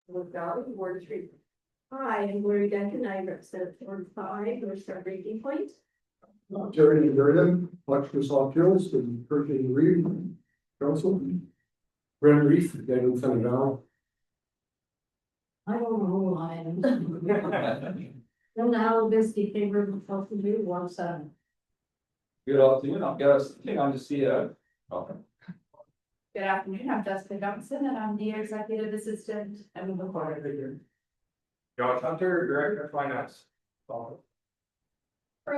Valley, Ward 3. Hi, I'm Larry Duncan. I represent Ward 5, North Star Breaking Point. Terry Ungarian, Microsoft Hills, and Hurricane Reeve Council. Brent Reeve, Daniel Senegal. I don't know who I am. Don't know how this Keg River helps to do one side. Good afternoon, I'm Gareth, I'm the CEO. Good afternoon, I'm Jessica Johnson and I'm the Executive Assistant and the Coordinator. Josh Hunter, Director of Finance. For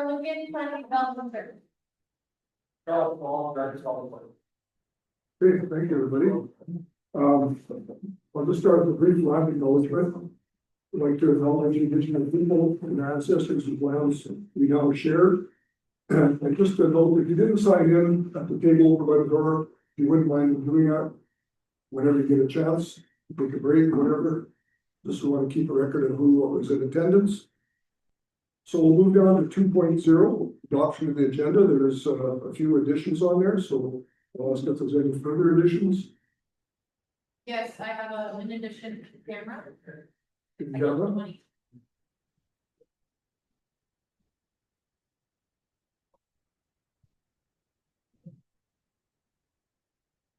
looking planning development. Charles Paul, Director of Solid Waste. Okay, thank you, everybody. I'll just start with a brief land acknowledgement. I'd like to acknowledge the indigenous people and their ancestors and lands we now share. And just to note, if you didn't sign in at the table over by the door, if you wouldn't mind doing that whenever you get a chance, take a break, whatever. Just want to keep a record of who was in attendance. So we'll move down to 2.0, adoption of the agenda. There's a few additions on there, so I'll ask if there's any further additions. Yes, I have an addition to the camera. Agenda.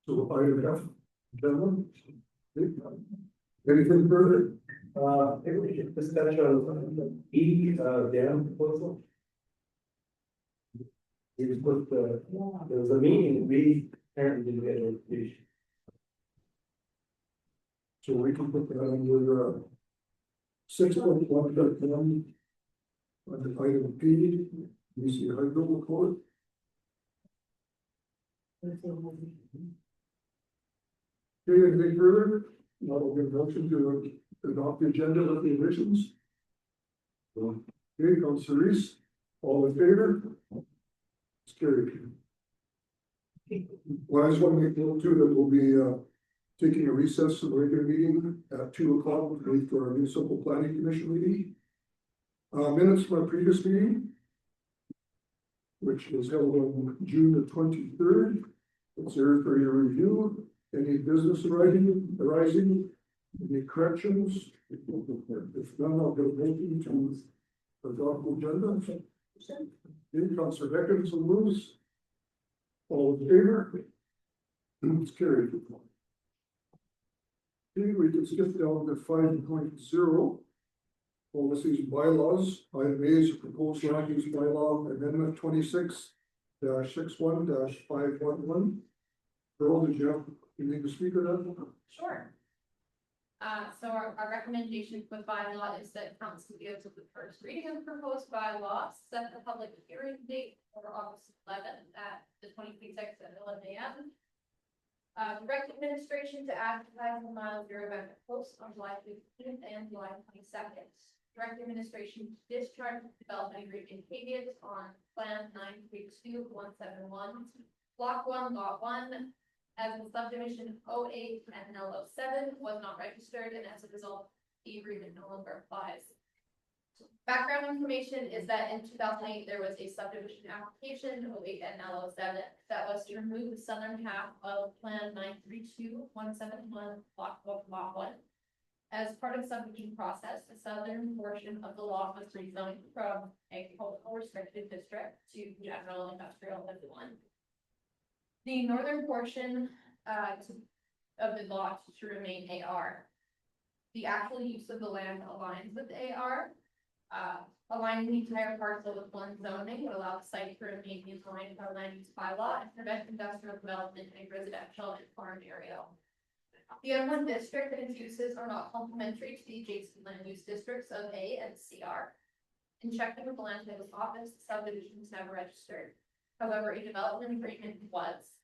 So item F, gentlemen. Anything further? Maybe we should discuss E, dam proposal. He was supposed to, there was a meeting, we apparently didn't get a notification. So we can put that under 6.1.1 under item P, you see hydro report. Okay, anything further? Now we'll get a motion to adopt the agenda with the additions. Okay, Councillor Reese, all in favor? It's carried. Well, I just want to make note too that we'll be taking a recess for the regular meeting at 2 o'clock for our Municipal Planning Commission meeting. Minutes from our previous meeting, which was held on June the 23rd. It's there for your review. Any business arising, any corrections? If none, I'll go motion to adopt the agenda. Okay, Councillor Beckens will move. All in favor? It's carried. Okay, we can skip down to 5.0. Policies and bylaws. Item A is a proposed land use bylaw amendment 26-61-511. Earl, did you need to speak on that? Sure. So our recommendation for bylaw is that council gives the first reading of the proposed bylaw, set the public hearing date for August 11th at the 26th at 11 a.m. Direct administration to advertise the mile zero event post on July 15th and July 22nd. Direct administration to discharge the development agreement caveats on plan 932-171, block 1, lot 1. As the subdivision 08 and L07 was not registered, and as a result, the agreement no longer applies. Background information is that in 2008, there was a subdivision application 08 and L07 that was to remove the southern half of Plan 932-171, block 1. As part of the subdivision process, the southern portion of the lot was rezoned from agricultural restricted district to general industrial as one. The northern portion of the lot to remain AR. The actual use of the land aligns with AR. Aligning the entire parcel with one zoning would allow the site to remain in line with our land use bylaw and prevent industrial development in residential and farm area. The M1 district and its uses are not complementary to the adjacent land use districts of A and CR. In checking with the land titles office, the subdivision was never registered. However, a development agreement was.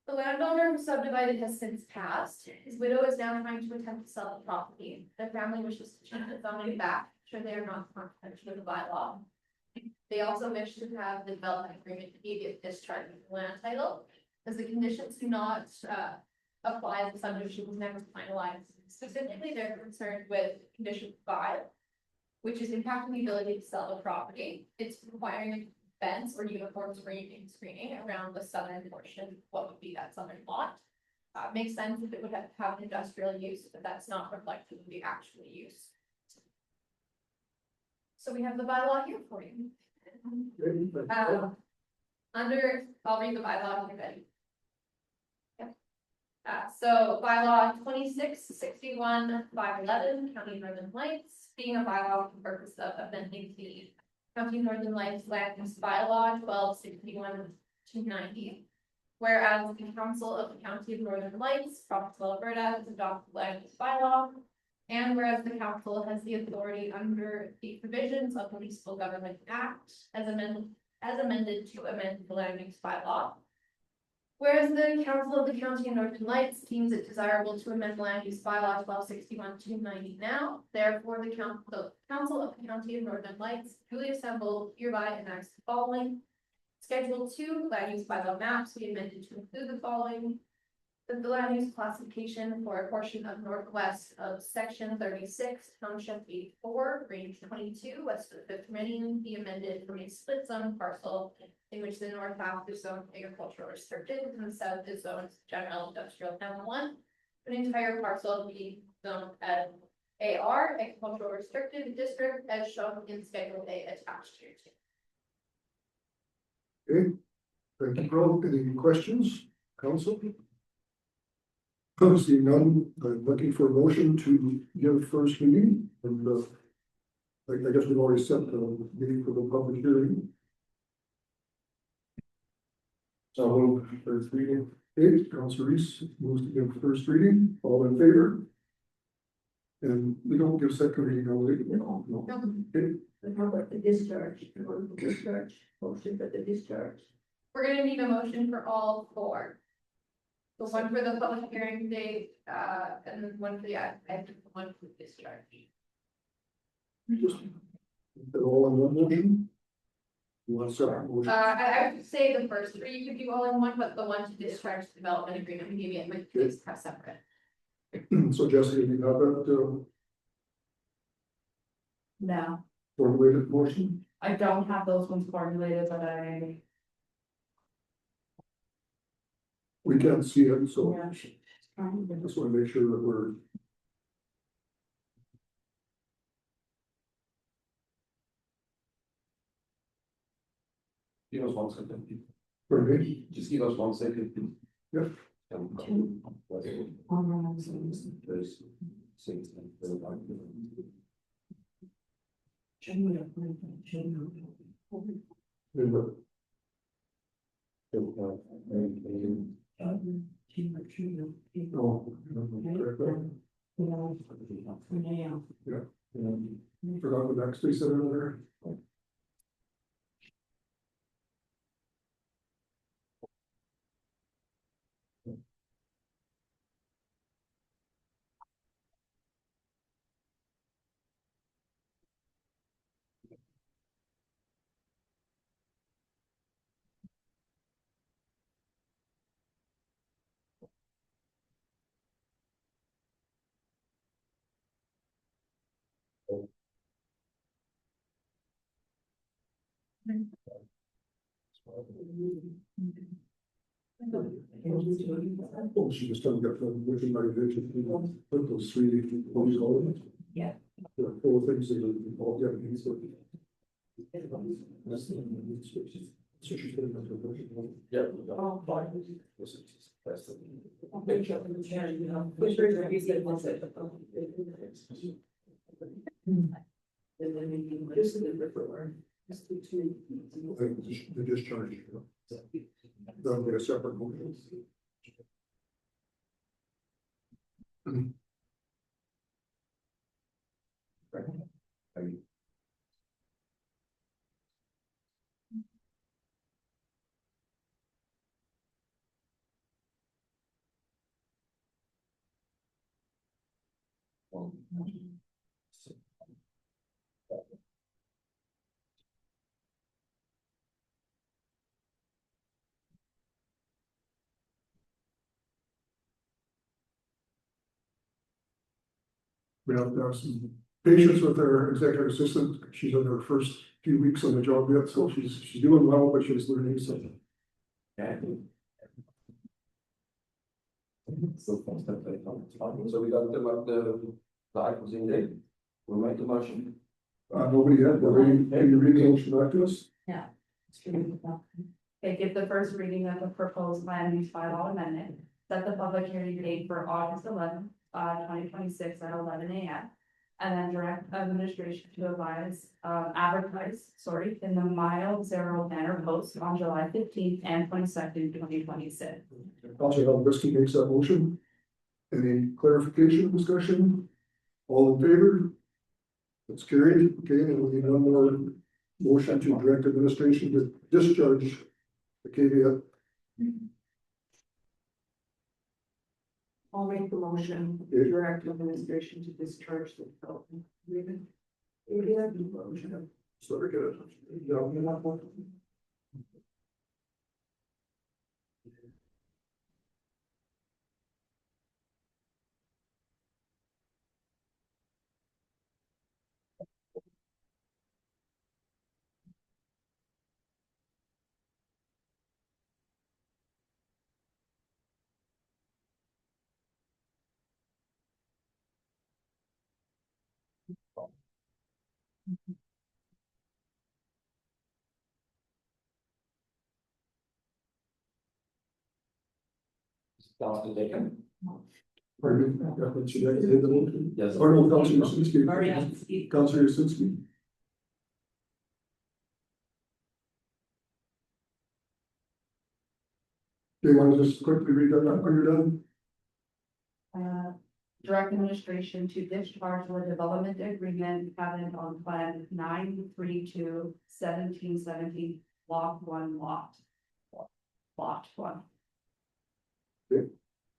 The landowner who subdivided has since passed. His widow is now trying to attempt to sell the property. Their family wishes to change the zoning back, sure they are not confidential with the bylaw. They also wish to have the development agreement immediate discharge of the land title, as the conditions do not apply as the subdivision was never finalized. Specifically, they're concerned with condition 5, which is impacting the ability to sell the property. It's requiring fence or uniform screening around the southern portion, what would be that southern lot. Makes sense if it would have an industrial use, but that's not reflected in the actual use. So we have the bylaw here for you. I'll read the bylaw if you're ready. Yep. So bylaw 2661/511, County of Northern Lights, being a bylaw for the purpose of amending the County of Northern Lights land use bylaw 1261/290. Whereas the Council of the County of Northern Lights, Provinceville, Alberta, has adopted the land use bylaw. And whereas the council has the authority under the provisions of the Municipal Government Act as amended to amend the land use bylaw. Whereas the council of the County of Northern Lights deems it desirable to amend land use bylaw 1261/290 now, therefore the council of the County of Northern Lights duly assembled hereby enacts the following. Schedule 2 land use bylaw maps be amended to include the following. The land use classification for a portion of northwest of section 36, township 84, range 22, west of the 5th meridian, be amended from a split zone parcel in which the north half is zoned agricultural restricted and the south is zoned general industrial M1. An entire parcel be zoned as AR, agricultural restricted district, as shown in Schedule A attached here. Okay, thank you, Carl. Any questions, council? Seeing none, I'm looking for a motion to give first reading, and I guess we've already set the meeting for the public hearing. So move first reading. Okay, Councillor Reese moves to give first reading, all in favor? And we don't give second reading, no, no. Okay, But how about the discharge, motion for the discharge? We're gonna need a motion for all four. The one for the public hearing date, and then one for the, one for the discharge. we just, they're all in one motion? You want a separate motion? I would say the first three you could do all in one, but the one to discharge the development agreement, maybe it might be separate. So Jesse, have you got that, No, formulated motion? I don't have those ones formulated, but I. We can't see it, so Yeah. I just want to make sure that we're. Give us 1 second. Pardon Just give us 1 second. Yep. There's 6. me? Forgot the next they said earlier. Oh, she just doesn't get from within my vision. Put those three, those all. Yeah. There are 4 things that are all getting these. So she's putting them to the motion. Yeah. The discharge. That'll be a separate motion. We have to have some patience with our executive assistant. She's in her first few weeks on the job yet, so she's doing well, but she's learning something. So we got them at the closing date. We'll make the motion. Nobody yet, we're ready, can you read the motion back to us? Okay, give the first reading of the proposed land use bylaw amendment, set the public hearing date for August 11th, 2026 at 11 a.m. And then direct administration to advertise, in the Mile Zero banner post on July 15th and 22nd, 2026. Councillor Albrecht makes that motion. Any clarification, discussion? All in favor? That's carried. Okay, and we need one more motion to direct administration to discharge the caveat. I'll make the motion, Okay. direct administration to discharge the development agreement. So we get it. Yeah. Councillor Bacon? Pardon me, yeah, should I say the motion? Yes. Or no, Councillor Yasinski. Sorry, Councillor Yasinski. Do you want to just quickly read that when you're done? Direct administration to discharge the development agreement patent on plan 932-1717, block 1, lot 1. Thank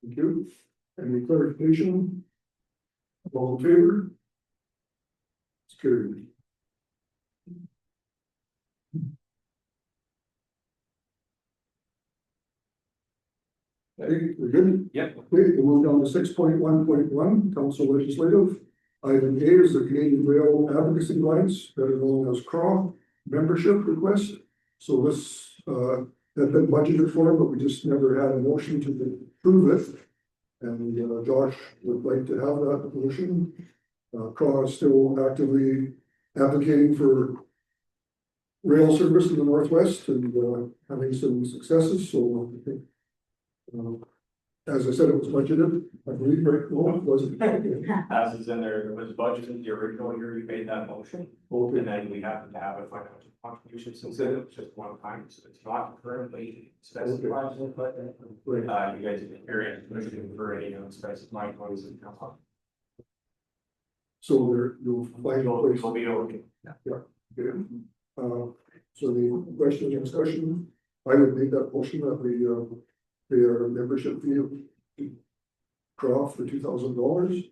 you. Any clarification? All in favor? It's carried. Okay, we're good? Yep. Okay, we'll move down to 6.1.1, council legislative. Item A is the Canadian Rail Advocacy Alliance, better known as CRAW, membership request. So this, had been budgeted for, but we just never had a motion to approve it. And, Josh would like to have that motion. CRAW is still actively advocating for rail service in the Northwest and, having some successes, so I think as I said, it was budgeted, I believe, right? No, it wasn't. As is in there, it was budgeted the original year you made that motion, Okay. and then we happen to have a financial contribution since then, it was just one time, so it's not currently specified, but you guys have experienced for any unspecified ones that come up. So there, you'll find a place. It'll be okay. Okay. So the question and discussion, I would make that motion that we, pay our membership fee of CRAW for $2,000.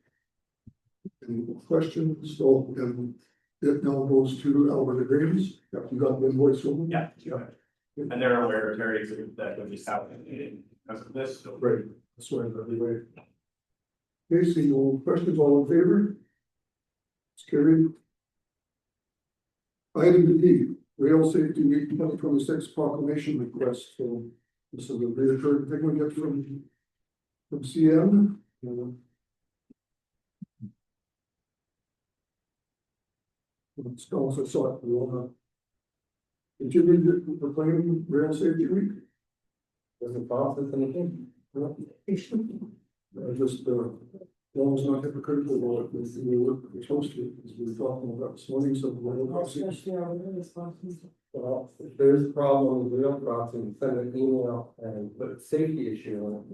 Any questions? So, and it now goes to Alberta Graves. Yeah, you got the invoice from them? Yeah, and they're aware, Terry, that would just happen because of this, so. Right, that's why I'm every way. Okay, see no questions, all in favor? It's carried. Item D, Rail Safety Week 2026 proclamation request. So this is a reoccurring thing we get from CN. It's also sought, we want to continue to proclaim Rail Safety Week. Doesn't process anything. Just, as long as not hypocritical about it, with the work we're supposed to, as we were talking about this morning, so. Well, if there's a problem with rail crossing, send an email and put a safety issue on it.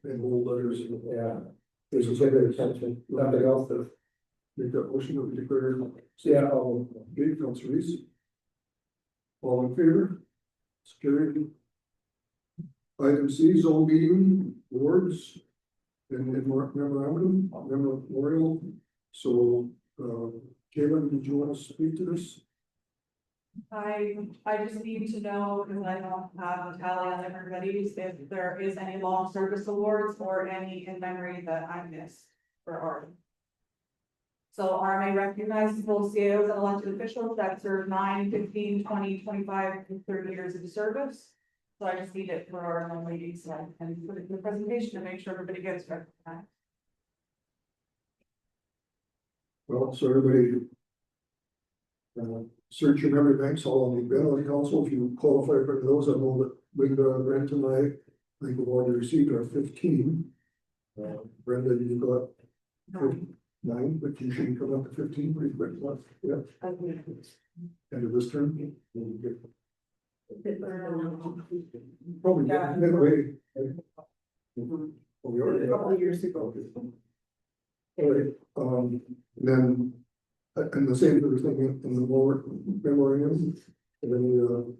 And whole letters. Yeah. There's a bit of attention, nothing else to. Make that motion that we declare. Yeah. Okay, Councillor Reese. All in favor? It's carried. Item C, zone meeting, awards. And memorandum, memorial. So, Kevin, did you want to speak to this? I just need to know, because I don't have a tally on everybody's, if there is any long service awards or any in memory that I missed for art. So RMA recognizes both CAOs and elected officials that serve 9, 15, 20, 25, and 30 years of service. So I just need it for our own meeting, so I can put it in the presentation to make sure everybody gets recognized. Well, so everybody. Search your memory banks, all on the been council, if you qualify for those, I know that Linda, Brent and I think we've already received our 15. Brenda, you got 9, but you should come up to 15 pretty quick, yeah, end of this term. Probably midway. We already. A couple of years ago. Alright, then, and the same sort of thing in the lower memoriam, and then,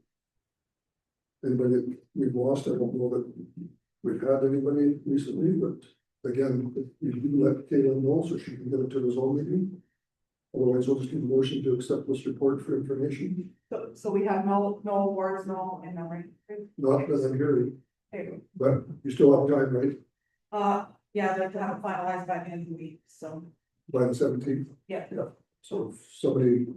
anybody that we've lost, I don't know that we've had anybody recently, but again, if you can let Kayla know so she can get it to the zone meeting. Otherwise, we'll just need a motion to accept this report for information, So we have no awards, no in memory. not that I'm hearing, Okay. but you still have time, right, Yeah, I'd like to have it finalized by the end of the week, so, by the 17th? yeah. So if somebody.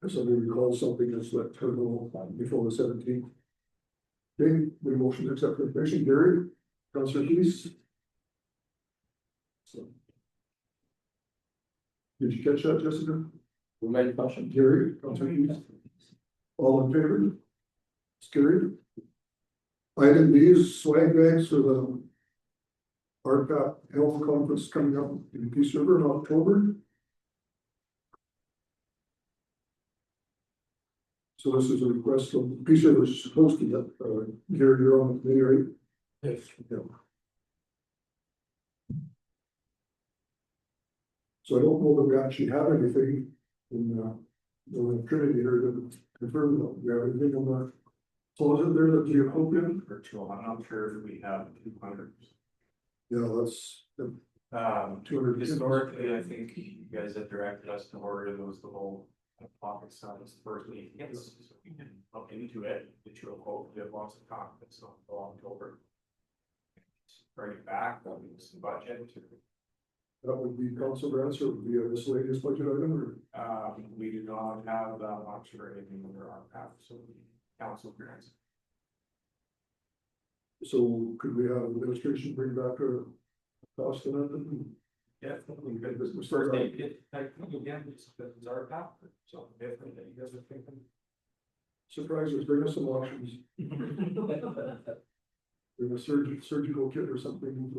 If somebody recalls something, just let her know before the 17th. Okay, we motion to accept the information, Gary, Councillor Keys. So. Did you catch that, Jessica? We made a motion. Gary, Councillor Keys. All in favor? It's carried. Item B is swag bags for the RPAP Health Conference coming up in Peace River in October. So this is a request from Peace River is hosting it, Gary, you're on the committee, right? Yes. Yeah. So I don't know that we actually have anything in Trinity here to confirm that we have anything on that. So is it there that you appropriate? Virtual, I'm not sure if we have 200. Yeah, that's 200. Historically, I think you guys have directed us to order those little pocket signs first week, yes, so we can look into it, get you a quote, we have lots of confidence on October. Bring it back, there'll be some budget to. That would be council answer, would be a miscellaneous budget item, or We do not have that much or anything under our path, so council grants. so could we have administration bring back a cost on it? Yeah, we could, this was first day, again, it's our path, so different that you guys are thinking. Surprises, bring us some options. Bring a surgical kit or something.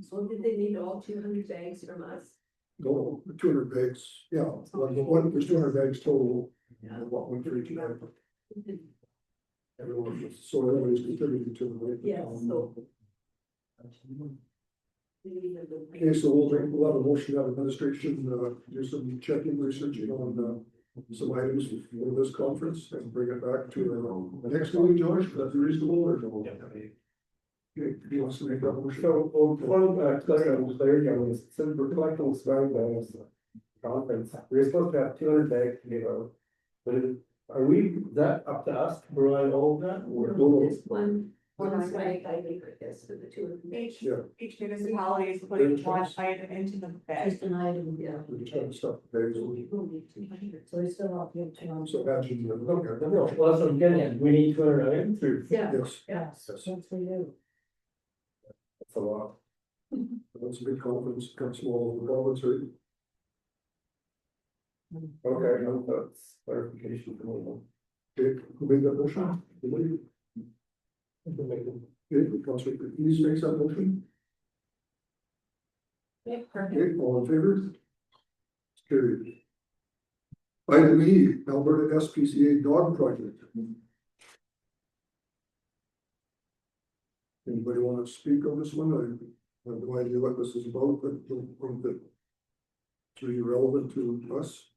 So did they need all 200 bags from us? No, 200 bags, yeah, there's 200 bags total. Yeah. What went for each bag. Everyone, so everybody's contributing to the. Yes, so. Okay, so we'll have a motion out of administration, do some checking research on, some items for this conference and bring it back to the next meeting, George, that's reasonable or no? Okay, do you want to make that motion? So, clarity on this, since we're collecting swag bags, conference, we're supposed to have 200 bags to give out. But are we, that up to us to provide all of that, or? It's one swag bag, I guess, for the 2 of them. Each municipality is putting one item into the bag. Just an item, yeah. We just have stuff, bags, So we still have to have 200. so imagine, okay, No, well, that's what I'm getting at, we need 200 items, or? Yeah, yes, yeah, that's what we do. That's a lot. that's a big conference, comes from all over the province, right? Okay, no, that's clarification for me. Okay, who made that motion? Okay, Councillor Keys makes that motion. Yeah, perfect. Okay, all in favor? It's carried. Item E, Alberta SPCA dog project. Anybody want to speak on this one? I have no idea what this is about, but don't think that it's really relevant to us.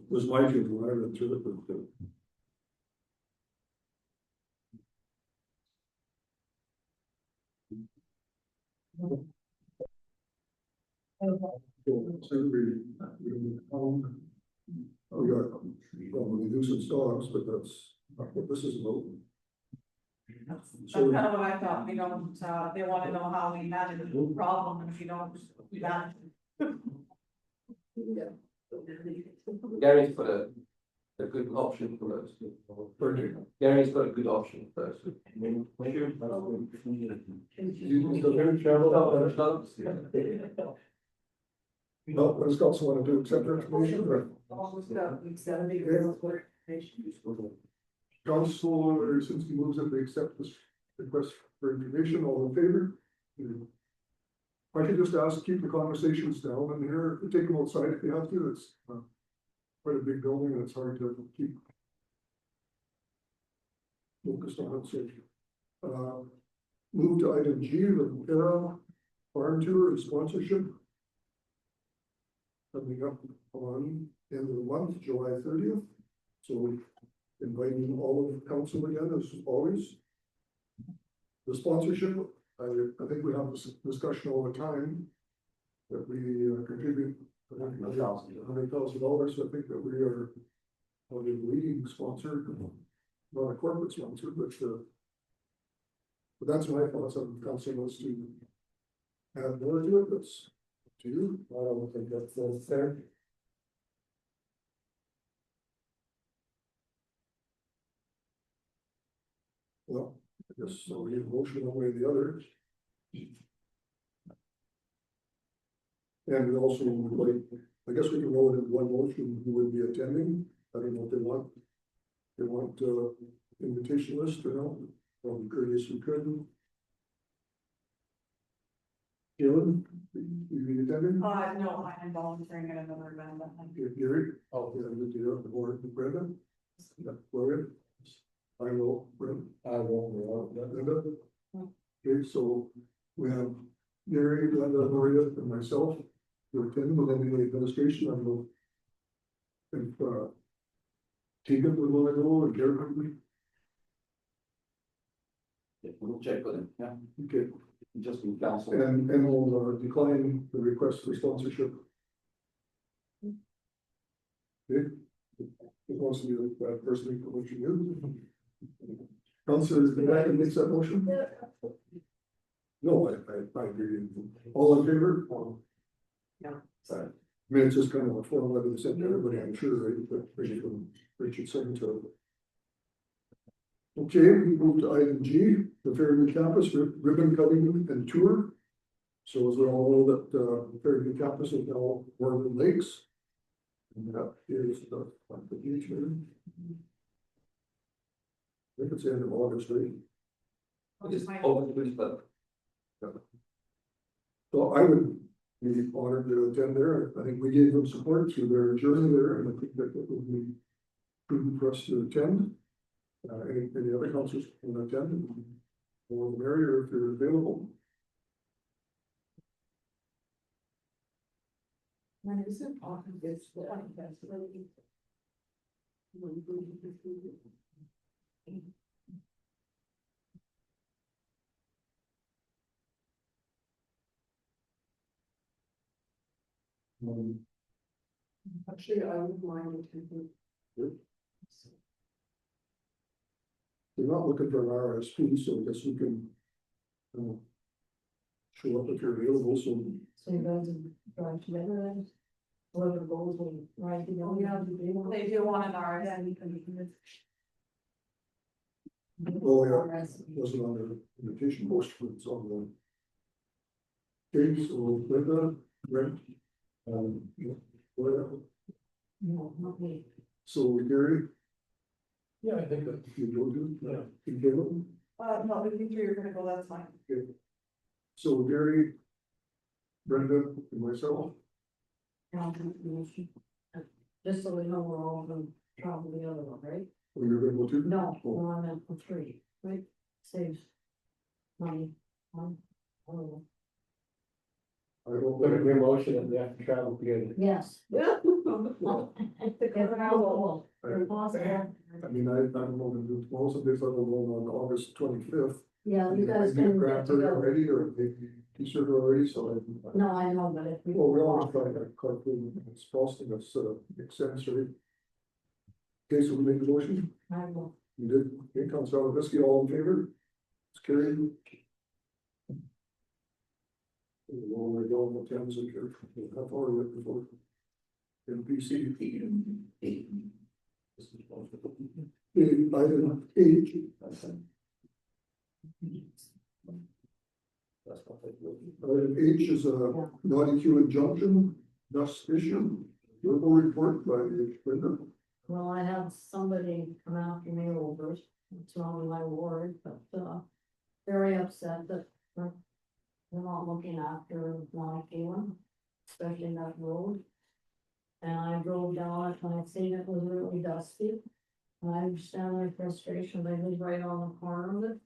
Was my feeling when I read through it, but oh, yeah, well, we do some dogs, but that's not what this is about. That's kind of what I thought, they don't, they want to know how we manage the problem, and if you don't manage. Yeah. Gary's got a good option for us. Gary's got a good option for us. You still here, travel out there? No, does council want to do accept information or? Council, since he moves that we accept this request for information, all in favor? I could just ask, keep the conversations down in here, take them outside if you have to, it's quite a big building and it's hard to keep focused on it, so. Move to item G, the farm tour and sponsorship. Coming up on end of the month, July 30th, so inviting all of the council again as always. The sponsorship, I think we have this discussion all the time. That we contribute $100,000, so I think that we are probably the leading sponsor, not a corporate sponsor, but that's my thoughts on council wants to add more to it, that's up to you. I don't think that's necessary. Well, I guess so we need a motion one way or the other. And we also, like, I guess we can roll it in one motion, who would be attending, I don't know if they want. They want, invitation list or no, I'm curious who could. Galen, you be attending? No, I am volunteering at another event. Gary? Oh, yeah, you do, the board, Brenda? Yeah, Gloria? I will, Brenda? I won't, Linda? Okay, so we have Gary, Linda, Gloria, and myself. To attend, and then the administration, I don't know. If, Tegan would want to go, or Gary would. Yeah, we'll check with him, yeah, Okay, just in council. and we'll decline the request for sponsorship. Okay. It wants to be that person for what you do. Councillor, did I make that motion? No, I agree. All in favor? Yeah. Sorry. I mean, it's just kind of a form letter to send to everybody, I'm sure, right, but Richard sent it to. Okay, we move to item G, the Fairview campus ribbon cutting and tour. So as we all know that, the Fairview campus is now Warren Lakes. And that is the beach, maybe. I think it's the end of August, right? Just over to but So I would be honored to attend there. I think we gave them support through their journey there, and I think that it would be prudent for us to attend. Any other councils can attend, or the merrier if they're available. When is it? It's the. Actually, I would mind attending. They're not looking for an RSP, so I guess we can. Show up if you're available, so. So you guys drive together then? Whoever goes will ride together. Yeah. They do want an RSVP. Oh, yeah, it wasn't on the invitation post, but it's on the. Okay, so Linda, Brent. Whatever. No, not me. So Gary, Yeah, I think that. you go to, Yeah. you Caleb, No, if you three are gonna go, that's fine. so Gary. Brenda and myself, Just so we know we're all gonna travel the other one, right? we are going to. No, we're on that for three, right? Saves money. I don't know. I don't. Look at your motion and they have to travel together. Yes. If possible, if possible. I mean, I don't know, most of this, I will go on August 25th. Yeah, you guys can get Grant together. already, or maybe t-shirt already, so I. No, I know, but if we. Well, we always try to carpool, it's Boston, that's, makes sense, right? Okay, so we make the motion, I will. you did, okay, Councilor Visky, all in favor? It's carried. Well, we're going with Thames and here, how far are we before? NPC. Item H, item H is a naughty Q injunction, dust issue. Verbal report by Linda. Well, I have somebody come after me over, it's not in my ward, but, very upset that we're not looking after my feeling, especially that road. And I drove down it and I seen it was really dusty. And I understand their frustration, they live right on the corner of it.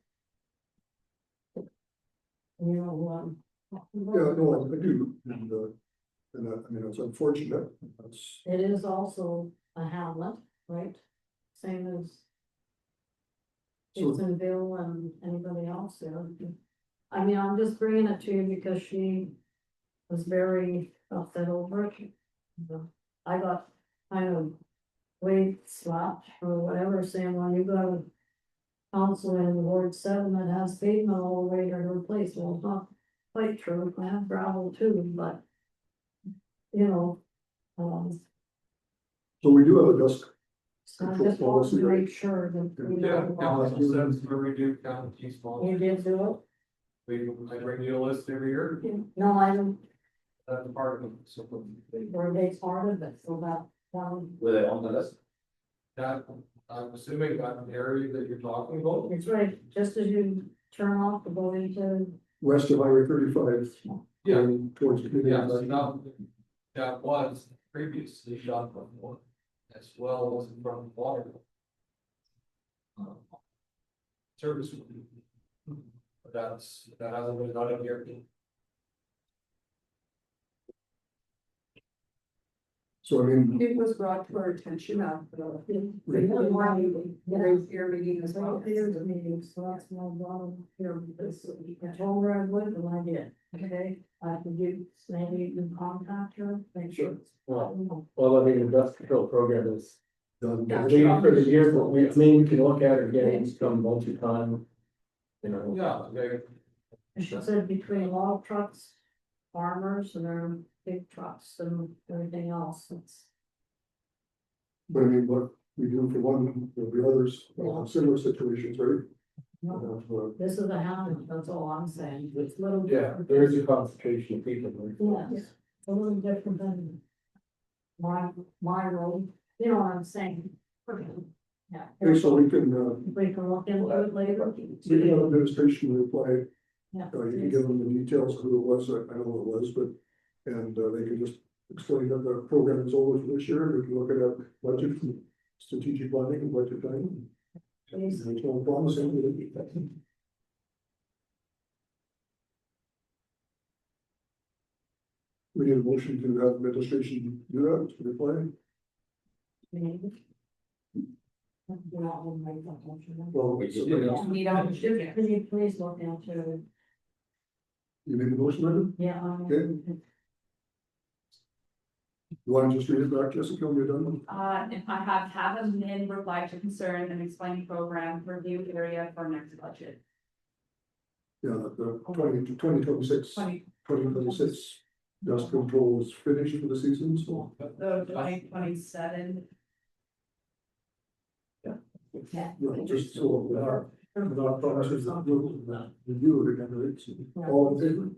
You know, Yeah, no, I do, and I mean, it's unfortunate, that's, it is also a hamlet, right? Same as so, Gibsonville and anybody else there. I mean, I'm just bringing it to you because she was very upset over it. I got kind of weight slapped or whatever, saying, well, you got a council in Ward 7 that has pavement all the way to her place. Well, it's not quite true, I have gravel too, but you know, so we do have a dust. so I just want to make sure that we Yeah, know. council says where we do county small. You did do I bring you a list every year, it? No, I don't, that's part of it, so. were they part of it, so that, Were they on the list? That, I'm assuming that area that you're talking about. it's right, just as you turn off the go into, West of Highway 35. Yeah. going towards. Yeah, so now, that was previously shot before, as well as from water. Service. But that hasn't been done in here. So I mean, It was brought to our attention after yeah. your meeting as well. Here's the meeting, so that's my bottom here, this, I told her I would, and I did, okay? I could give, maybe you can contact her, make sure. Well, I mean, the dust control program is, done. I mean, for the year, but we can look at it again, it's come multi-time. You know, Yeah, And she said between log trucks, farmers and their big trucks and everything else, it's. But I mean, what we do for one, there'll be others, similar situations, right? This is a hamlet, that's all I'm saying, it's a little yeah, different. there is a concentration of people. Yes, a little different than my road, you know what I'm saying? Yeah. Okay, so we can look into it later. have administration reply, Yeah. you can give them the details of who it was, I know who it was, but, and they can just explain that the program is over for this year, we can look at that budget, strategic planning and budget planning. Please. There's no promising. We need a motion to have administration do that, to reply. Maybe. You want me to make that motion then? Well, We so- did it. Yeah. Need all the students. Could you please look into it? You made the motion, Linda? Yeah. Okay. You want to just read it back, Jessica, when you're done? If I have them in reply to concern and explain program review area for next budget. Yeah, the 2026, 2026 dust control is finished for the season, so. The 2027. Yeah. Just so we are, without promises that we'll review it again, right? So, all in favor?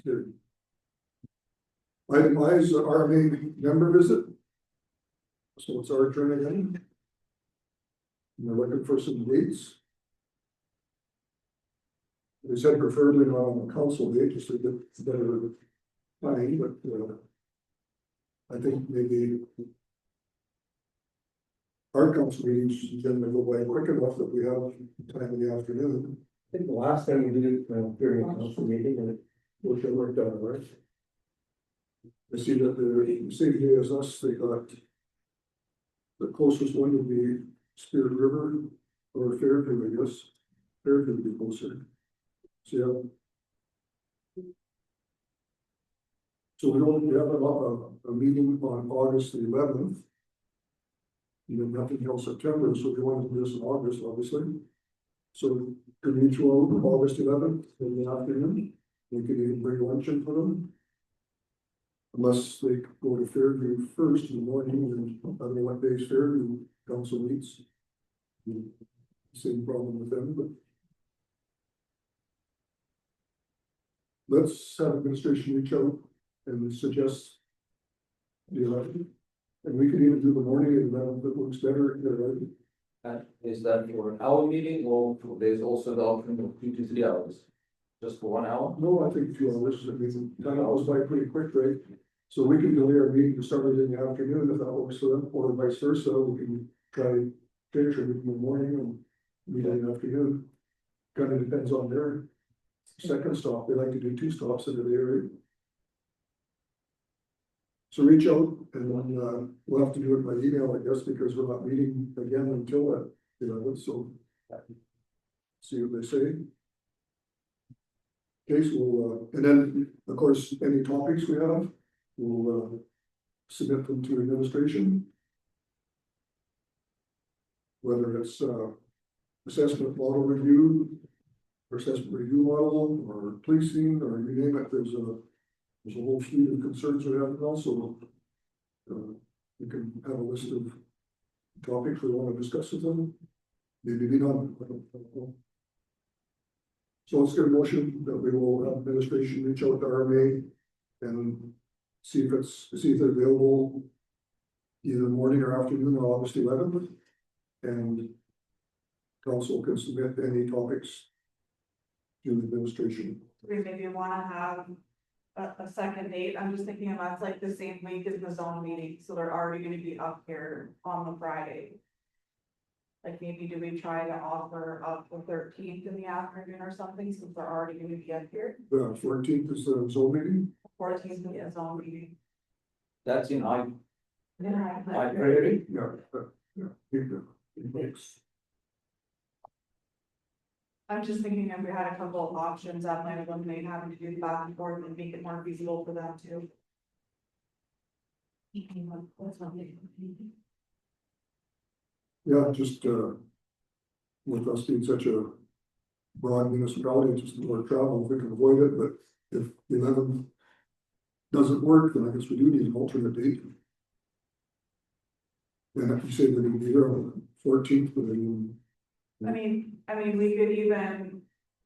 Good. Item I is the RMA member visit. So it's our turn again. And we're looking for some dates. They said preferably not on a council date, just to get better planning, but I think maybe our council meetings generally go by quick enough that we have time in the afternoon. I think the last time we did it during a council meeting and it worked out, right? I see that the same day as us, they got the closest one would be Spirit River or Fairview, I guess. Fairview would be closer. So, yeah. So we have a meeting on August the 11th. And then nothing until September, so we want to do this in August, obviously. So could we throw August 11th in the afternoon? We could even bring luncheon for them. Unless they go to Fairview first in the morning, and I don't know what days Fairview council meets. Same problem with them, but. Let's have administration reach out and suggest. The 11th, and we could even do the morning and then that works better, right? And is that for an hour meeting or there's also the option of 2 to 3 hours? Just for 1 hour? No, I think 2 hours, I mean, time goes by pretty quick, right? So we can delay our meeting to start it in the afternoon if that works for them, or vice versa, we can try finish it in the morning and meet in the afternoon. Kind of depends on their second stop, they like to do 2 stops in a day, right? So reach out and then, we'll have to do it by email, I guess, because we're not meeting again until that, so. See what they say. Okay, so, and then, of course, any topics we have, we'll, submit them to administration. Whether it's, assessment model review, or assessment review model, or policing, or you name it, there's a whole suite of concerns we have, and also, we can have a list of topics we want to discuss with them. Maybe not. So let's get a motion that we will have administration reach out to RMA and see if they're available either morning or afternoon on August 11th. And council can submit any topics to the administration. We maybe wanna have a second date, I'm just thinking of that's like the same week as the zone meeting, so they're already gonna be up here on the Friday. Like maybe do we try to offer up the 13th in the afternoon or something, since they're already gonna be up here? The 14th is the zone meeting. 14th is the zone meeting. That's in I. Yeah. I priority. Thanks. I'm just thinking if we had a couple of options, that might eliminate having to do the back and forth and make it more feasible for them too. Yeah, just, with us being such a broad municipality, just more travel, if we can avoid it, but if the 11th doesn't work, then I guess we do need an alternate date. And if you say that it'll be there on the 14th, but I mean, we could even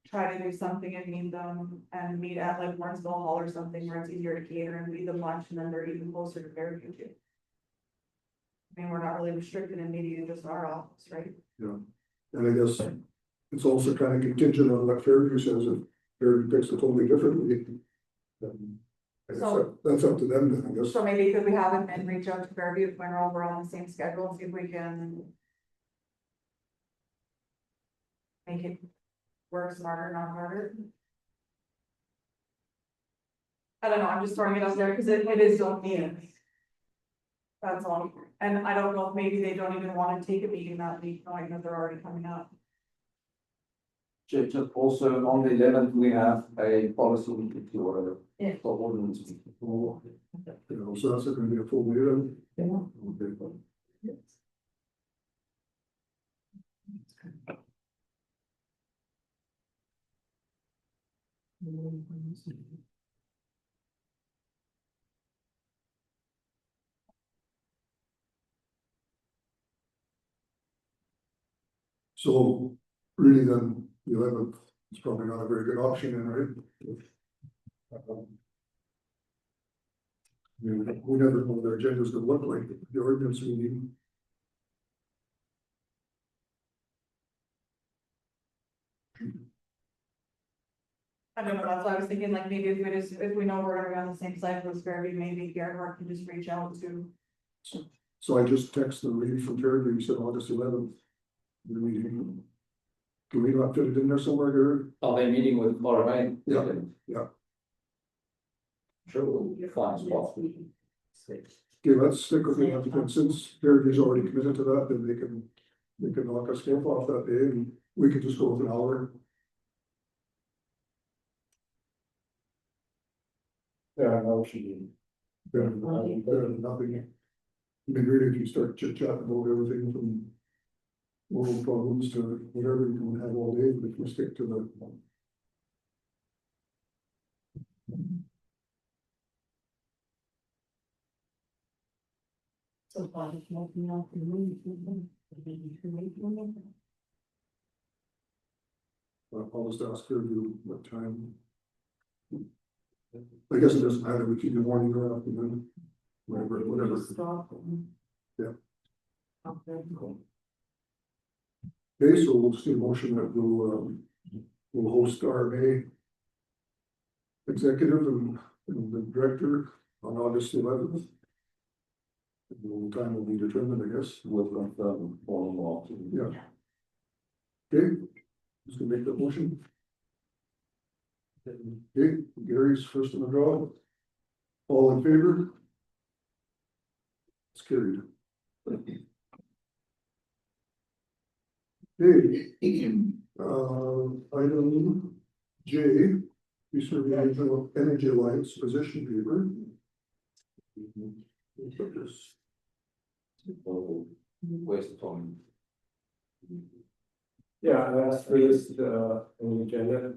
try to do something and meet them and meet at like Warrensville Hall or something where it's easier to cater and feed them lunch and then they're even closer to Fairview too. I mean, we're not really restricted in meeting in just our office, right? and I guess it's also kind of contingent on what Fairview says, if Fairview picks a totally different date. Then I guess So- that's up to them then, I guess. So maybe could we have them and reach out to Fairview when we're over on the same schedule and see if we can make it work smarter, not harder? I don't know, I'm just throwing it out there because it is zone meeting. That's all, and I don't know if maybe they don't even want to take a meeting that week, knowing that they're already coming up. Just also on the 11th, we have a policy meeting or Yeah. for ordinance meeting. So that's going to be a full meeting. Yeah. Okay. So really then, the 11th is probably not a very good option, then, right? We never know what their agenda's gonna look like, the ordinance meeting. I don't know, that's why I was thinking like maybe if we know we're gonna be on the same side as Fairview, maybe Gerhard can just reach out to. So I just texted Reeve from Fairview, he said August 11th. The meeting. Can we not fit it in there somewhere here? Are they meeting with Moraine? Yeah, yeah. Sure, we'll find a spot. Okay, let's stick with it, and since Fairview's already committed to that, then they can knock us both off that day, and we could just go with an hour. Yeah, no, she didn't. Better than nothing. I mean, really, if you start chit chatting about everything from world problems to whatever, you can have all day, but if we stick to the. So far, it's nothing else to read. I'll just ask her to what time. I guess it doesn't matter, we keep the morning or afternoon, whatever. Yeah. Okay, so we'll see a motion that we'll host our May executive and the director on August 11th. The time will be determined, I guess. With following law. Yeah. Okay, who's gonna make that motion? Okay, Gary's first in the draw. All in favor? It's carried. Okay, item J, Research Regional Energy Alliance position paper. Waste of time. Yeah, I asked for this, on the agenda.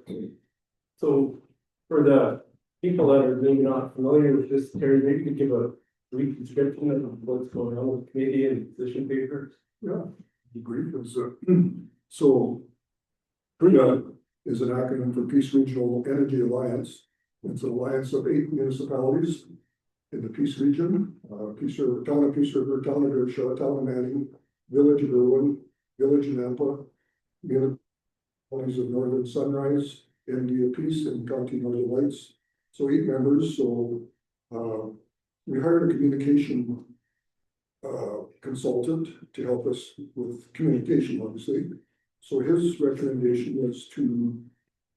So, for the people that are maybe not familiar with this, Terry, maybe you could give a brief description of what's going on with the committee and position papers. Yeah, brief is, so. PREA is an acronym for Peace Regional Energy Alliance. It's an alliance of 8 municipalities in the Peace region, Peace River, town of Peace River, town of Earnshaw, town of Manning, village of Irwin, village of Nampa, municipalities of Northern Sunrise, India Peace, and County Northern Lights. So 8 members, so, we hired a communication consultant to help us with communication, obviously. So his recommendation was to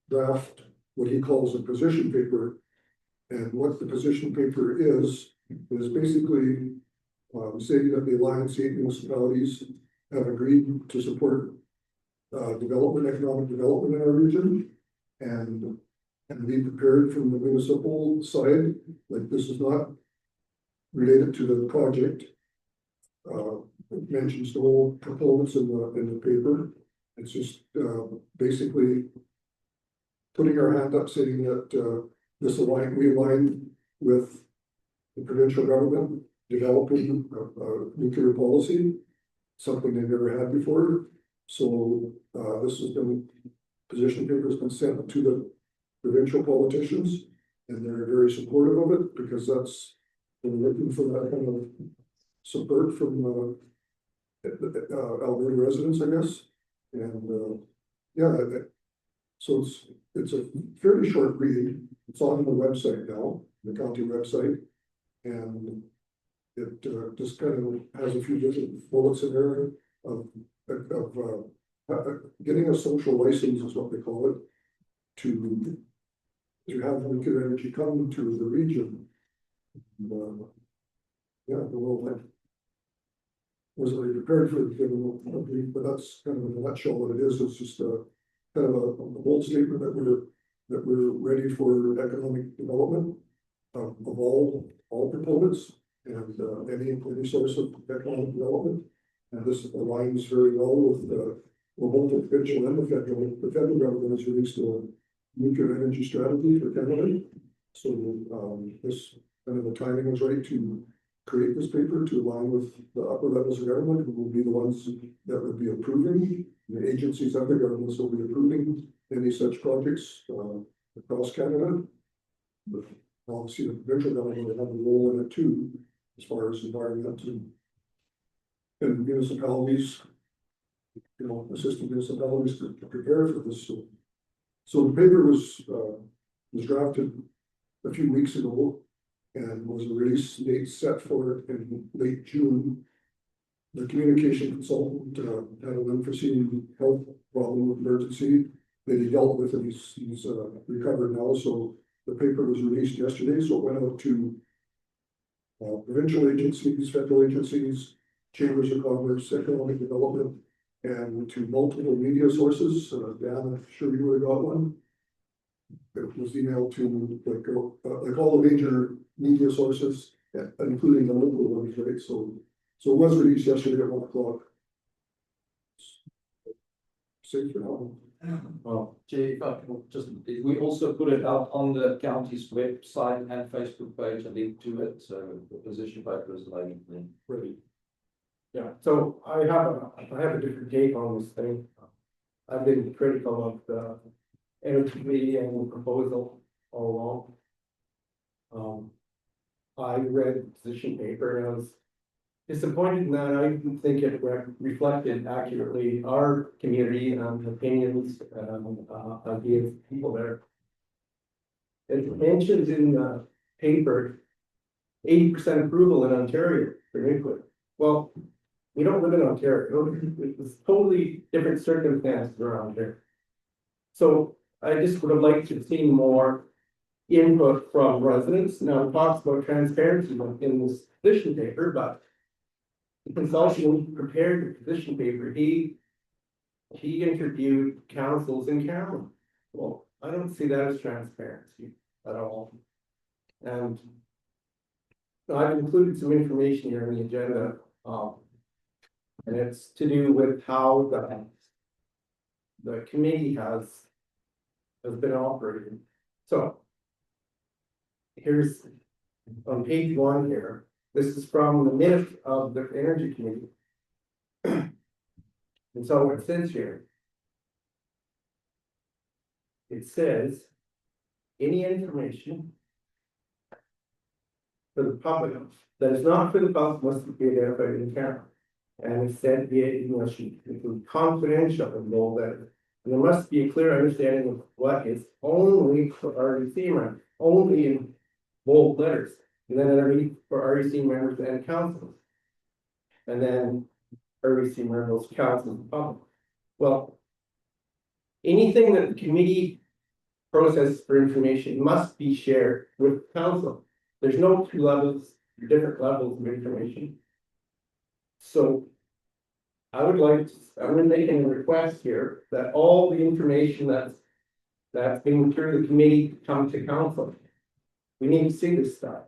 draft what he calls a position paper. And what the position paper is basically saying that the Alliance 8 municipalities have agreed to support economic development in our region. And be prepared from the municipal side, like this is not related to the project. It mentions the whole components in the paper. It's just basically putting our hand up saying that we align with the provincial government developing a nuclear policy, something they've never had before. So this has been, position paper has been sent to the provincial politicians, and they're very supportive of it because that's, they're looking for that kind of support from Alberta residents, I guess. And yeah, so it's a fairly short read. It's on the website now, the county website, and it just kind of has a few different bullets in there of getting a social license is what they call it, to have nuclear energy come to the region. And, yeah, the world wasn't really prepared for it, but that's kind of in a nutshell what it is. It's just a kind of a bold statement that we're ready for economic development of all proponents and any source of economic development. And this aligns very well with both the provincial and the federal. The federal government has released a nuclear energy strategy for Canada. So this kind of the timing was right to create this paper to align with the upper levels of government, who will be the ones that would be approving. The agencies of the governments will be approving any such projects across Canada. But obviously the provincial government will have a role in it too, as far as environment and municipalities, assisting municipalities to prepare for this. So the paper was drafted a few weeks ago, and was a release date set for it in late June. The communication consultant had an unforeseen health problem with emergency that he dealt with, and he's recovered now. So the paper was released yesterday, so it went out to provincial agencies, federal agencies, chambers of commerce, economic development, and to multiple media sources. Dan, I'm sure you would have got one. It was emailed to like all the major media sources, including the local ones, right? So it was released yesterday at 1 o'clock. Safe for now. Well, Jay, if I can just, we also put it out on the county's website and Facebook page, a link to it, so the position paper is ready. so I have a different take on this thing. I've been critical of the energy committee and the proposal all along. I read the position paper and I was disappointed in that I didn't think it reflected accurately our community and opinions of the people there. It mentions in the paper 80% approval in Ontario for nuclear. Well, we don't live in Ontario. It's totally different circumstances around here. So I just would have liked to see more input from residents. Now, it talks about transparency in this position paper, but the consultant who prepared the position paper, he interviewed councils in Cameron. Well, I don't see that as transparency at all. And I've included some information here in the agenda, and it's to do with how the committee has been operating. So here's on page 1 here. This is from the minutes of the Energy Committee. And so it says here, it says, any information for the public that is not for the public must be identified in camera. And it said via email sheet, include confidential and all that. And there must be a clear understanding of what is only for REC members, only in bold letters. And then underneath for REC members and councils. And then REC members, councils, and public. Well, anything that the committee processes for information must be shared with council. There's no two levels, different levels of information. So I would like, I'm making a request here that all the information that's been through the committee come to council. We need to see this stuff.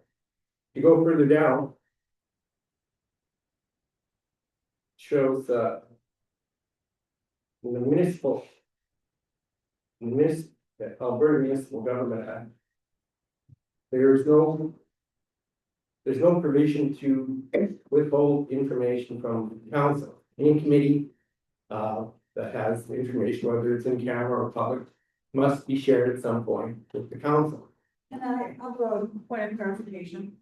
You go further down. Shows the municipal Alberta Municipal Government Act. There's no provision to withhold information from council. Any committee that has information, whether it's in camera or public, must be shared at some point with the council. And I have a point of clarification.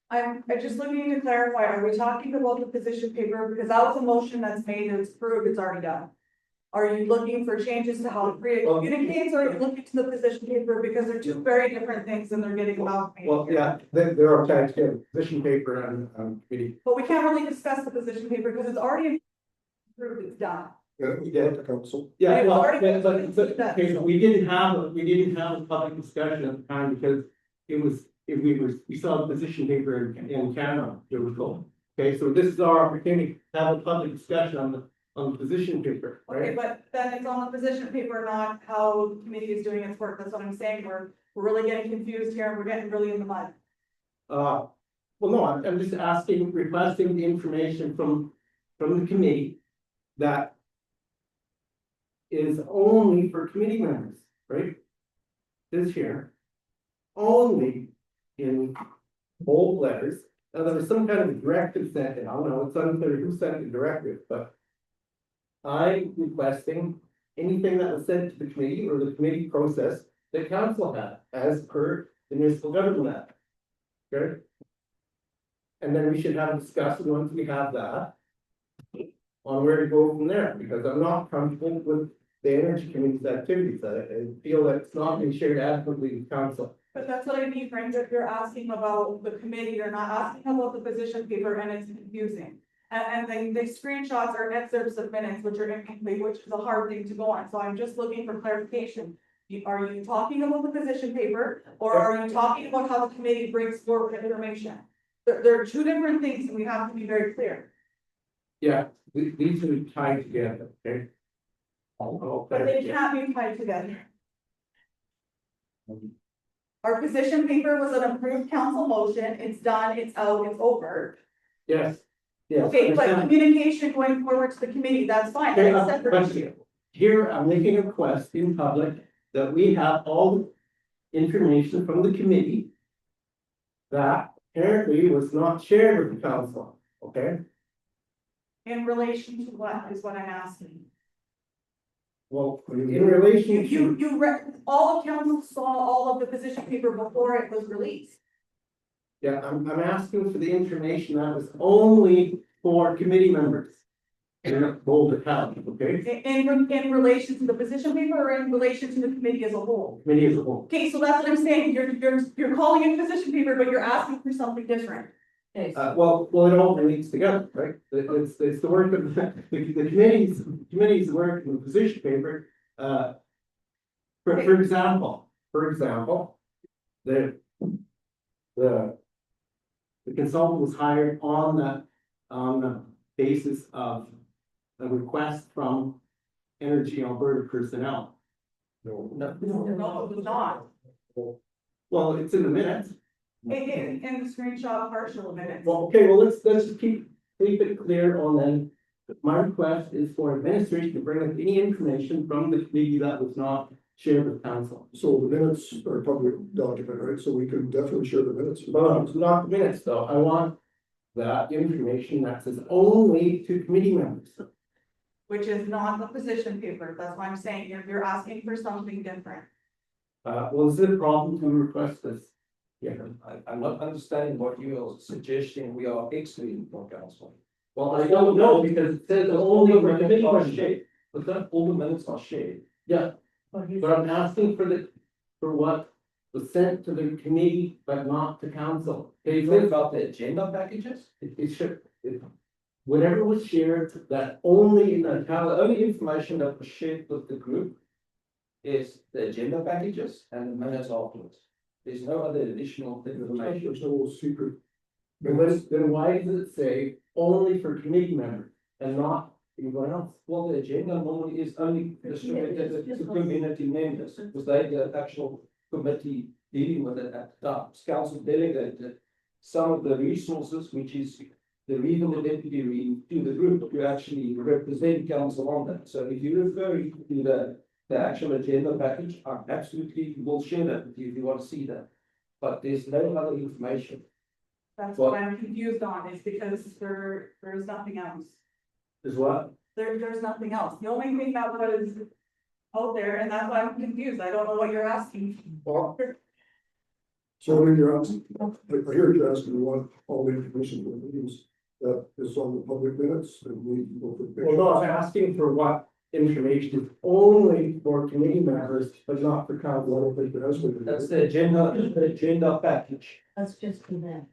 I'm just looking to clarify, are we talking about the position paper? Because that was a motion that's made and it's approved, it's already done. Are you looking for changes to how it communicates, or are you looking to the position paper? Because they're two very different things and they're getting about me. Well, yeah, there are tags here, position paper and committee. But we can't really discuss the position paper because it's already approved, it's done. Yeah, we get the council. Yeah, We've well, already- but okay, so we didn't have a public discussion at the time because we saw the position paper in camera, it was called. Okay, so this is our opportunity to have a public discussion on the position paper, Okay, right? but then it's on the position paper, not how the committee is doing its work. That's what I'm saying. We're really getting confused here and we're getting really in the mud. Well, no, I'm just requesting the information from the committee that is only for committee members, right? This here, only in bold letters. Now, there was some kind of directive sent in, I don't know, it's unclear who sent the directive, but I'm requesting anything that was sent to the committee or the committee process that council had as per the Municipal Government Act. Okay? And then we should have a discussion once we have that on where to go from there, because I'm not comfortable with the Energy Committee's activities. I feel that it's not being shared adequately with council. But that's what I mean, Frank, if you're asking about the committee, you're not asking about the position paper and it's confusing. And then the screenshots are excerpts of minutes, which are incomplete, which is a hard thing to go on. So I'm just looking for clarification. Are you talking about the position paper or are you talking about how the committee brings forward information? There are two different things and we have to be very clear. Yeah, these are tied together, okay? But they can't be tied together. Our position paper was an approved council motion. It's done, it's out, it's over. Yes, yes. Okay, but understand. communication going forward to the committee, that's fine. Okay, That's a separate question. issue. Here, I'm making a request in public that we have all the information from the committee that apparently was not shared with the council, okay? In relation to what is what I'm asking. Well, in relation to, You read, all of council saw all of the position paper before it was released. yeah, I'm asking for the information that was only for committee members. And Boulder County, okay? In relation to the position paper or in relation to the committee as a whole? Committee as a whole. Okay, so that's what I'm saying, you're calling it position paper, but you're asking for something different. Okay, Well, it all relates together, right? It's the work of, the committee's work in the position paper, for example, the consultant was hired on the basis of a request from Energy Alberta personnel. No. No, it was not. Well, it's in the minutes. In the screenshot partial minutes. Well, okay, well, let's just keep it clear on then. My request is for administration to bring up any information from the committee that was not shared with council. So the minutes are a public document, right? So we can definitely share the minutes. Well, it's not the minutes though. I want that information that says only to committee members. Which is not the position paper, that's why I'm saying you're asking for something different. Well, is it a problem to request this? Yeah. I'm not understanding what you are suggesting we are excluding from council. Well, I don't know because it says only for committee members. shared, but then all the minutes are shared. Yeah, but you- but I'm asking for what was sent to the committee, but not to council. Okay, What about the agenda packages? it should, whatever was shared, that only in the Now, the only information that was shared with the group is the agenda packages and the minutes afterwards. There's no other additional information. There's no secret. then why does it say only for committee members and not anyone else? Well, the agenda normally is only distributed to community members, because they the actual committee dealing with it at the time. Council delegated some of the resources, which is the Reeve and the deputy Reeve, to the group to actually represent council on that. So if you're referring to the actual agenda package, I absolutely will share that with you if you want to see that. But there's no other information. That's Well- what I'm confused on, is because there's nothing else. Is what? There's nothing else. The only thing that was out there, and that's why I'm confused. I don't know what you're asking. Well, so when you're asking, I hear you asking, you want all the information from the meetings that is on the public minutes and we can go for. Well, no, I'm asking for what information is only for committee members, but not for council. I don't think there has been. That's the agenda package. That's just for them.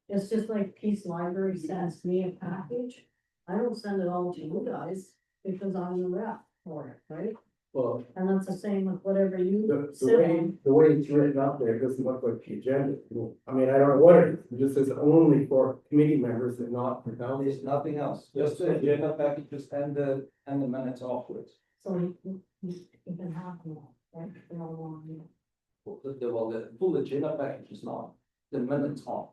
It's just like Peace Library sends me a package. I don't send it all to you guys because I'm the rep for it, right? Well, And that's the same with whatever you the sit way, on. the way it's written up there, it doesn't look like the agenda. I mean, I don't know what it is. It just says only for committee members and not for council. There's nothing else, just the agenda packages and the minutes afterwards. So you can have them, right? They're all on you. Well, the full agenda package is not, the minutes are.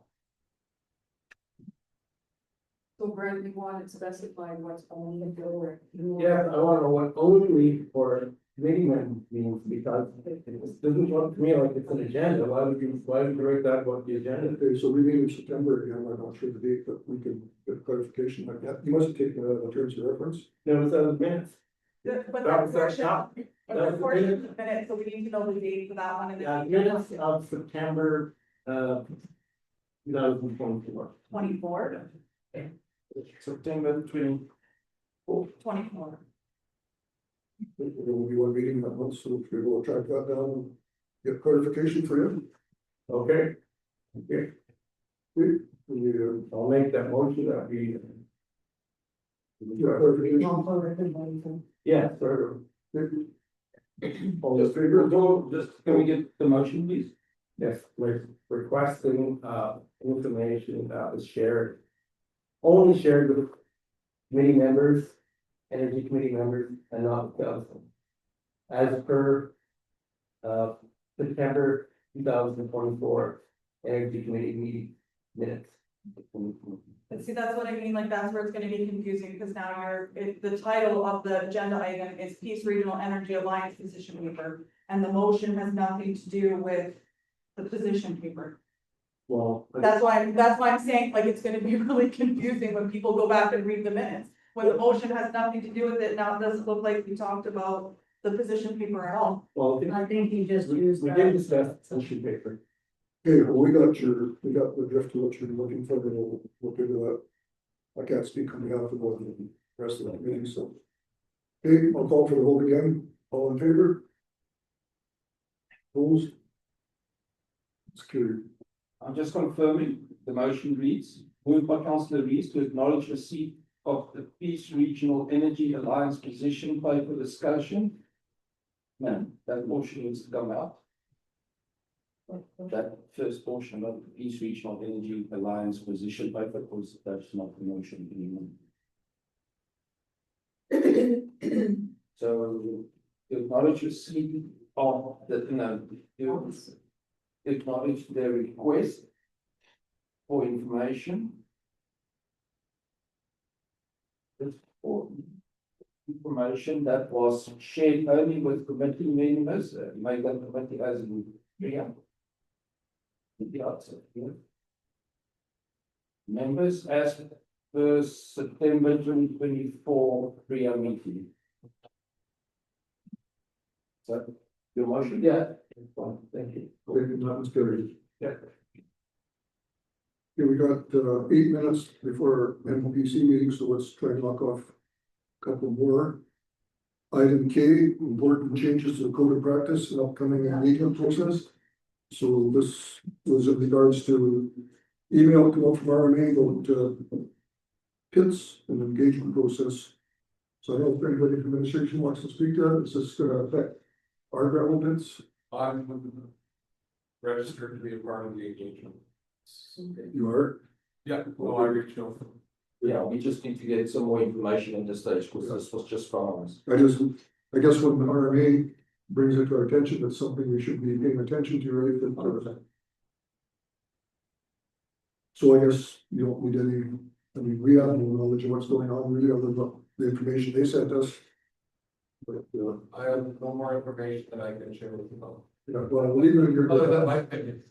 So Brent, we wanted specified what's only for. Yeah, I wanna know what only for committee members means, because it doesn't look to me like it's an agenda. Why would you write that about the agenda? Okay, so we meet in September again, I'm not sure the date, but we can get clarification like that. You must have taken that in terms of reference. No, it's out of minutes. But That that was portion, top. but that portion of the minute, so we need to know the date for that one and Yeah, then. minutes of September, 2024. 24. September 24. There will be one meeting that month, so we will track that down and get clarification for you. Okay. Okay, I'll make that motion that we. Clarification. All for everybody, so. Yeah, sort All in favor? Just, can we get the motion, please? yes, we're requesting, information that was shared. Only shared with committee members, energy committee members, and not with council. As per, September 2024, energy committee meeting minutes. But see, that's what I mean, like, that's where it's gonna be confusing, because now the title of the agenda item is Peace Regional Energy Alliance position paper. And the motion has nothing to do with the position paper. Well, That's why I'm saying, like, it's gonna be really confusing when people go back and read the minutes. when the motion has nothing to do with it, now it doesn't look like we talked about the position paper at all. Well, I think I think he just we used we that. did discuss issue paper. Okay, well, we got the drift of what you're looking for, we'll look into that. I can't speak on behalf of the rest of the committee, so. Okay, I'll call for the vote again, all in favor? Opposed? It's carried. I'm just confirming, the motion reads, moved by Councillor Reeve to acknowledge receipt of the Peace Regional Energy Alliance position paper discussion. Man, that motion needs to come out. That first portion of the Peace Regional Energy Alliance position paper, because that's not the motion anymore. So, to acknowledge receipt of the, no, to acknowledge the request for information. It's for information that was shared only with committee members, make that committee as in Priya. Members as per September 2024 Priya meeting. So, your motion? Yeah. Fine, thank you. Okay, that was carried. Yeah. Okay, we got 8 minutes before our MPC meeting, so let's try and knock off a couple more. Item K, important changes to the code of practice and upcoming engagement process. So this was in regards to email come out from RMA about PITs and engagement process. So I don't know if anybody from administration wants to speak to that. Is this gonna affect our gravel pits? I'm registered to be a part of the engagement. You are? Yeah, well, I reached out. Yeah, we just need to get some more information at this stage, because this was just from us. I guess when the RMA brings it to our attention, that's something we should be paying attention to, right? So I guess you don't need any, I mean, we have no knowledge of what's going on, really, other than the information they sent us. But, I have no more information that I can share with you. yeah, well, I'll leave it in your. Other than my opinion.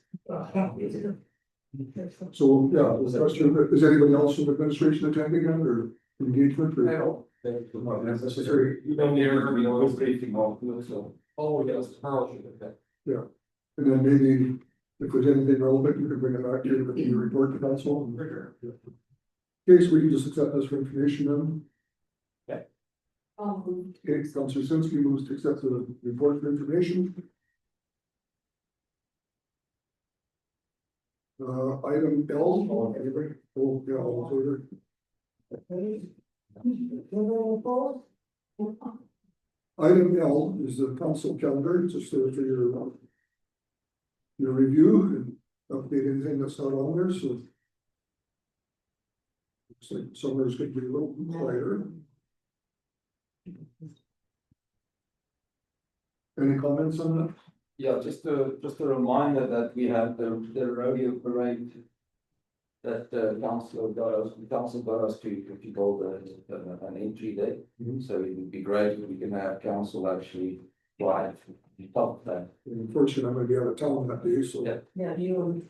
So, yeah, the question, is anybody else from administration attending that or engagement I or? don't think it's not necessary. You don't hear, you know, briefing on, so, oh, yes, Carl should have that. And then maybe if there's anything relevant, you can bring it back to your report to council. For sure. Okay, so we can just accept this for information then. Um, Okay, Councillor Sinski moves to accept the report for information. Item L, all in favor? Oh, yeah, all in favor. Item L is the council calendar, just there for your review and update anything that's not on there, so. Looks like summer's gonna be a little quieter. Any comments on that? Yeah, just a reminder that we have the rodeo parade. That council got us to go an entry day, so it would be great if we can have council actually live top that. Unfortunately, I'm gonna be out of town that day, so. Yeah. yeah, you,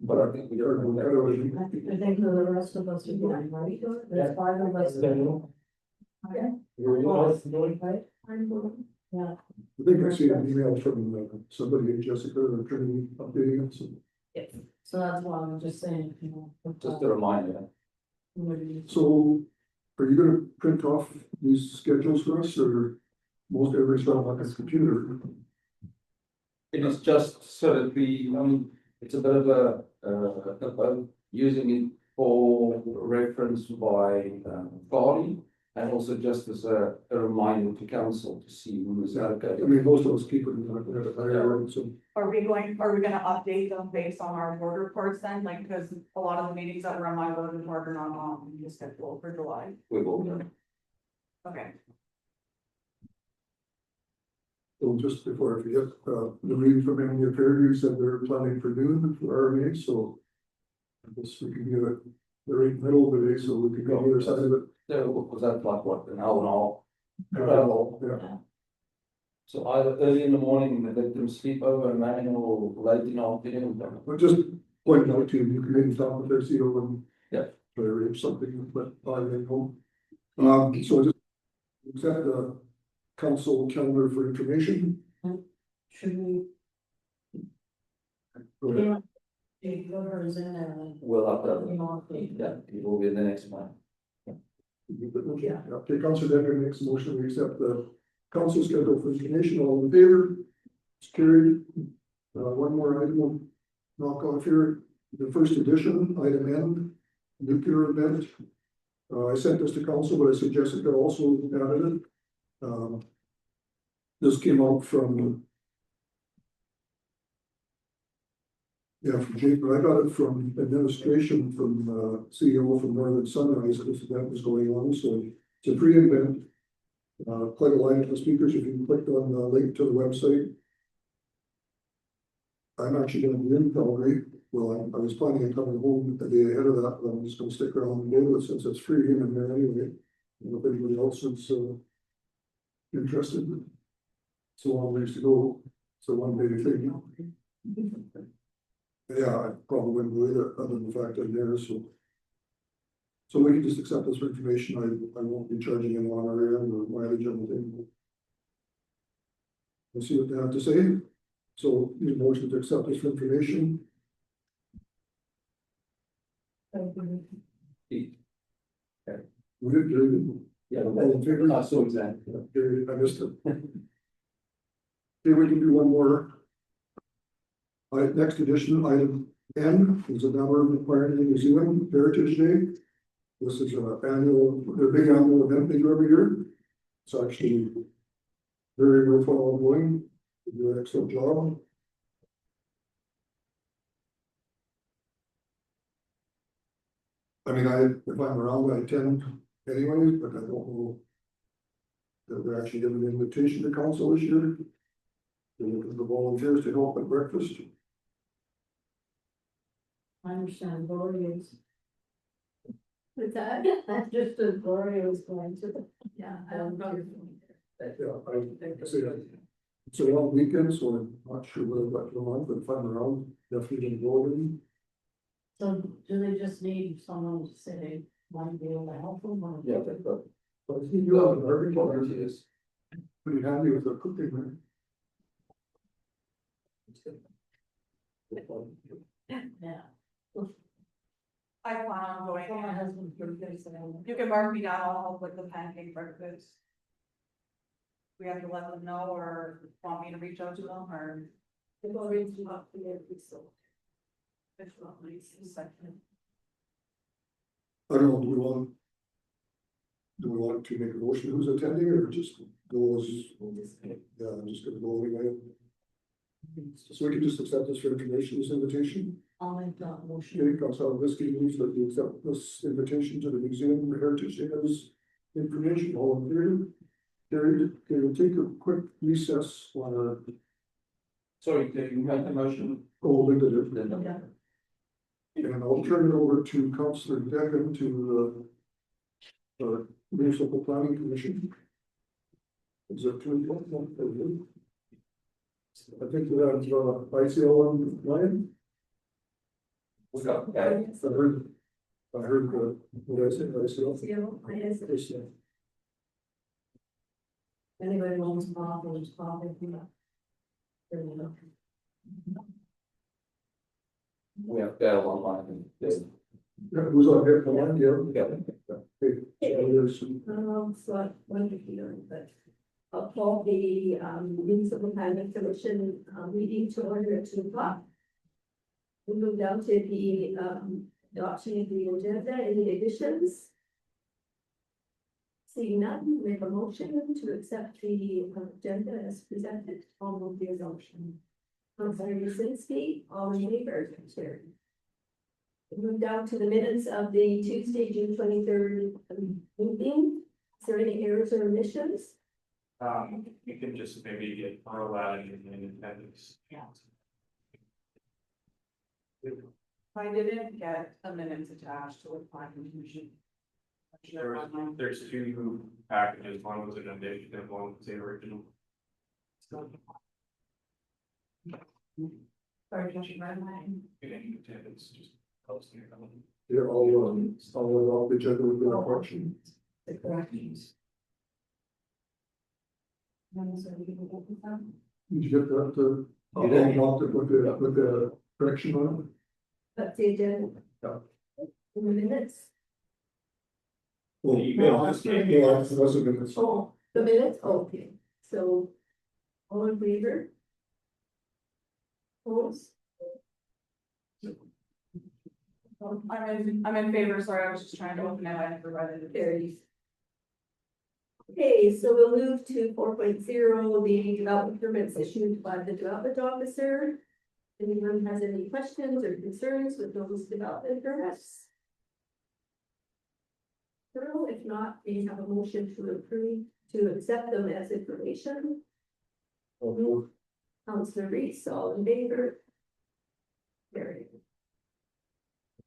But I think we are. I think the rest of us are going, right? There's 5 of us. Okay. Right? Yeah. I think I see an email from somebody, Jessica, or Trinity updating it, so. Yes. So that's why I'm just saying, you know. Just a reminder. So, are you gonna print off these schedules for us, or most everybody's got on his computer? It is just so that we, it's a bit of a using it for reference by Carly. And also just as a reminder to council to see who is okay. I mean, most of us keep it in the, so. Are we gonna update them based on our board reports then, like, because a lot of the meetings that were on my board report are not on the schedule for July? We will. Okay. So just before I forget, the reading from Emily Fairview said they're planning for noon for RMA, so. I guess we can get it, they're in the middle of the day, so we can go on the other side of it. So was that like what, an hour and a half? Travel. Yeah. So either early in the morning, they let them sleep over and man, or late in the afternoon. But just point out to you, you can maybe talk with their CEO and. Yeah. Try to arrange something, but I think home. So just accept the council calendar for information. Should we? Go ahead. Yeah. Whoever is in there. We'll have You to, know, yeah, it will be the next one. Yeah, okay, Councillor Decker makes a motion, we accept the council schedule for information, all in favor? It's carried. One more item, we'll knock off here, the first edition, item N, nuclear event. I sent this to council, but I said Jessica also added it. This came out from. Yeah, from Jake, but I got it from administration, from CEO from Northern Sunrise, this event was going on, so it's a free event. Quite a line of speakers, if you clicked on the link to the website. I'm actually gonna be in Calgary, well, I was planning on coming home the day ahead of that, but I'm just gonna stick around and go with it since it's free in there anyway. And if anybody else is interested. It's a long ways to go, so one day thing. Yeah, I probably wouldn't believe it, other than the fact I'm there, so. So we can just accept this for information, I won't be charging anyone on our end or mileage or anything. We'll see what they have to say, so need a motion to accept this for information. We did, very good. Yeah, All in favor? not so exactly. Okay, I missed it. Okay, we can do one more. All right, next edition, item N, is a number required in the New Zealand Heritage Day. This is an annual, their big annual event they do every year. It's actually very worthwhile going. They do an excellent job. I mean, if I'm around, I attend anyways, but I don't know that we're actually giving an invitation to council this year. They're looking for volunteers to help at breakfast. I understand Gloria is. With that, That's just as Gloria was going to. yeah, I don't know. Yeah, I say that. It's a long weekend, so I'm not sure what I've got going on, but if I'm around, definitely gonna go in. So do they just need someone to say, might be able to help them? Or- Yeah, but. But I think you have a very Volunteers. pretty handy with the cooking, man. Yeah. I plan on going So my in. husband's birthday, so. You can mark me down, I'll help with the pancake breakfast. We have to let them know or want me to reach out to them or. They've already come up to their result. It's not nice, it's second. I don't know, do we want to make a motion who's attending or just go as, yeah, I'm just gonna go anyway. So we can just accept this for information, this invitation. I'll make that motion. Okay, Councilor Whiskey moves that we accept this invitation to the Museum of Heritage Day as information, all in favor. Carried, okay, we'll take a quick recess on our, Sorry, can you make the motion? link to it. Then, And I'll turn it over to Councillor Deacon to Municipal Planning Commission. Is that two? I think we have ICO on line. we got, I heard what I said, ICO. Anybody wants to talk, or just talk, if you know. There we go. we have got online. Yeah, who's on here, come on, yeah. Yeah. Okay, there's- So I wonder if you know, but I'll call the Municipal Planning Commission meeting to order at 2 o'clock. We move down to the adoption of the agenda, any additions? Seeing none, we have a motion to accept the agenda as presented. All move the adoption. Councillor Yazinski, all in favor, carried. We move down to the minutes of the Tuesday, June 23rd meeting. Is there any errors or omissions? You can just maybe get throw that in appendix. I didn't get a minutes attached to the planning commission. There's two packages, one was an addition and one was the original. Sorry, Josh, my mind. Getting attendance, just posting it. Yeah, all off the agenda with the question. the corrections. Did you get that, You did. adopted with the correction on it? That's the agenda. Yeah. In the minutes. Well, email. Yeah, it wasn't in this. Oh, the minutes, okay, so. All in favor? Opposed? I'm in favor, sorry, I was just trying to open it, I never read it. Carries. Okay, so we'll move to 4.0, the development permits issued by the development officer. Anyone has any questions or concerns with those development permits? No, if not, we have a motion to approve, to accept them as information. Councillor Reese, all in favor? Carried.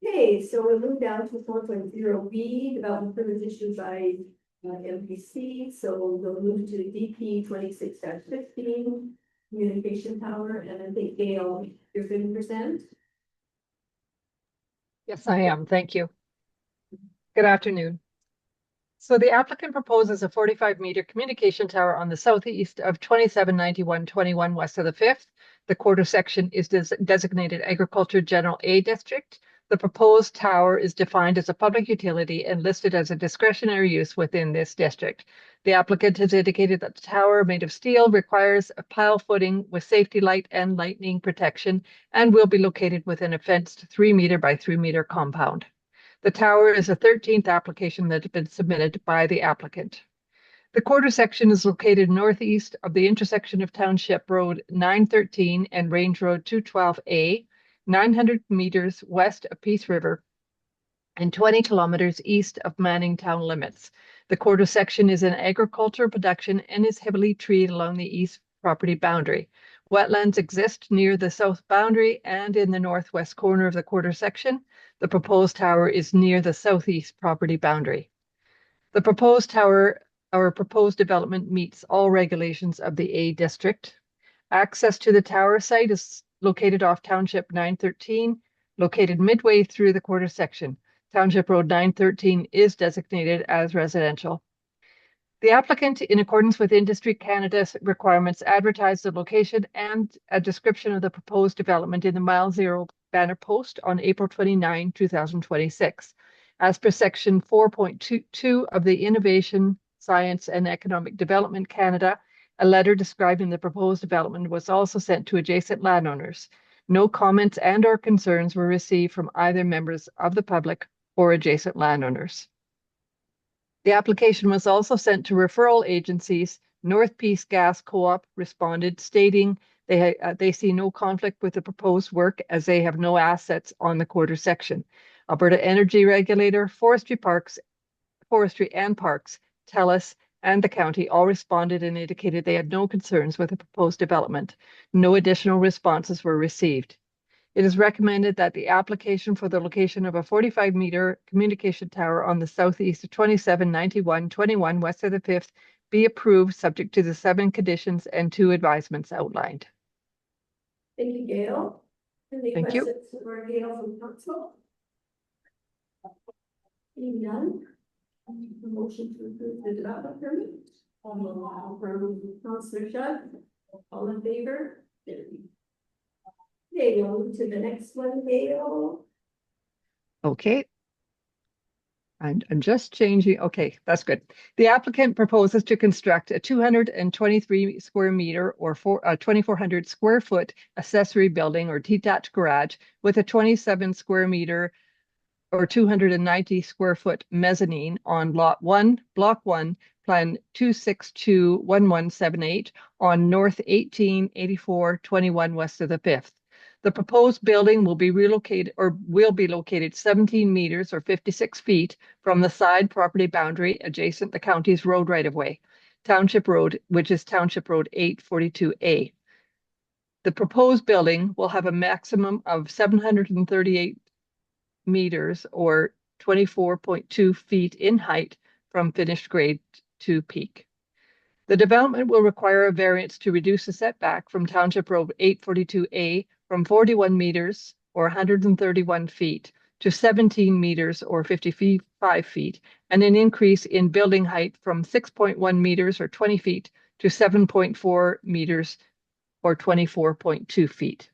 Okay, so we'll move down to 4.0 B, development permits issued by MPC, so we'll move to DP 26-15, communication tower, and I think Gail, you're 50%. Yes, I am. Thank you. Good afternoon. So the applicant proposes a 45-meter communication tower on the southeast of 2791-21 west of the 5th. The quarter section is designated Agriculture General A District. The proposed tower is defined as a public utility and listed as a discretionary use within this district. The applicant has indicated that the tower made of steel requires a pile footing with safety light and lightning protection and will be located within a fenced 3-meter by 3-meter compound. The tower is the 13th application that has been submitted by the applicant. The quarter section is located northeast of the intersection of Township Road 913 and Range Road 212A, 900 meters west of Peace River, and 20 kilometers east of Manning town limits. The quarter section is in agricultural production and is heavily treed along the east property boundary. Wetlands exist near the south boundary and in the northwest corner of the quarter section. The proposed tower is near the southeast property boundary. The proposed tower or proposed development meets all regulations of the A district. Access to the tower site is located off Township 913, located midway through the quarter section. Township Road 913 is designated as residential. The applicant, in accordance with Industry Canada's requirements, advertised the location and a description of the proposed development in the Mile Zero banner post on April 29, 2026. As per section 4.22 of the Innovation, Science and Economic Development Canada, a letter describing the proposed development was also sent to adjacent landowners. No comments and or concerns were received from either members of the public or adjacent landowners. The application was also sent to referral agencies. North Peace Gas Co-op responded, stating they see no conflict with the proposed work as they have no assets on the quarter section. Alberta Energy Regulator, Forestry and Parks, TELUS, and the county all responded and indicated they had no concerns with the proposed development. No additional responses were received. It is recommended that the application for the location of a 45-meter communication tower on the southeast of 2791-21 west of the 5th be approved, subject to the 7 conditions and 2 advisements outlined. Thank you, Gail. Any Thank you. questions for Gail from council? Seeing none. A motion to approve the development permit. From Councillor Judd, all in favor? Okay, we'll move to the next one, Gail. Okay. I'm just changing. Okay, that's good. The applicant proposes to construct a 223 square meter or 2,400 square foot accessory building or detached garage with a 27 square meter or 290 square foot mezzanine on lot 1, block 1, plan 2621178 on North 188421 west of the 5th. The proposed building will be relocated or will be located 17 meters or 56 feet from the side property boundary adjacent the county's road right-of-way, Township Road, which is Township Road 842A. The proposed building will have a maximum of 738 meters or 24.2 feet in height from finished grade to peak. The development will require a variance to reduce the setback from Township Road 842A from 41 meters or 131 feet to 17 meters or 55 feet, and an increase in building height from 6.1 meters or 20 feet to 7.4 meters or 24.2 feet.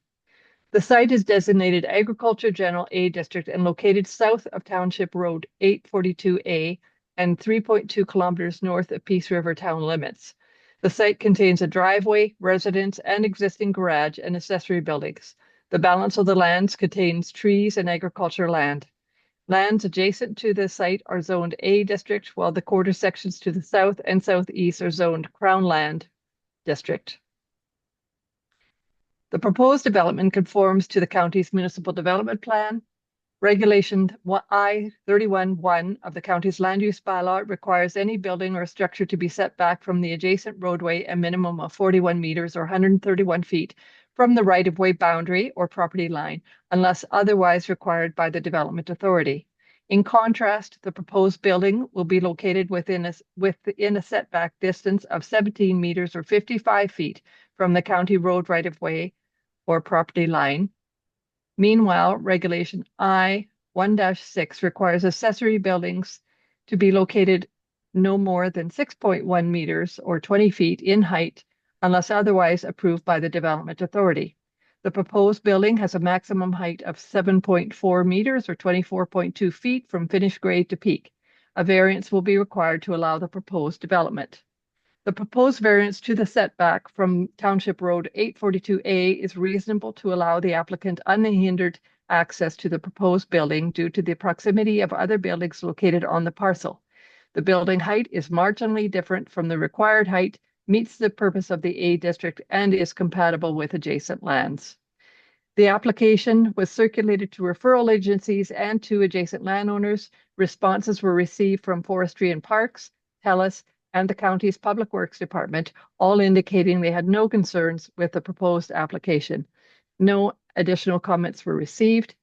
The site is designated Agriculture General A District and located south of Township Road 842A and 3.2 kilometers north of Peace River town limits. The site contains a driveway, residence, and existing garage and accessory buildings. The balance of the lands contains trees and agricultural land. Lands adjacent to the site are zoned A District, while the quarter sections to the south and southeast are zoned Crown Land District. The proposed development conforms to the county's municipal development plan. Regulation I-31-1 of the county's land use bylaw requires any building or structure to be set back from the adjacent roadway a minimum of 41 meters or 131 feet from the right-of-way boundary or property line, unless otherwise required by the development authority. In contrast, the proposed building will be located within a setback distance of 17 meters or 55 feet from the county road right-of-way or property line. Meanwhile, Regulation I-1-6 requires accessory buildings to be located no more than 6.1 meters or 20 feet in height unless otherwise approved by the development authority. The proposed building has a maximum height of 7.4 meters or 24.2 feet from finished grade to peak. A variance will be required to allow the proposed development. The proposed variance to the setback from Township Road 842A is reasonable to allow the applicant unhindered access to the proposed building due to the proximity of other buildings located on the parcel. The building height is marginally different from the required height, meets the purpose of the A District, and is compatible with adjacent lands. The application was circulated to referral agencies and to adjacent landowners. Responses were received from Forestry and Parks, TELUS, and the county's Public Works Department, all indicating they had no concerns with the proposed application. No additional comments were received.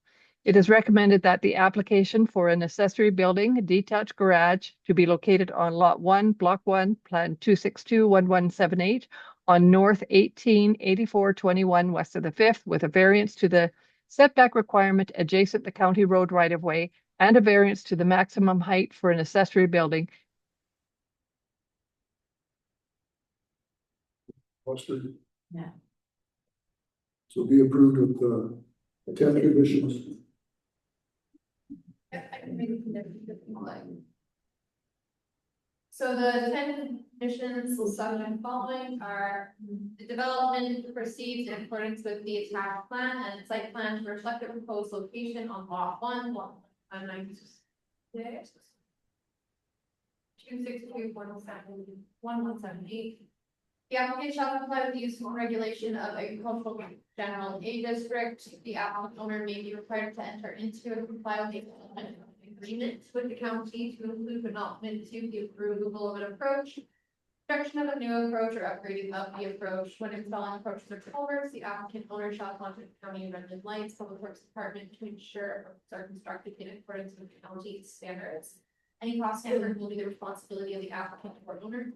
It is recommended that the application for an accessory building, a detached garage, to be located on Lot 1, Block 1, Plan 262-1178 on North 188421 west of the 5th, with a variance to the setback requirement adjacent the county road right-of-way and a variance to the maximum height for an accessory building. Yeah. So be approved with the 10 conditions. Yeah, I can make a condition if you like. So the 10 conditions subject following are the development proceeds in accordance with the attached plan and site plan to reflect the proposed location on lot 1, 262-1178. The applicant shall comply with the use and regulation of agricultural general A district. The applicant owner may be required to enter into and comply with the development agreement with the county to include but not limited to the approval of an approach, construction of a new approach, or upgrading of the approach. When installing approaches or culverts, the applicant owner shall contact the county Redmond Lights Public Works Department to ensure approaches are constructed in accordance with the county's standards. Any cost standard will be the responsibility of the applicant or owner.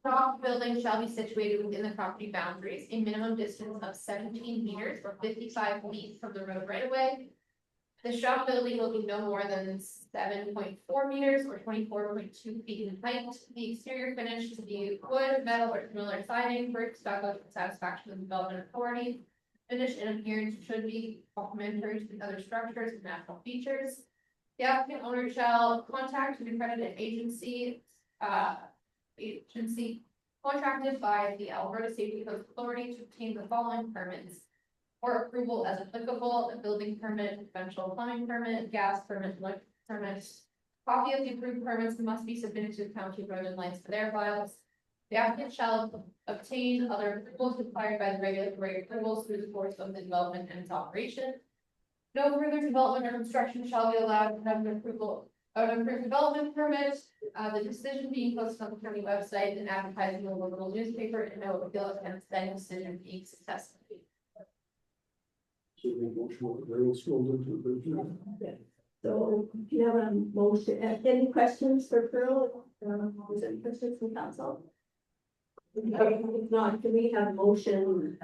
The building shall be situated within the property boundaries, a minimum distance of 17 meters or 55 feet from the road right away. The shop building will be no more than 7.4 meters or 24.2 feet in height. The exterior finish to be wood, metal, or similar siding, brick, stucco to the satisfaction of the development authority. Finish and appearance should be complementary to the other structures and natural features. The applicant owner shall contact an accredited agency contracted by the Alberta Safety Coast Authority to obtain the following permits or approval as applicable: a building permit, conventional plumbing permit, gas permit, electric permit. Copy of the approved permits must be submitted to the county road and lights for their files. The applicant shall obtain other approvals required by the regulatory approvals through the course of the development and its operation. No further development or construction shall be allowed without an approval of an approved development permit. The decision being posted on the county website and advertised in the local newspaper, and no appeal against that decision being successful. So the motion will very scroll into the. So do you have a motion, any questions for Pearl? Is there any questions from council? If not, can we have motion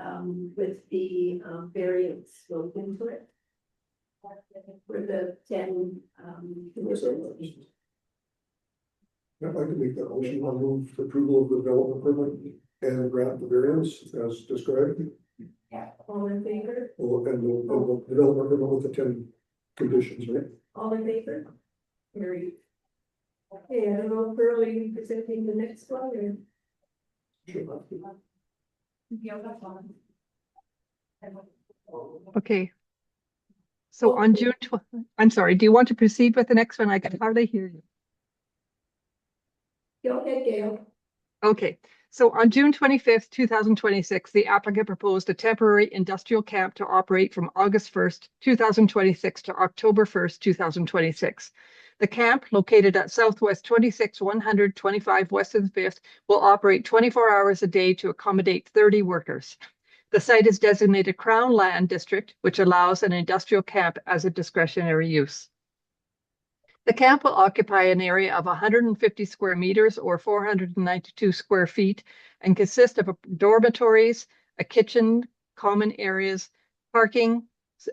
with the variance built into it? For the 10, commissioners. I'd like to make that motion, I'll move for approval of the development permit and grant the variance as described. All in favor? And the development permit with the 10 conditions, right? All in favor? Carried. Okay, I don't know if Pearlie presenting the next one or. Sure. Yeah, that's fine. Okay. So on June I'm sorry, do you want to proceed with the next one? I can hardly hear you. Go ahead, Gail. Okay, so on June 25th, 2026, the applicant proposed a temporary industrial camp to operate from August 1st, 2026 to October 1st, 2026. The camp, located at Southwest 26-125 west of the 5th, will operate 24 hours a day to accommodate 30 workers. The site is designated Crown Land District, which allows an industrial camp as a discretionary use. The camp will occupy an area of 150 square meters or 492 square feet and consist of dormitories, a kitchen, common areas, parking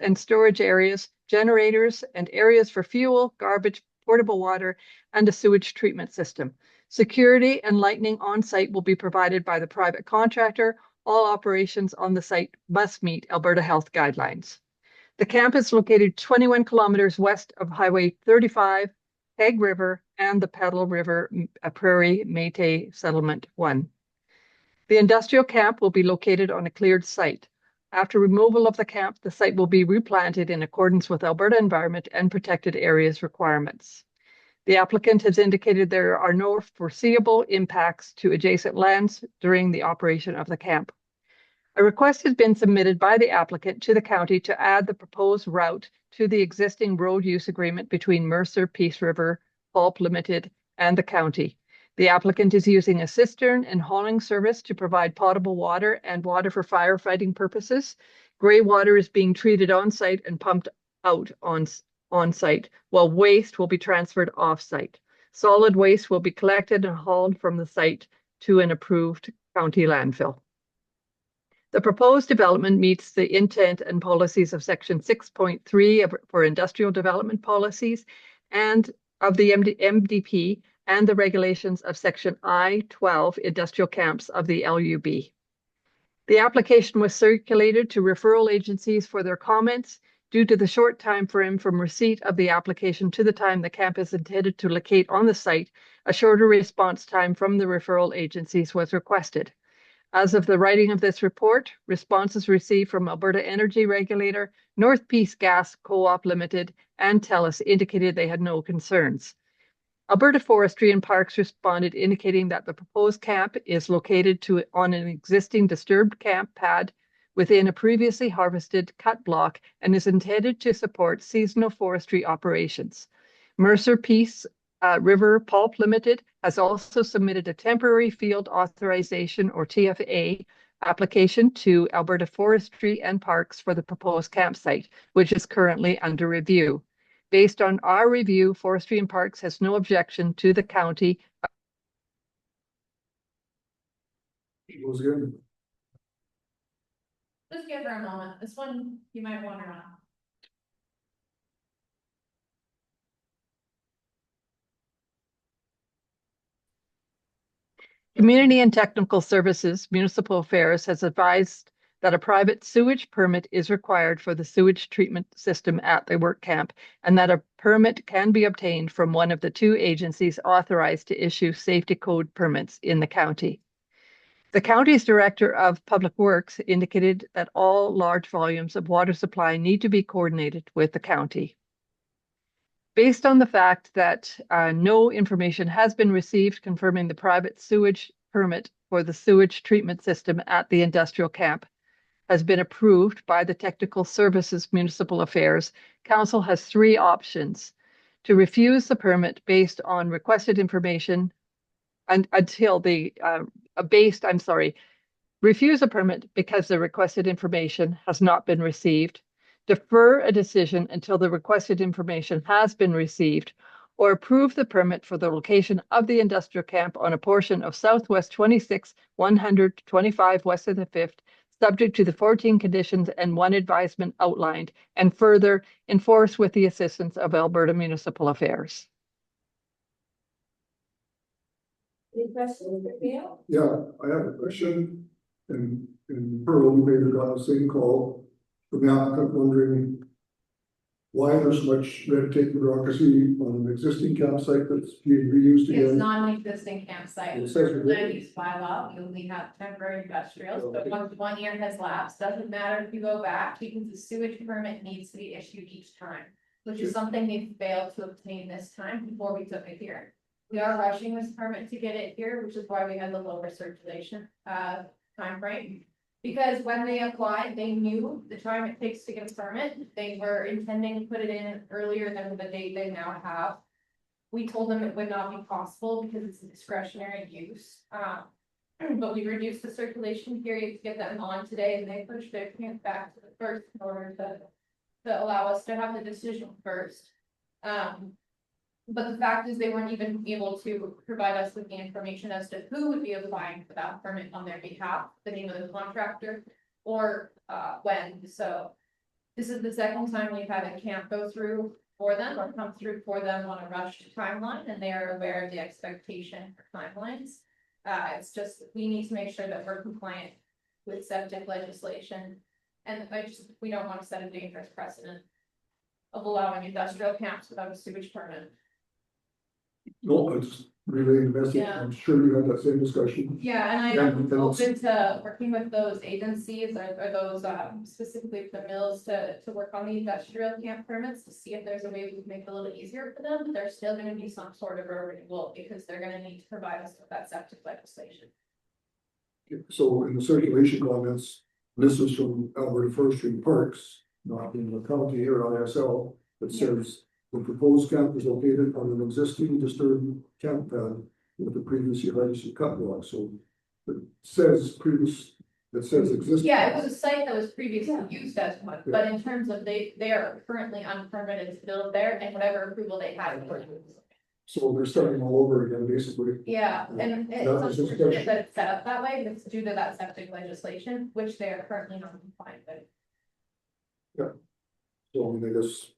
and storage areas, generators and areas for fuel, garbage, portable water, and a sewage treatment system. Security and lighting on site will be provided by the private contractor. All operations on the site must meet Alberta Health guidelines. The camp is located 21 kilometers west of Highway 35, Keg River, and the Petal River Prairie Métis Settlement 1. The industrial camp will be located on a cleared site. After removal of the camp, the site will be replanted in accordance with Alberta Environment and Protected Areas requirements. The applicant has indicated there are no foreseeable impacts to adjacent lands during the operation of the camp. A request has been submitted by the applicant to the county to add the proposed route to the existing road use agreement between Mercer, Peace River, Pulp Limited, and the county. The applicant is using a cistern and hauling service to provide potable water and water for firefighting purposes. Gray water is being treated on site and pumped out on site, while waste will be transferred off site. Solid waste will be collected and hauled from the site to an approved county landfill. The proposed development meets the intent and policies of Section 6.3 for industrial development policies and of the MDP and the regulations of Section I-12 industrial camps of the LUB. The application was circulated to referral agencies for their comments. Due to the short time frame from receipt of the application to the time the camp is intended to locate on the site, a shorter response time from the referral agencies was requested. As of the writing of this report, responses received from Alberta Energy Regulator, North Peace Gas Co-op Limited, and TELUS indicated they had no concerns. Alberta Forestry and Parks responded indicating that the proposed camp is located on an existing disturbed camp pad within a previously harvested cut block and is intended to support seasonal forestry operations. Mercer Peace River Pulp Limited has also submitted a temporary field authorization or TFA application to Alberta Forestry and Parks for the proposed campsite, which is currently under review. Based on our review, Forestry and Parks has no objection to the county. It was good. Just give her a moment. This one you might want to know. Community and Technical Services Municipal Affairs has advised that a private sewage permit is required for the sewage treatment system at the work camp, and that a permit can be obtained from one of the two agencies authorized to issue safety code permits in the county. The county's Director of Public Works indicated that all large volumes of water supply need to be coordinated with the county. Based on the fact that no information has been received confirming the private sewage permit for the sewage treatment system at the industrial camp has been approved by the Technical Services Municipal Affairs, Council has three options: to refuse the permit based on requested information and refuse a permit because the requested information has not been received, defer a decision until the requested information has been received, or approve the permit for the location of the industrial camp on a portion of Southwest 26-125 west of the 5th, subject to the 14 conditions and 1 advisement outlined, and further enforced with the assistance of Alberta Municipal Affairs. Any questions for Gail? Yeah, I have a question, and Pearl, you may have got the same call from the applicant wondering why there's so much red tape bureaucracy on an existing campsite that's being reused It's again. not an existing campsite. It says Land use bylaw, we only have temporary industrial, but once 1 year has lapsed, doesn't matter if you go back, because the sewage permit needs to be issued each time. Which is something they failed to obtain this time before we took it here. We are rushing this permit to get it here, which is why we had the lower circulation, timeframe. Because when they applied, they knew the time it takes to get a permit, they were intending to put it in earlier than the date they now have. We told them it would not be possible because it's a discretionary use. But we reduced the circulation period to get them on today, and they pushed their camp back to the first in order to allow us to have the decision first. But the fact is they weren't even able to provide us with the information as to who would be applying for that permit on their behalf, the name of the contractor, or when. So this is the second time we've had a camp go through for them or come through for them on a rushed timeline, and they are aware of the expectation for timelines. It's just, we need to make sure that we're compliant with septic legislation. And we don't want to set a dangerous precedent of allowing industrial camps without a sewage permit. No, I just relaying the message. Yeah. I'm sure you had that same discussion. Yeah, and I Yeah, am and open to working with those agencies or those specifically the mills to work on the industrial camp permits to see if there's a way we can make it a little easier for them, but there's still gonna be some sort of a renewal because they're gonna need to provide us with that septic legislation. So in the circulation comments, this is from Alberta Forestry and Parks, not in the county or ISL, that says the proposed camp is located on an existing disturbed camp pad with the previously registered cut block, so it says existing. Yeah, it was a site that was previously used as one, but in terms of they are currently unpermitted to build there and whatever approval they had. So they're starting all over again, basically. Yeah, and That was it's just unfortunate that it's set up that way, but it's due to that septic legislation, which they are currently not compliant with. So I mean, I guess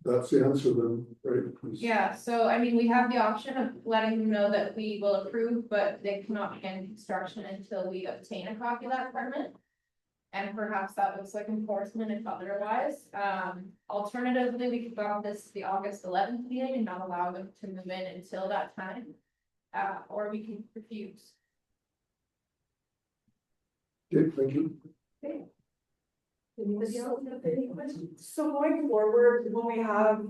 that's the answer then, right? Yeah, so I mean, we have the option of letting them know that we will approve, but they cannot begin construction until we obtain a copy of that permit. And perhaps that looks like enforcement if otherwise. Alternatively, we could go on this the August 11th meeting and not allow them to move in until that time. Or we can refuse. Okay, thank you. Anybody else have any questions? So going forward, when we have,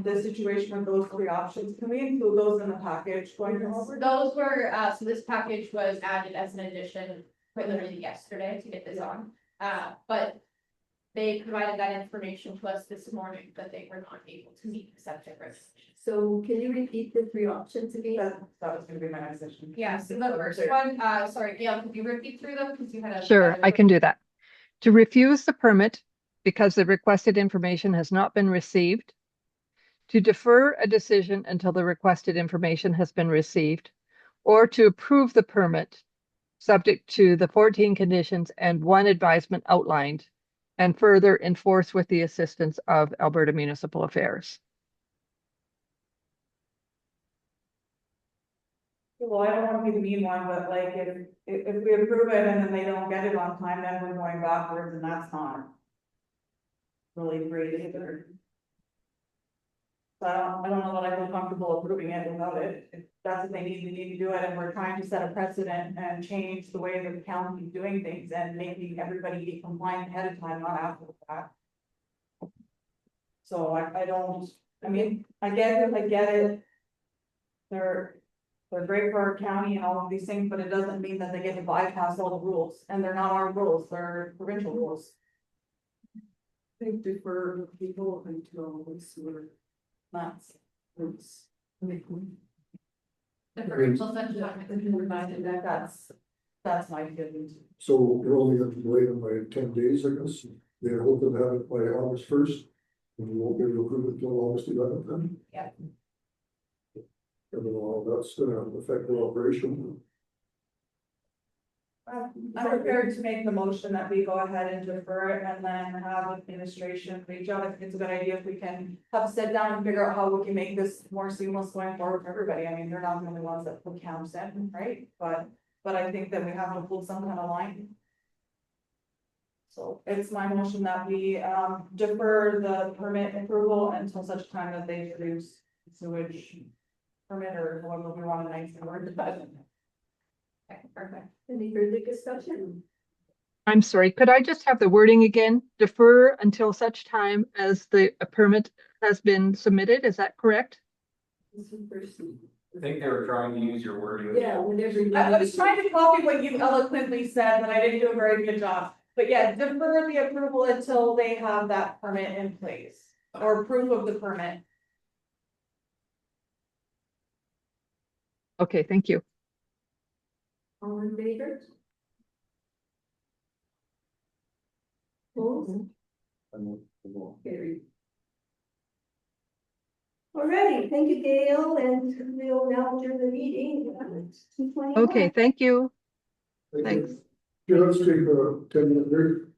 the situation with those three options, can we include those in the package going forward? Those were, so this package was added as an addition quite literally yesterday to get this on. But they provided that information to us this morning that they were not able to meet the septic regulations. So can you repeat the three options again? That was gonna be my next question. Yeah, so the first one, sorry, Gail, could you repeat through them because you had a. Sure, I can do that. To refuse the permit because the requested information has not been received. To defer a decision until the requested information has been received. Or to approve the permit subject to the 14 conditions and 1 advisement outlined, and further enforced with the assistance of Alberta Municipal Affairs. Well, I don't wanna be the mean one, but like, if we approve it and then they don't get it on time, then we're going backwards and that's not really great either. So I don't know that I feel comfortable approving it without it. If that's what they need to do it, and we're trying to set a precedent and change the way that the county is doing things and making everybody be compliant ahead of time, not after the fact. So I don't, I mean, I get it. They're great for our county and all of these things, but it doesn't mean that they get to bypass all the rules, and they're not our rules, they're provincial rules. They defer people until we sewer. That's. The provincial section. That's my feeling. So we're only going to delay them by 10 days, I guess. They're hoping to have it by August 1st. And we won't be able to approve it until August 11th then. Yeah. And then all that's gonna affect the operation. I'm prepared to make the motion that we go ahead and defer it and then have administration reach out. I think it's a good idea if we can have a sit down and figure out how we can make this more seamless going forward for everybody. I mean, they're not the only ones that put camps in, right? But I think that we have to hold some kind of line. So it's my motion that we defer the permit approval until such time that they produce sewage permit or whatever we want to name the word. Okay, perfect. Any further discussion? I'm sorry, could I just have the wording again? Defer until such time as the permit has been submitted, is that correct? This is first. I think they were trying to use your wording. Yeah, whenever. I was trying to copy what you eloquently said, but I didn't do a very good job. But yeah, defer the approval until they have that permit in place or proof of the permit. Okay, thank you. All in favor? Opposed? Carried. Alrighty, thank you, Gail, and we'll now adjourn the meeting. 2:21. Okay, thank you. Thank Thanks. you. Yeah, let's take a 10-minute break.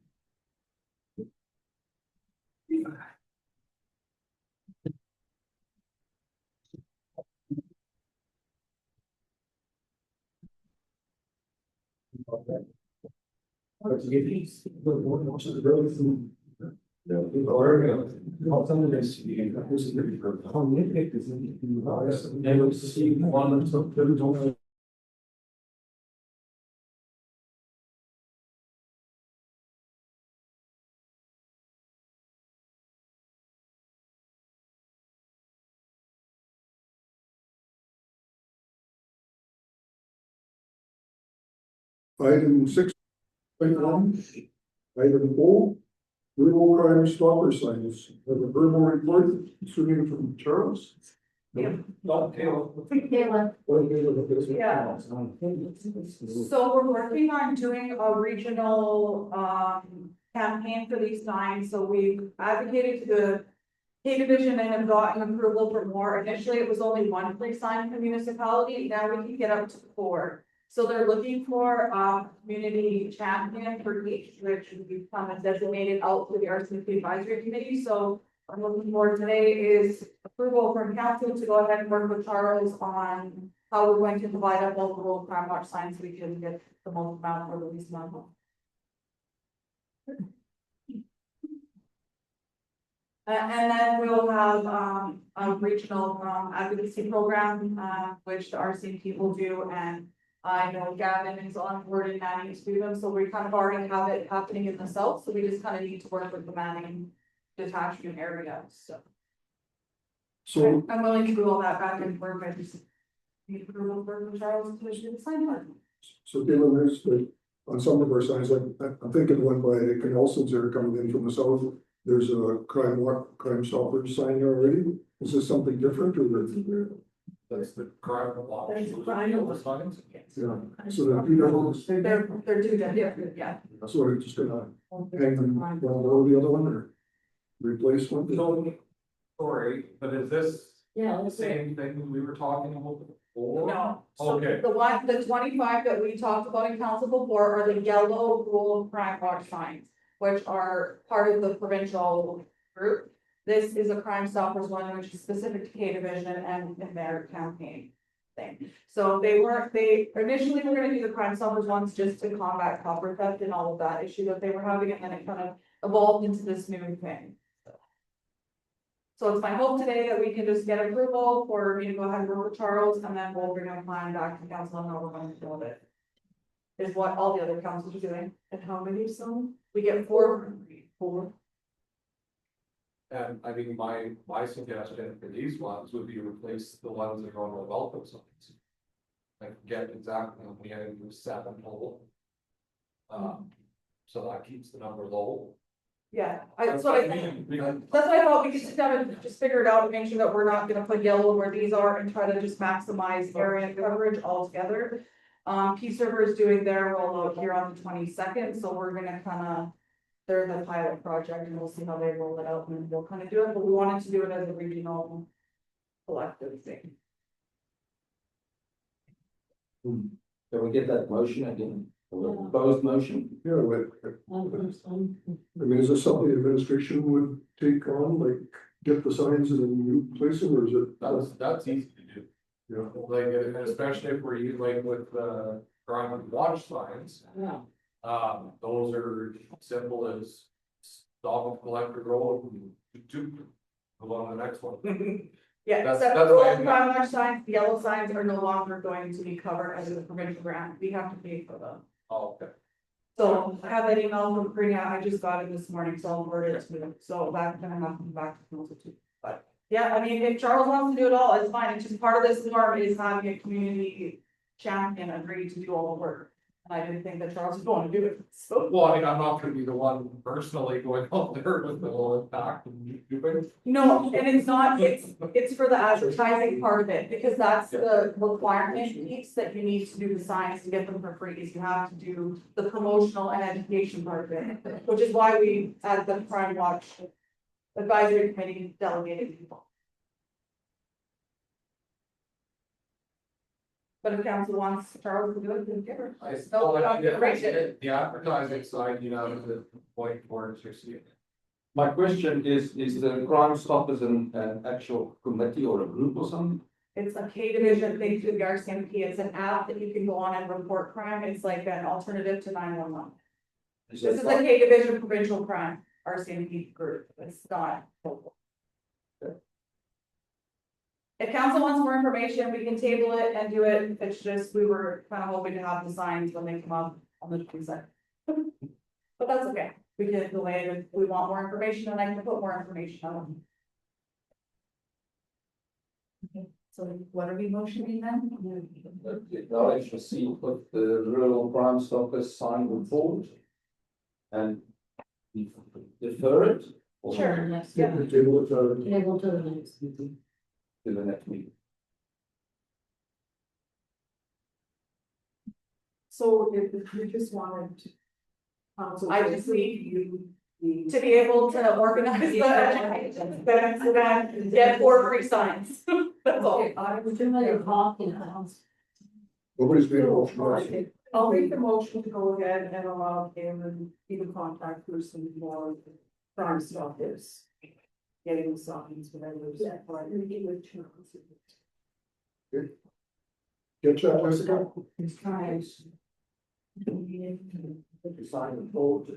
Item 6.1, item O, verbal crime stopper signs. Have a verbal report, assuming from Charles. Not Taylor. Kayla. Yeah. So we're working on doing a regional campaign for these signs, so we've advocated to the K division and have gotten approval for more. Initially, it was only one free sign per municipality, now we can get up to 4. So they're looking for community champion for each, which we've kind of designated out to the RCMP advisory committee, so I'm looking for today is approval from council to go ahead and work with Charles on how we're going to divide up all the rural crime watch signs so we can get the most amount for the least amount. And then we'll have a regional advocacy program, which the RCMP will do, and I know Gavin is on board and Manning is doing them, so we kind of already have it happening in the south, so we just kind of need to work with the Manning detachment area, so. So, I'm willing to do all that back and forth, I just need approval for Charles to do the sign one. so Galen, there's on some of our signs, like, I'm thinking one by Nelson's are coming in from the south. There's a crime stopper sign there already. Is this something different or? That's the crime law. That's the crime law. Yeah, so that, you know, They're two different, yeah. so we're just gonna hang them, one over the other one or replace one? So, sorry, but is this Yeah, the that's it. same thing we were talking about before? No. So Okay. the 25 that we talked about in council before are the yellow rural crime watch signs, which are part of the provincial group. This is a Crime Stoppers one, which is specific to K Division and their campaign thing. So they initially were gonna do the Crime Stoppers ones just to combat copper theft and all of that issue that they were having, and then it kind of evolved into this new thing. So it's my hope today that we can just get approval for me to go ahead and work with Charles, and then we'll bring a plan back to council on how we're going to build it. Is what all the other councils are doing. And how many some? We get 4. And I think my suggestion for these ones would be replace the ones that are on the welcome signs. Like get exactly, we had to do 7 total. So that keeps the number low. Yeah, that's what I thought, we could sit down and just figure it out and make sure that we're not gonna put yellow where these are and try to just maximize area coverage altogether. Peace River is doing their rollout here on the 22nd, so we're gonna kinda, they're the pilot project and we'll see how they roll it out and then we'll kind of do it, but we wanted to do it as a regional collective thing. Can we get that motion again? Proposed motion? Yeah, I mean, is this something the administration would take on, like get the signs and then you place them, or is it? That's easy to do. Yeah, Like, especially if we're using like with, drawing with watch signs, Yeah. those are simple as stop and collect the road and do along the next one. Yeah, That's- except that's for why I the mean- prime signs, the yellow signs are no longer going to be covered as a provincial grant, we have to pay for them. Oh, okay. So I have that email from Karina, I just got it this morning, so I'll forward it to them, so that's gonna have to come back to council too. But, yeah, I mean, if Charles wants to do it all, it's fine, it's just part of this norm is having a community champion agree to do all the work. And I didn't think that Charles would want to do it, so. Well, I mean, I'm not gonna be the one personally going out there with the whole impact and doing. No, and it's not, it's for the advertising part of it, because that's the requirement piece that you need to do the signs to get them for free, is you have to do the promotional and education part of it. Which is why we, at the Prime Watch Advisory Committee, delegated people. But if council wants Charles to do it, then give her. The advertising side, you know, is the point for it, you see it. My question is the Crime Stoppers an actual committee or a group or something? It's a K division thing through the RCMP, it's an app that you can go on and report crime, it's like an alternative to 911. This is the K division provincial crime, RCMP group, it's not. local. If council wants more information, we can table it and do it, it's just, we were kind of hoping to have the signs when they come up on the 22nd. But that's okay, we can delay it if we want more information, and I can put more information on it. So what are we motioning then? Acknowledge receipt of the rural Crime Stoppers signed report. And defer it? or Sure. Next, Yeah. the table, table to the next. To the next meeting. So if you just wanted. I just need to be able to organize the event, get 4 free signs. That's all. Okay, I was too many talking. nobody's made a motion, yes. I'll make the motion to go ahead and allow him and be the contact person for Crime Stoppers. Getting the signs, whatever. Yeah. Get that, Jessica? It's trying. To sign the report.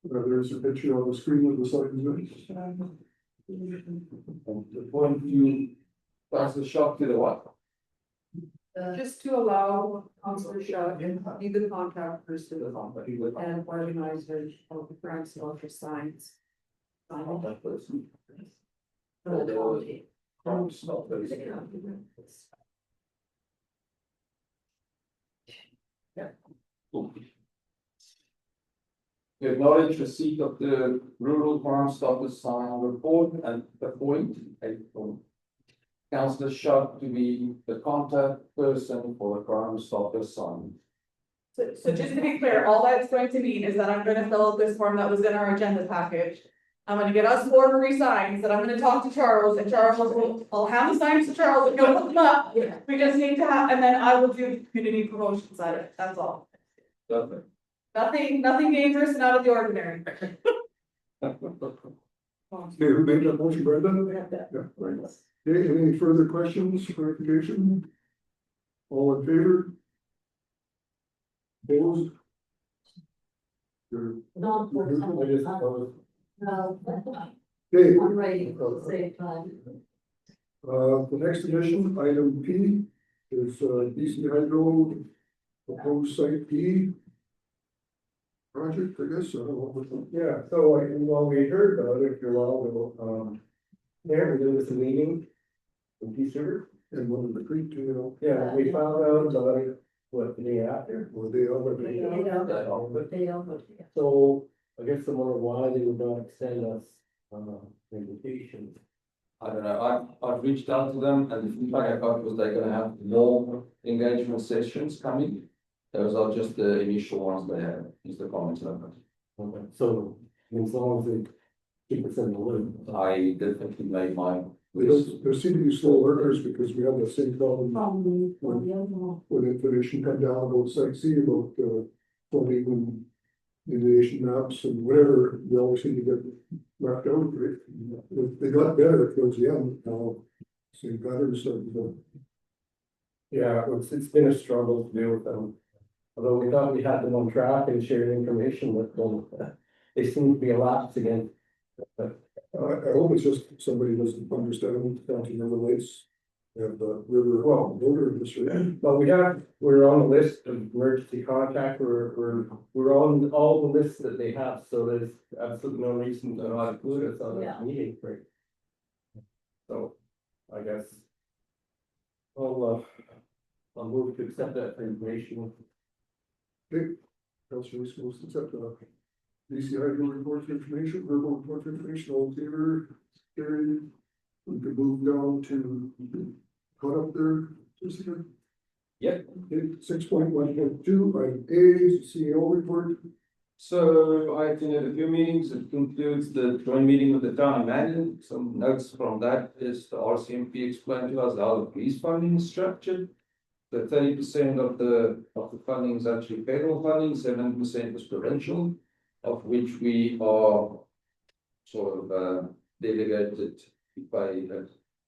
There's a picture on the screen of the signs. And the point you pass the shot to the what? Just to allow Councillor Shaw to be the contact person and organizers of the Crime Stoppers signs. That person. For the county. Crime Stoppers. Cool. We acknowledge receipt of the rural Crime Stoppers sign report and appoint a Councillor Sharp to be the contact person for the Crime Stoppers sign. So just to be clear, all that's going to mean is that I'm gonna fill out this form that was in our agenda package. I'm gonna get us 4 free signs, that I'm gonna talk to Charles, and Charles will, I'll have the signs to Charles, and he'll put them up. We just need to have, and then I will do community promotion side of it, that's all. Perfect. Nothing dangerous and out of the ordinary. Okay, who made that motion, Brenda? Yeah, right. Okay, any further questions, clarification? All in favor? Opposed? You're- Not for I just- I was- no, Okay, I'm ready at the same time. the next edition, item P, is, BC Hydro proposed site P. Project, I guess, I don't know what. Yeah, so well, we heard about it, you're allowed, there, we did this meeting. In Peace River, And one of the creek too, you know, yeah, we found out about it, what, the day after? or they already. So, I guess I wonder why they would not extend us, invitation. I don't know, I've reached out to them and the feedback I got was they're gonna have more engagement sessions coming. Those are just the initial ones they have, is the comments on that. Okay, so, as long as they keep us in the loop. I definitely made my There seem to be slow learners because we have the same problem Probably, or the other one. when information come down about sightseeing, about, plumbing and navigation maps and whatever, they always seem to get left out, right? They got better towards the end, now, same patterns starting to. Yeah, it's been a struggle to deal with them. Although we thought we had them on track and shared information with them, they seem to be a lapse again. I hope it's just somebody doesn't understand county river lakes and the river, well, border industry. But we're on the list of emergency contact, we're on all the lists that they have, so there's absolutely no reason to not include us on Yeah. that meeting, right? So, I guess. I'll move to accept that information. Councillor is supposed to accept DC hydro report for information, verbal report for information, all in favor, carried. We could move down to caught up there, Jessica. Yep. 6.1.2, item A, CEO report. So I attended a few meetings. It concludes the joint meeting with the town of Manning. Some notes from that is the RCMP explained to us how the police funding is structured. The 30% of the funding is actually federal funding, 7% is provincial, of which we are sort of delegated to pay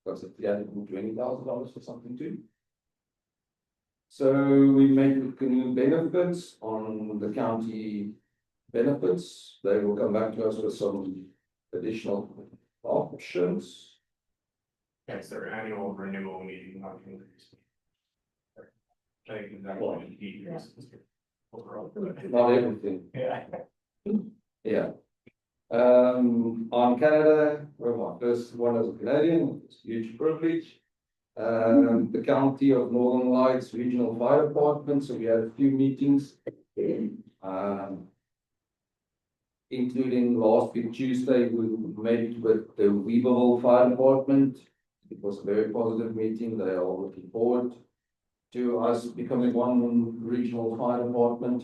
what's it, $320,000 for something too. So we made the canoe benefits on the county benefits. They will come back to us with some additional options. It's their annual renewal meeting, not increase. I think that will be overall. Not everything. Yeah. Yeah. On Canada, well, my first one as a Canadian, it's a huge privilege. The County of Northern Lights Regional Fire Department, so we had a few meetings. Including last week Tuesday, we met with the Weaverville Fire Department. It was a very positive meeting. They are looking forward to us becoming one regional fire department.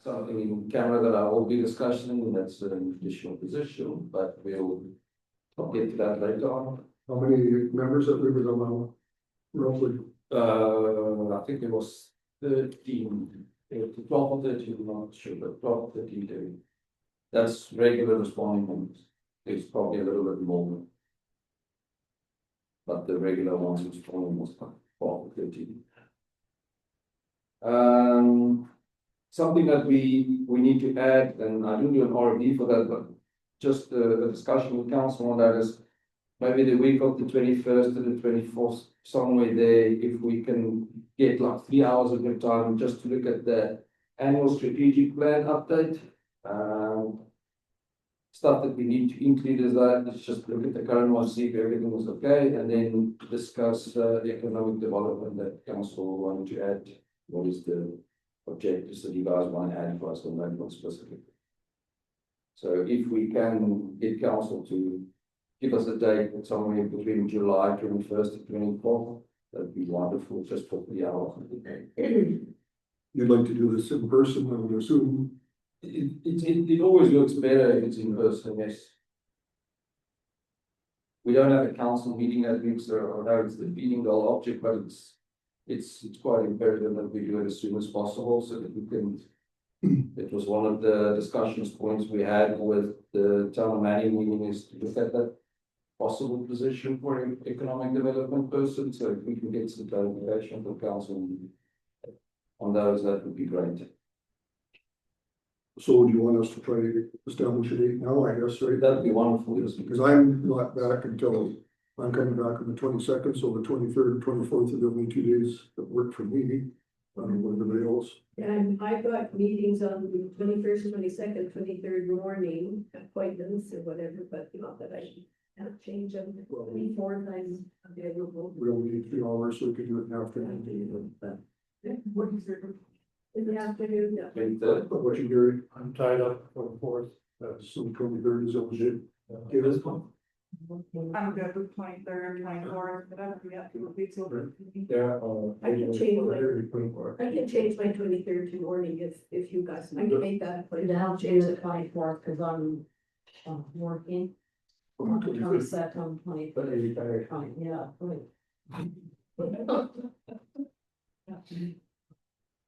Something in Canada that I will be discussing, that's an additional position, but I'll get to that later on. How many members that we were on roughly? I think it was 13, 12 or 13, I'm not sure, but 12 or 13 days. That's regular responding members. It's probably a little bit more. But the regular ones responding was 12 or 13. Something that we need to add, and I didn't do an RD for that, but just a discussion with council on that is maybe the week of the 21st to the 24th, somewhere there, if we can get like 3 hours of your time just to look at the annual strategic plan update. Stuff that we need to include is that, let's just look at the current one, see if everything is okay, and then discuss the economic development that council wanted to add. What is the objectives that you guys want to add for us on that one specifically? So if we can get council to give us a date somewhere between July 21st to 24th, that'd be wonderful, just for 3 hours. You'd like to do this in person, I would assume. It always looks better if it's in person, yes. We don't have a council meeting that week, so I know it's defeating the whole object, but it's quite imperative that we do it as soon as possible so that we can. It was one of the discussions points we had with the town of Manning meeting is to look at that possible position for an economic development person, so if we can get some clarification from council on those, that would be great. So do you want us to try to establish a date now, I guess, right? That'd be wonderful, yes. Because I'm not back until, I'm coming back on the 22nd, so the 23rd and 24th are the only 2 days that work for me. I don't know what everybody else. And I've got meetings on the 21st, 22nd, 23rd morning, appointments or whatever, but not that I have change them. 24th, I'm available. We only need 3 hours, so we can do it in the afternoon. What is it? In the afternoon, no. But what you hear, I'm tied up for the 4th. so the 23rd is over it. Give us one. I'm good with 23rd, 24th, whatever, yeah, it's over. Yeah. I can change I can change my 23rd to morning if you guys, I can make that. But I'll change the 24th because I'm working. Set on 20, But they retired. yeah, right.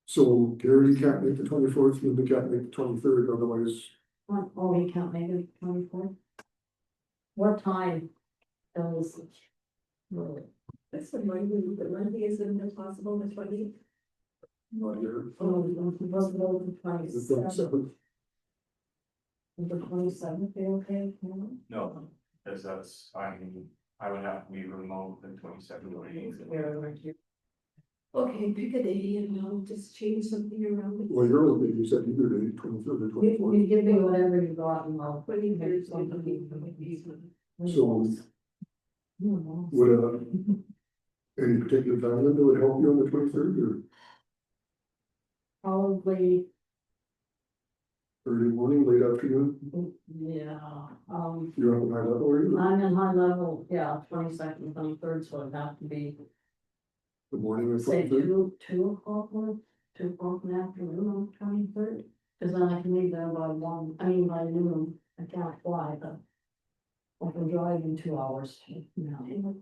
So Gary can't make the 24th, Linda can't make the 23rd, otherwise, Oh, we can't make it 24th. What time? Does? That's the Monday isn't it possible, the 20th? not here. Oh, it was the The 27th. 27th. The 27th, be okay? No, because that's, I would have to be remote the 22nd or 28th. Okay, pick a day and I'll just change something around. Well, you're okay, you said either day, 23rd or You 24th. give me whatever you got and I'll. 23rd is So would, any particular time that would help you on the 23rd or Probably, early morning, late afternoon? yeah, You're on high level, or you? I'm in high level, yeah, 22nd, 23rd, so it'd have to be, The morning of say, 23rd? 2 o'clock, or 2 o'clock in the afternoon on 23rd. Cause then I can leave there by by noon, I can't fly, but I can drive in 2 hours, you know.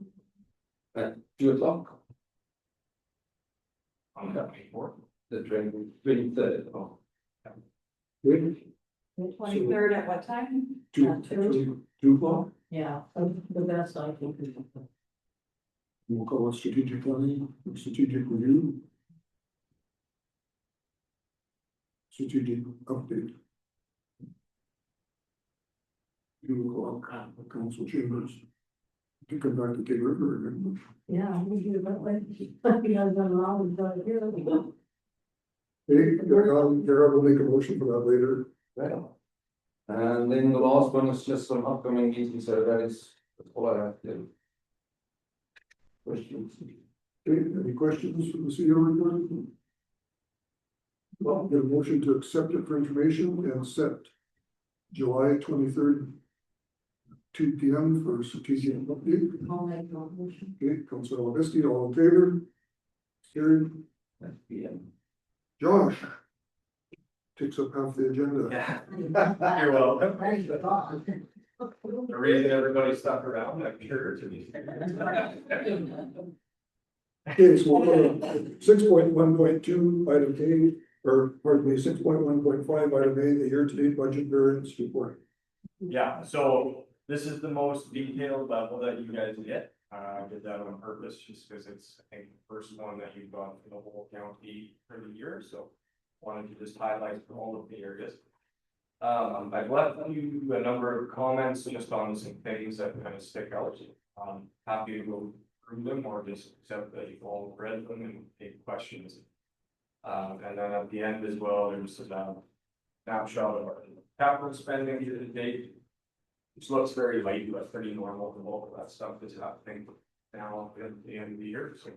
At 2 o'clock, On the 24th. the 23rd. Oh, Maybe The 23rd at what time? 2 o'clock? Yeah, that's the best I can do. We'll call it strategic planning, strategic review. Strategic update. 2 o'clock, council chambers. To come back to Keg River again. Yeah, we do that way. You guys done wrong, we've got it here. Hey, Darrell will make a motion for that later. right. And then the last one is just some upcoming meetings, so that's all I have to do. Questions? Okay, any questions from the CEO report? Well, get a motion to accept it for information and set July 23rd. 2 p.m. for strategic update. I'll make my motion. Okay, Councilor Levesky, all in favor? Carried. Yeah. Josh. Takes up half the agenda. Yeah. You're welcome. Thank God. The reason everybody stuck around, I'm sure to be. Okay, so 6.1.2, item K, or pardon me, 6.1.5, item A, the year-to-date budget variance report. Yeah, so this is the most detailed level that you guys get. I did that on purpose just because it's, I think, the first one that you've got for the whole county for the year, so wanted to just highlight all of the areas. I've left you a number of comments just on some things that kind of stick out. Happy to go through them or just accept that you've all read them and take questions. And then at the end as well, there's a snapshot of our capital spending year to date. Which looks very light, but pretty normal. The bulk of that stuff is happening now at the end of the year, so.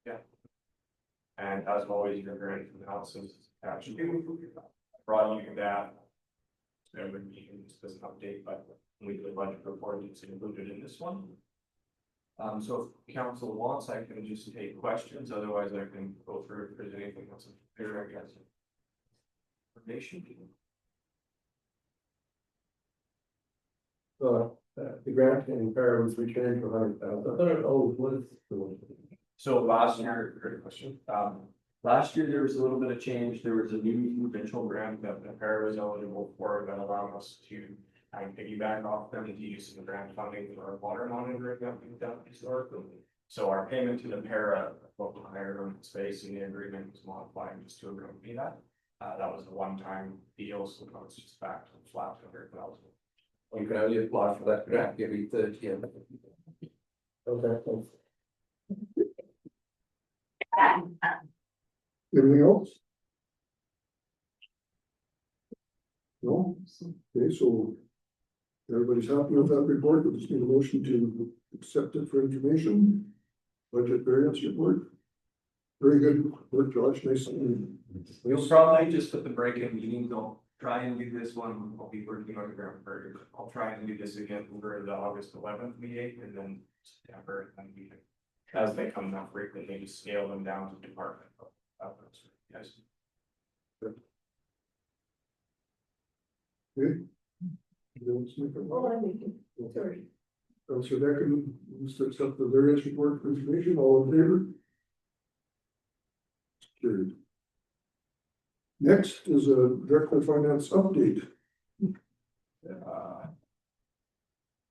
Yeah. And as always, your grant analysis is attached to. Brought you that. So every meeting just as an update, but weekly budget report is included in this one. So if council wants, I can just take questions, otherwise I can go through if there's anything else there, I guess. Information. The grant in Paris was returned to 100,000. I thought, oh, what is the? So last year, great question. Last year, there was a little bit of change. There was a new provincial grant that the pair was eligible for that allowed us to piggyback off them to use some grant funding for our water monitoring that we've done historically. So our payment to the para, local higher on space in the agreement was modified just to accompany that. That was a one-time deal, so now it's just back to the flat 100,000. You can only apply for that grant every third year. Okay, thanks. Anything else? No? Okay, so everybody's happy with that report, we just need a motion to accept it for information. Budget variance report. Very good work, Josh, nice. We'll probably just put the break in meeting, don't try and do this one, I'll be working on the ground burger. I'll try and do this again over the August 11th meeting and then September, and then we can, as they come up frequently, just scale them down to department. Yes. Okay. Oh, I make it, sorry. Councillor Deccan, who's to accept the variance report for information, all in favor? Carried. Next is a director of finance update.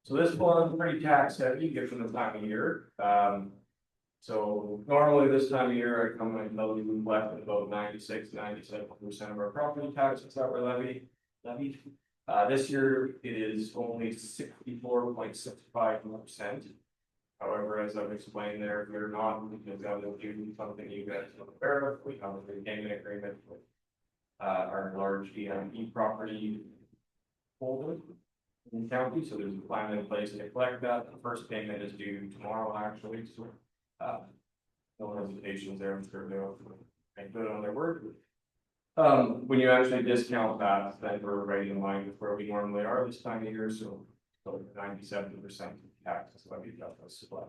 So this one's pretty tax heavy, given the time of year. So normally this time of year, I come and tell you we've left about 96-97% of our property taxes that were levied. This year it is only 64.65%. However, as I've explained there, we're not, because that will do something you guys are aware of. We have a repayment agreement with our large DME property holder in county, so there's a plan in place to collect that. The first payment is due tomorrow, actually, so no hesitations there. I'm sure they'll make good on their word. When you actually discount that, then we're right in line with where we normally are this time of year, so 97% taxes levied that was split.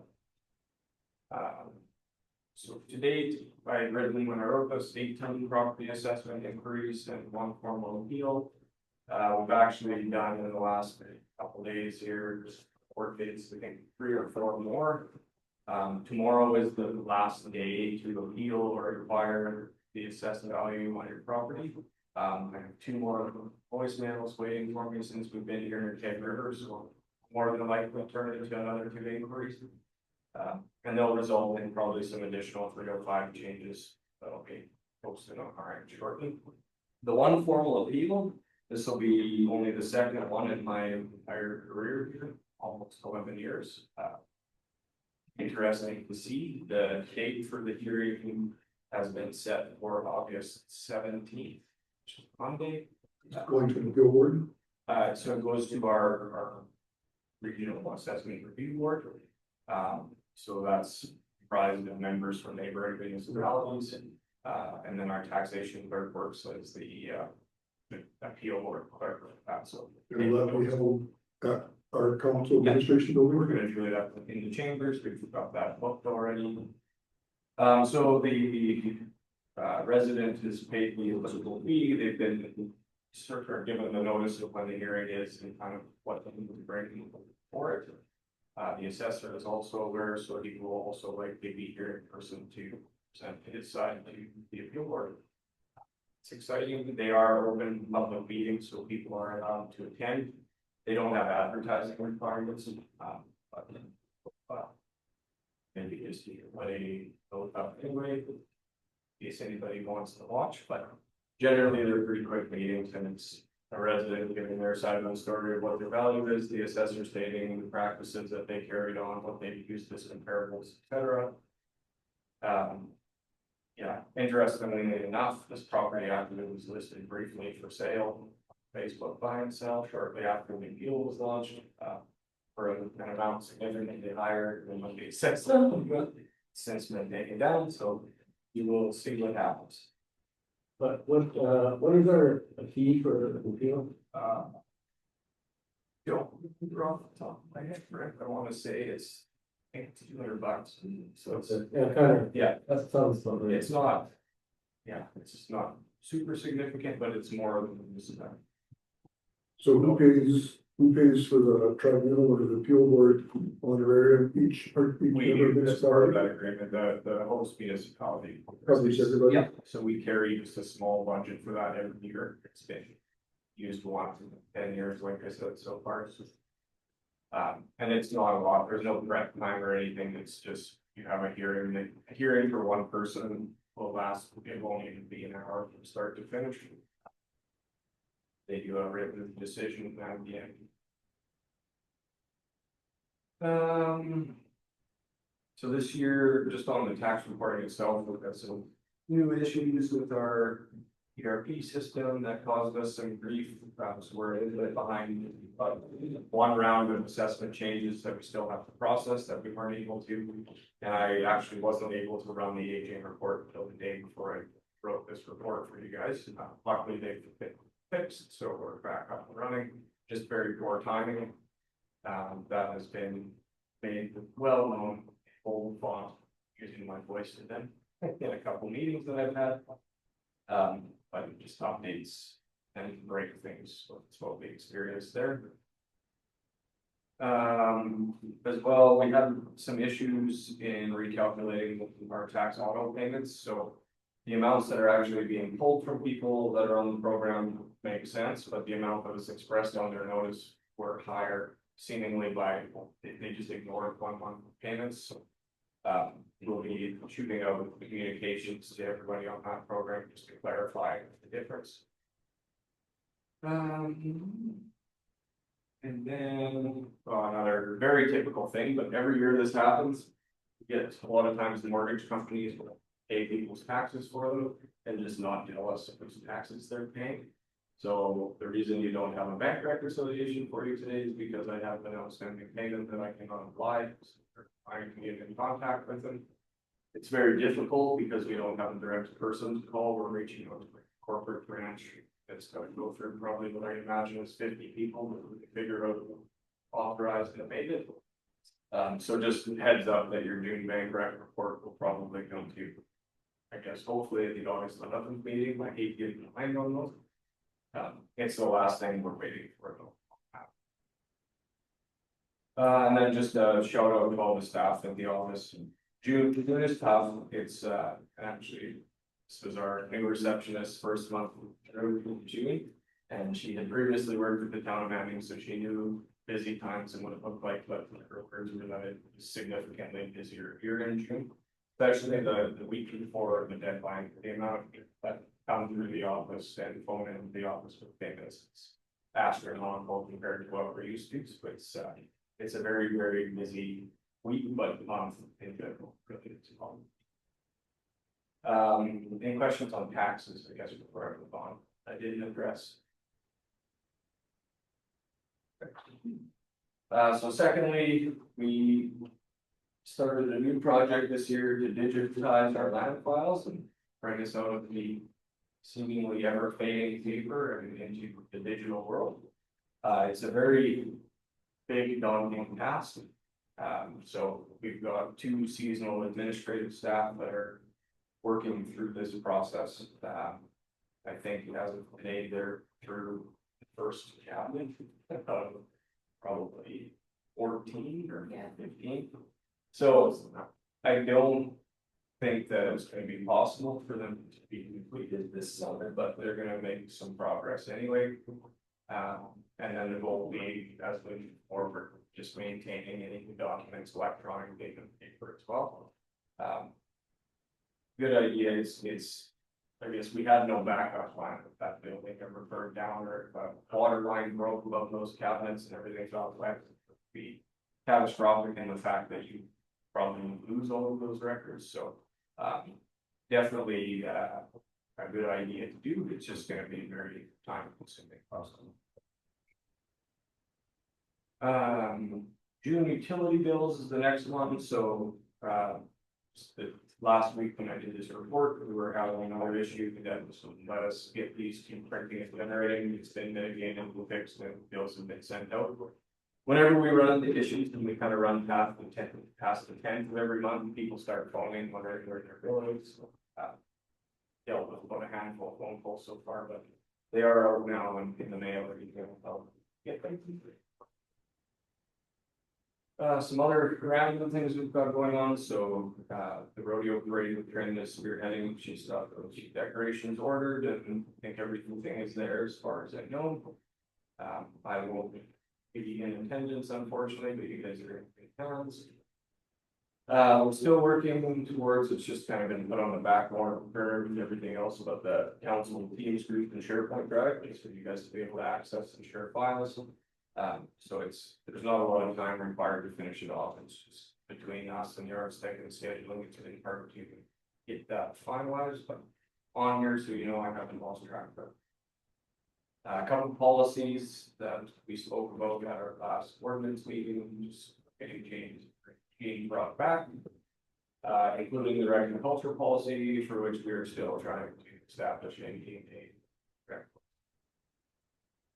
So to date, I readily when I wrote this 8-ton property assessment increase and 1 formal appeal. We've actually done in the last couple days here, just court dates, I think 3 or 4 more. Tomorrow is the last day to appeal or acquire the assessed value on your property. I have 2 more voicemails waiting for me since we've been here in Keg River, so more than likely turn it into another 2 inquiries. And they'll result in probably some additional 3 or 5 changes that'll be posted on our end shortly. The 1 formal appeal, this will be only the 2nd one in my entire career here, almost 11 years. Interesting to see the date for the hearing has been set for August 17th, which is Monday. Going to the appeal board. So it goes to our regional assessment review board. So that's comprised of members from neighboring municipalities, and then our taxation clerk works as the appeal board clerk. So And that we held at our council administration we're building. gonna do it up in the chambers. We've got that booked already. So the resident has paid the eligible fee. They've been given the notice of when the hearing is and kind of what they need to bring for it. The assessor is also aware, so he will also likely be here in person to present his side to the appeal board. It's exciting. They are open public meetings, so people are allowed to attend. They don't have advertising requirements, but maybe just what a vote up anyway, in case anybody wants to watch. But generally, they're pretty quick meetings, and it's a resident giving their side of the story of what their value is, the assessor stating the practices that they carried on, what they used as comparables, etc. Yeah, interestingly enough, this property actually was listed briefly for sale on Facebook buy and sell shortly after the appeal was launched, for an amount significantly higher than what they said, since been taken down, so you will see what happens. But what is our fee for the appeal? Don't remember off the top of my head, correct? I want to say it's, I think it's $200. So it's, Yeah, kind of, yeah, that sounds something. it's not, yeah, it's just not super significant, but it's more than this. So who pays for the tribunal or the appeal board honorarium each member We, as part of that municipality? agreement, the host municipality. Covers everybody? Yeah, so we carry just a small budget for that every year. It's been used once in 10 years, like I said, so far. And it's not a lot, there's no prep time or anything, it's just, you have a hearing for 1 person will last, it won't even be an hour from start to finish. They do a written decision at the end. So this year, just on the tax reporting itself, we've got some new issues with our ERP system that caused us some grief. So we're a little bit behind, but 1 round of assessment changes that we still have to process that we weren't able to. And I actually wasn't able to run the aging report until the day before I wrote this report for you guys. Luckily, they've been fixed, so we're back up and running. Just very poor timing. That has been made well known, bold font, using my voice to them in a couple meetings that I've had. But just updates and break things, so that's what we experienced there. As well, we had some issues in recalculating our tax auto payments, so. The amounts that are actually being pulled from people that are on the program make sense, but the amount that was expressed on their notice were higher. Seemingly by, they just ignored 1 month payments, so. We'll be shooting out communications to everybody on that program just to clarify the difference. And then, another very typical thing, but every year this happens. You get a lot of times the mortgage companies will pay people's taxes for them and just not tell us whose taxes they're paying. So the reason you don't have a bank reconciliation for you today is because I have an outstanding payment that I cannot apply. I can get in contact with them. It's very difficult because we don't have a direct person to call. We're reaching out to the corporate branch. It's going to go through probably what I imagine is 50 people to figure out authorized and made it. So just heads up that your June bank rec report will probably come to you. I guess hopefully at the August 11th meeting. I hate getting behind on those. It's the last thing we're waiting for though. And then just a shout out to all the staff at the office. June is tough. It's actually, this was our new receptionist's first month through June. And she had previously worked with the town of Manning, so she knew busy times and what it looked like, but her words were that it was significantly busier here in June. Especially the week before the deadline, the amount of people that come through the office and phone in the office with payments. It's astronomical compared to what we're used to, so it's a very, very busy week, but month in general. Any questions on taxes, I guess, before I move on? I didn't address. So secondly, we started a new project this year to digitize our land files and bring us out of the seemingly ever fading paper and into the digital world. It's a very big daunting task. So we've got 2 seasonal administrative staff that are working through this process. I think as of today, they're through the first cabinet of probably 14 or 15. So I don't think that it's going to be possible for them to be completed this summer, but they're going to make some progress anyway. And then the goal will be, as we move forward, just maintaining any documents electronically and paper as well. Good idea. It's I guess we had no backup plan if that building ever burned down or if a water line broke above those cabinets and everything got wet. It would be catastrophic in the fact that you probably lose all of those records. So definitely a good idea to do. It's just going to be very time consuming process. June utility bills is the next one. So the last week when I did this report, we were having another issue that was let us get these two printing and generating. It's been mitigated and fixed and bills have been sent out. Whenever we run the issues and we kind of run past the 10th of every month, people start phoning wondering where their bill is. Dealt with about a handful of phone calls so far, but they are out now and in the mail or you can get them. Some other random things we've got going on. So the rodeo parade with Trent is spearheading. She's got those decorations ordered and I think everything is there as far as I know. I won't be in attendance unfortunately, but you guys are in towns. We're still working towards, it's just kind of been put on the back burner and everything else about the council Teams group and SharePoint drive, just for you guys to be able to access and share files. So there's not a lot of time required to finish it off. It's just between us and the architect and scheduling. It's been hard to get that finalized, but on here, so you know I haven't lost track of it. A couple of policies that we spoke about at our last ordinance meeting, just getting changed, brought back, including the agriculture policy, for which we are still trying to establish a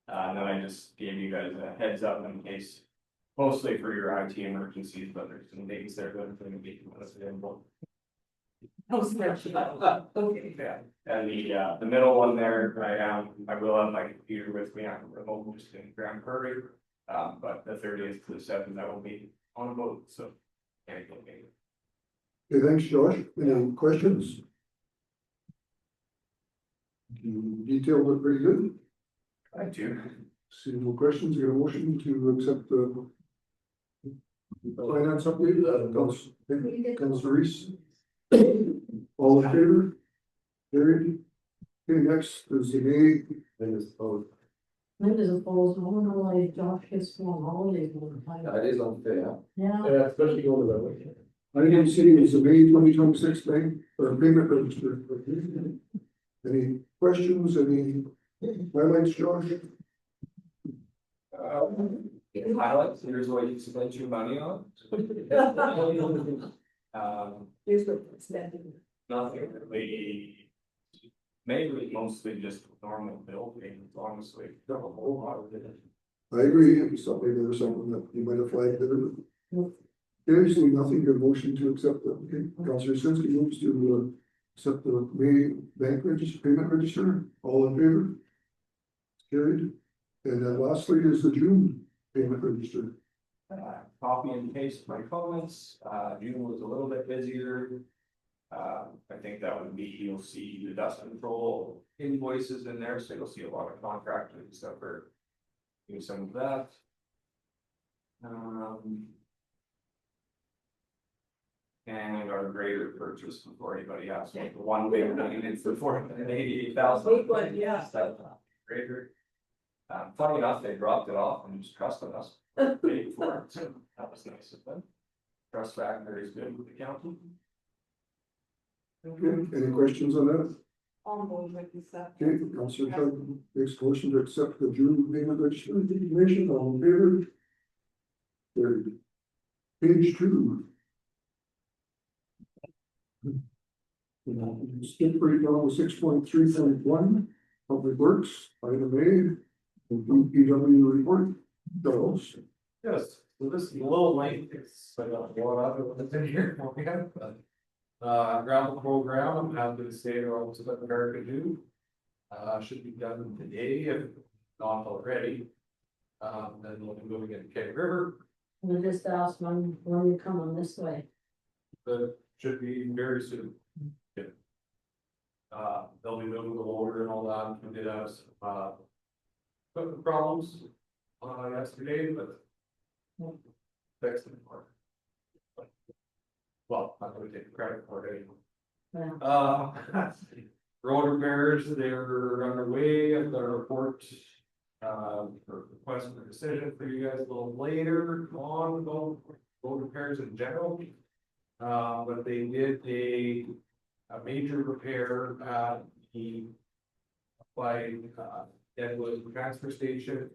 and then I just gave you guys a heads up in case, mostly for your IT emergencies, but there's some dates there that are going to be listed in both. Okay. Yeah, and the middle one there, I will have my computer with me. I'm remote just in Grand Prairie. But the 30th to the 7th, I will be on a boat, so. Can't go again. Okay, thanks, Josh. Any questions? You detailed it pretty good. I do. See no questions, you got a motion to accept the finance update, Councillor Reese. All in favor? Carried. Okay, next is the May. Linda's opposed, I don't know why Josh gets more holidays all the time. That is unfair. Yeah. Yeah, especially going to that way. Item C is the May 2026 bank or payment register. Any questions, any highlights, Josh? Highlights, here's what you spent your money on. Here's what it's spending. Nothing really. Maybe mostly just normal bill payments, honestly, don't a whole lot of it. I agree, it's something, there was something that you might have flagged there. Okay, so nothing, your motion to accept that, okay, Councillor Sinski moves to accept the May bank register, payment register, all in favor? Carried, and then lastly is the June payment register. Copy and paste my comments, June was a little bit busier. I think that would be, you'll see the dust control invoices in there, so you'll see a lot of contractors and stuff for doing some of that. And our grader purchase before anybody asks, like the one big thing, it's the 488,000. Big one, yeah. Grader. Funny enough, they dropped it off and just trusted us. Paid for it, so that was nice of them. Trust factor is good with the county. Okay, any questions on that? On board with the stuff. Okay, Councillor Chug makes a motion to accept the June payment register information, all in favor? Carried. Page 2. Skip right down to 6.3.1, Public Works, item A, and DPW report, Charles. Yes, so this is a little late, it's like a lot of it within here, what we have, but. Gravel program, have been stated on to let America do. Should be done today, if not already. Then we'll be moving into Keg River, We just asked when you come on this way. but should be very soon. Yeah. They'll be moving the loader and all that, we did have some, equipment problems, yesterday, but. Fixed it for. Well, I'm gonna take credit for it anyway. Road repairs, they're underway, I've got a report. For request for decision for you guys a little later on about road repairs in general. But they did a major repair at the. By Deadwood transfer station.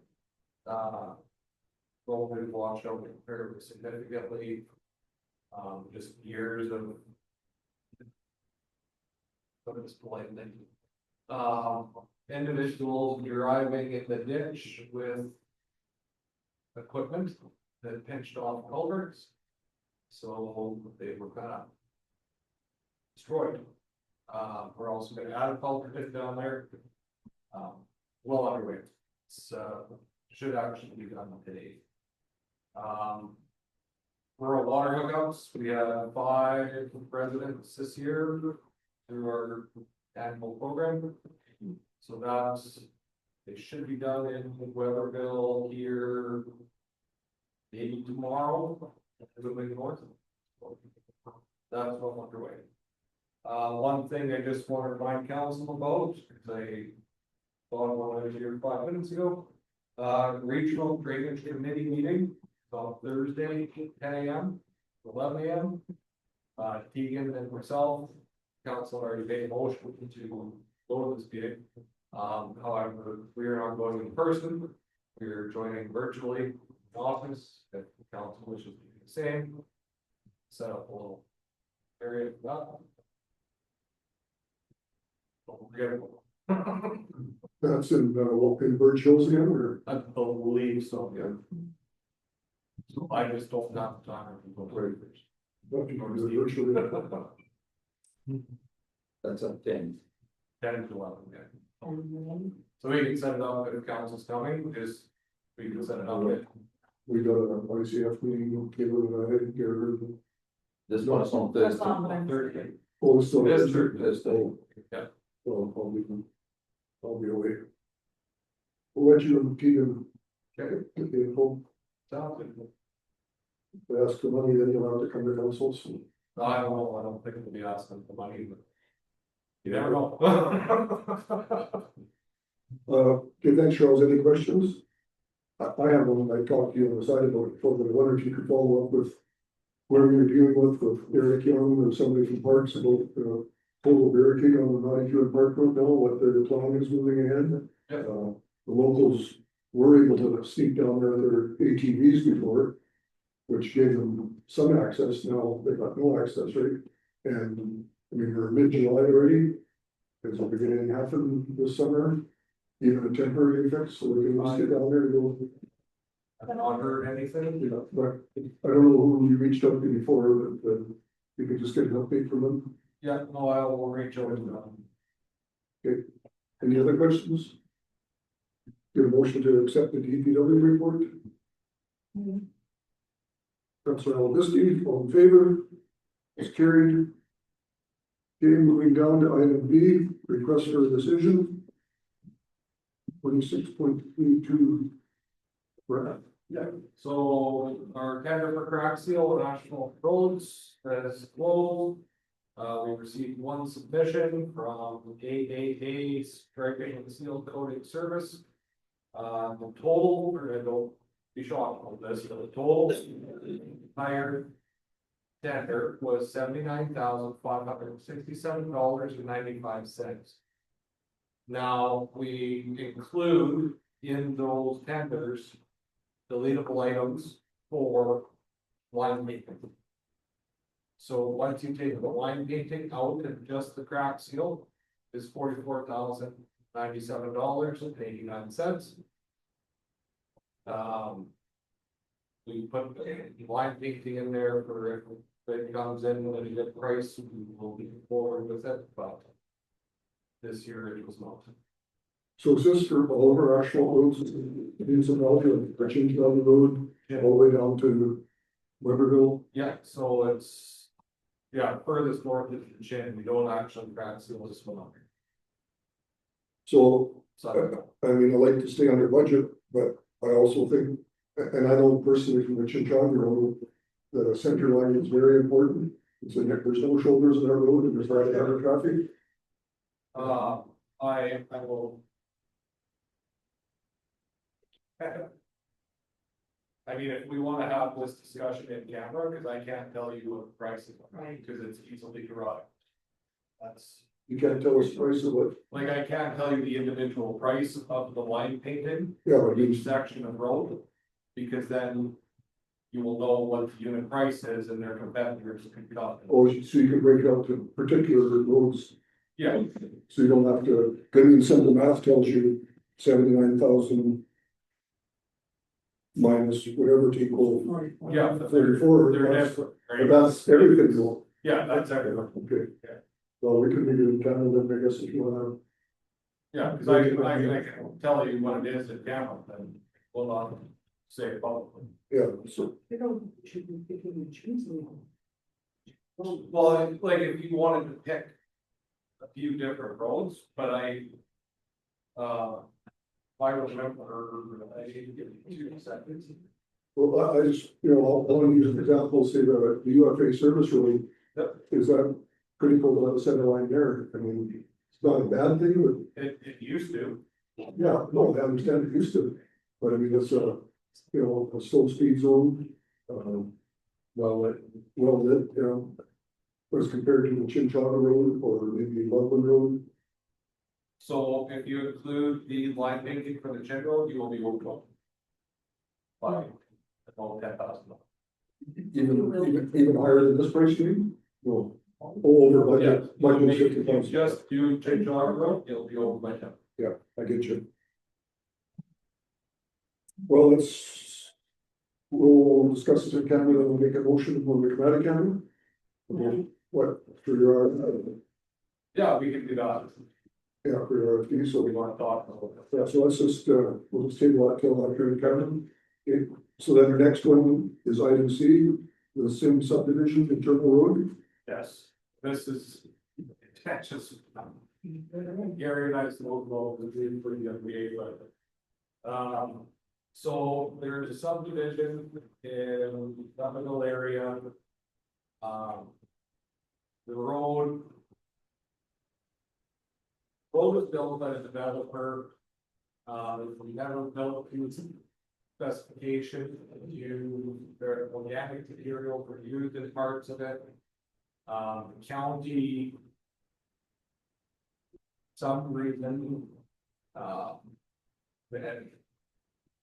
Road been washed out very significantly. Just years of. This blending. Individuals driving in the ditch with. Equipment that pinched off culverts. So they were kind of. Destroyed. We're also gonna add a culvert down there. Well underway. It's should actually be done today. Rural water hookups, we have 5 residents this year through our annual program. So that's, they should be done in Weatherville here. Maybe tomorrow, moving north. That's well underway. One thing I just want to remind council about, because I thought when I was here 5 minutes ago. Regional Drainage Committee meeting on Thursday, 10 AM, 11 AM. Tegan and myself, council already made a motion to go to this meeting. However, we are not going in person, we are joining virtually in office, if the council wishes to do the same. Set up a little area for that. That's in Birch Hills again, or? I believe so, yeah. So I just don't have time to go first. That's up 10. 10 to 11, yeah. And then So we can set it up if council's coming, just We can set it up. We got a ICF meeting, Caitlin and I, here. This one is on That's Thursday. on Thursday. Oh, so. This Thursday. Thursday. Yeah. Well, I'll be away. We'll let you and Peter. Okay. Get the info. Sounds good. If they ask for money, then you'll have to come to council, so. No, I don't know, I don't think it'll be asking for money, but. You never know. Okay, thanks, Charles. Any questions? I have one, I talked to you on the side about it before, but I wonder if you could follow up with where you're dealing with Eric Young or somebody from Parks about, total barricade on the Nottingham Park Road now, what the plan is moving ahead. Yeah. The locals were able to sneak down there with their ATVs before, which gave them some access. Now they've got no access, right? And I mean, we're mid-July already. Is it beginning to happen this summer? Even a temporary fix, so we can just get down there and go. I've not heard anything. You know, but I don't know who you reached out to before, but you could just get an update from them. Yeah, no, I will reach out to them. Any other questions? Get a motion to accept the DPW report? Councillor Albisky, all in favor? It's carried. Okay, moving down to item B, request for a decision. 26.32. Brad. Yeah, so our tender for crack seal national roads has closed. We received one submission from AAA Striping and Seal Coating Service. The total, or don't be shocked on this, but the total entire tender was $79,567.95. Now, we include in those tenders deletable items for line painting. So once you take the line painting out and just the crack seal is $44,097.89. We put the line painting in there for if it comes in at a good price, we will be forward with it, but this year it was not. So is this for all of our actual roads, municipality, like Bridging down the road, all the way down to Weberville? Yeah, so it's, yeah, furthest north is the chin, we don't actually crack seal this one up. So, So, I mean, I like to stay under budget, but I also think, and I know personally from the Chinchon Road, that a center line is very important. It's like there's no shoulders in our road and there's not other traffic. I will. I mean, if we wanna have this discussion in camera, cause I can't tell you what the price is, right, cause it's easily derived. That's, You can't tell us price of what, like, I can't tell you the individual price of the line painting, yeah, but each section of road. Because then you will know what the unit price is and their competitors can come. so you can break out to particular roads, Yeah, so you don't have to, I mean, some of the math tells you 79,000 minus whatever to equal yeah. 34. They're That's- different, But right? that's everything, though. Yeah, that's everything. Okay. Yeah. Well, we could be doing kind of, I guess, if you wanna. Yeah, cause I can tell you what it is in camera, then we'll not say it publicly. Yeah, so, You don't, should be picking and choosing. Well, like if you wanted to pick a few different roads, but I remember, I didn't give you 2 seconds. well, I just, I'll only use an example, say the UFA service road. Yep. Is that critical to have a center line there? I mean, it's not a bad thing, but It used to. yeah, no, I understand it used to. But I mean, it's a slow speed zone. Well, as compared to the Chinchana Road or maybe Loveland Road. So if you include the line painting for the chin road, you will be over 12. By about $10,000. Even higher than this price, maybe? No, over budget, If budget you 50,000. just do chin road, it'll be over by 10. Yeah, I get you. Well, we'll discuss it in camera, and we'll make a motion when we come out of camera. Okay, what, for your, Yeah, we can do that. for RFP, so We want to talk about it. yeah, so let's just, we'll just table that till after the county. Okay, so then the next one is item C, the Sim subdivision, internal road. Yes, this is, that's just. Gary and I spoke about the really pretty young but. So there's a subdivision in the middle area. The road. Road was built by a developer. We never built to specification, you, their organic material were used in parts of it. County. Some reason, that.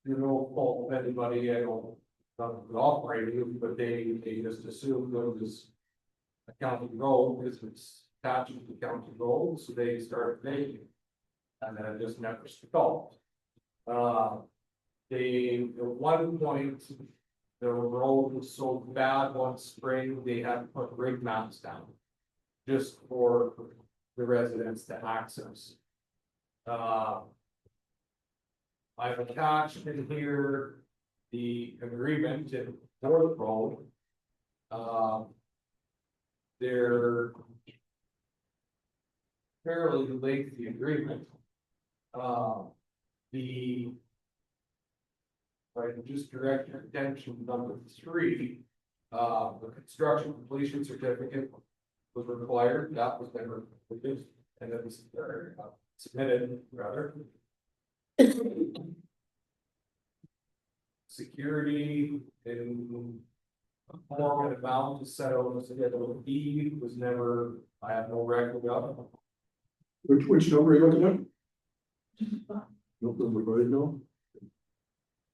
You know, fault of anybody, I don't, operating, but they just assumed it was. A county road, because it's attached to the county road, so they started making. And then it just never stopped. They, at one point, the road was so bad one spring, they had to put rig mounts down. Just for the residents to access. I've attached in here the agreement in North Road. They're fairly lengthy agreement. The if I can just direct your attention to number 3, the construction completion certificate was required, that was never completed, and it was submitted rather. Security in form and amount to settle the schedule B was never, I have no record of. Which number are you looking at? Nope, we're going to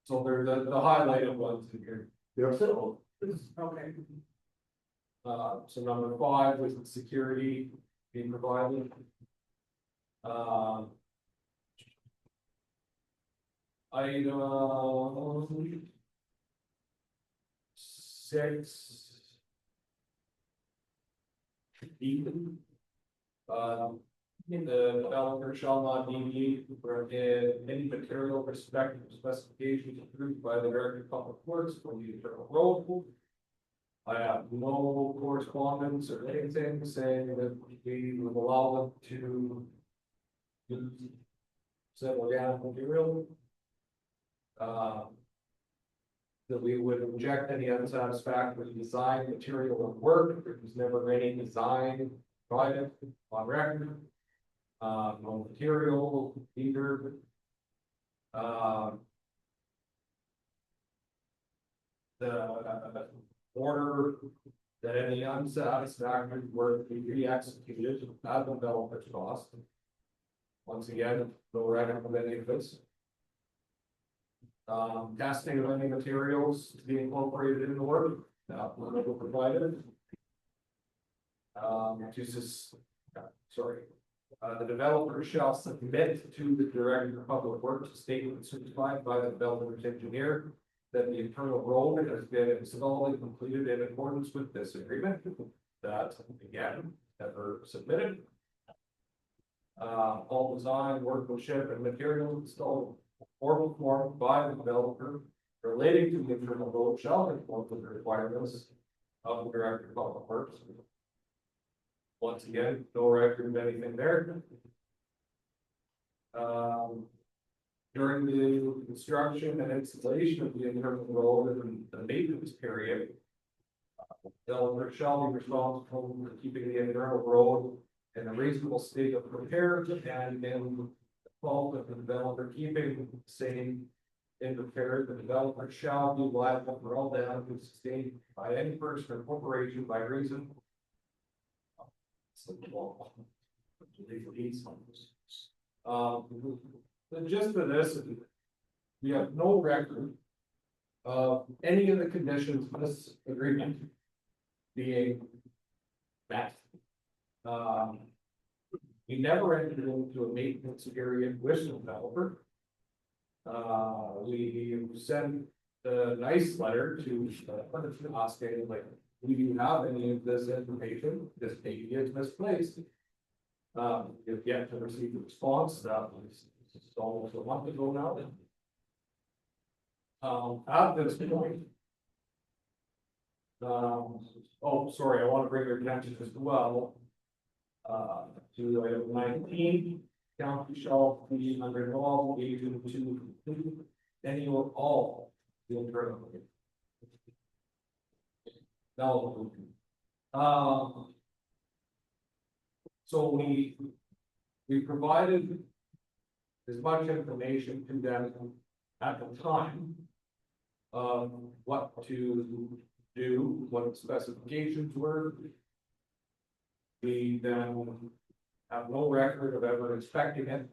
So there's the highlighted ones in here. Yeah. So, okay. So number 5 was the security being provided. Item 6. The developer shall not deviate from any material respective specifications approved by the Director of Public Works for the internal road. I have no correspondence or anything saying that we would allow them to use said organic material. That we would reject any unsatisfactory design, material, or work. There was never any design provided on record. No material either. The order that any unsatisfactory work be re-executed at the developer's cost. Once again, no record of any of this. Testing of any materials to be incorporated in the work, were provided. The developer shall submit to the Director of Public Works a statement certified by the developer's engineer that the internal road has been installed and completed in accordance with this agreement. That again, never submitted. All design, workmanship, and materials installed or performed by the developer relating to the internal road shall conform to the requirements of the Director of Public Works. Once again, no record of anything there. During the construction and installation of the internal road and the maintenance period, developer shall be responsible for keeping the internal road in a reasonable state of repair and in fault of the developer keeping the same in repair. The developer shall be liable for all damage sustained by any person or corporation by reason. The gist of this is we have no record of any of the conditions of this agreement being met. We never entered into a maintenance agreement with the developer. We sent a nice letter to asking, like, we do have any of this information, this page is misplaced. If yet to receive a response, that was it's almost a month ago now. At this point. Oh, sorry, I want to bring your attention as well. To item 19, county shall be under no obligation to complete any or all the internal. Now, so we provided as much information to them at the time of what to do, what the specifications were. We then have no record of ever inspecting it.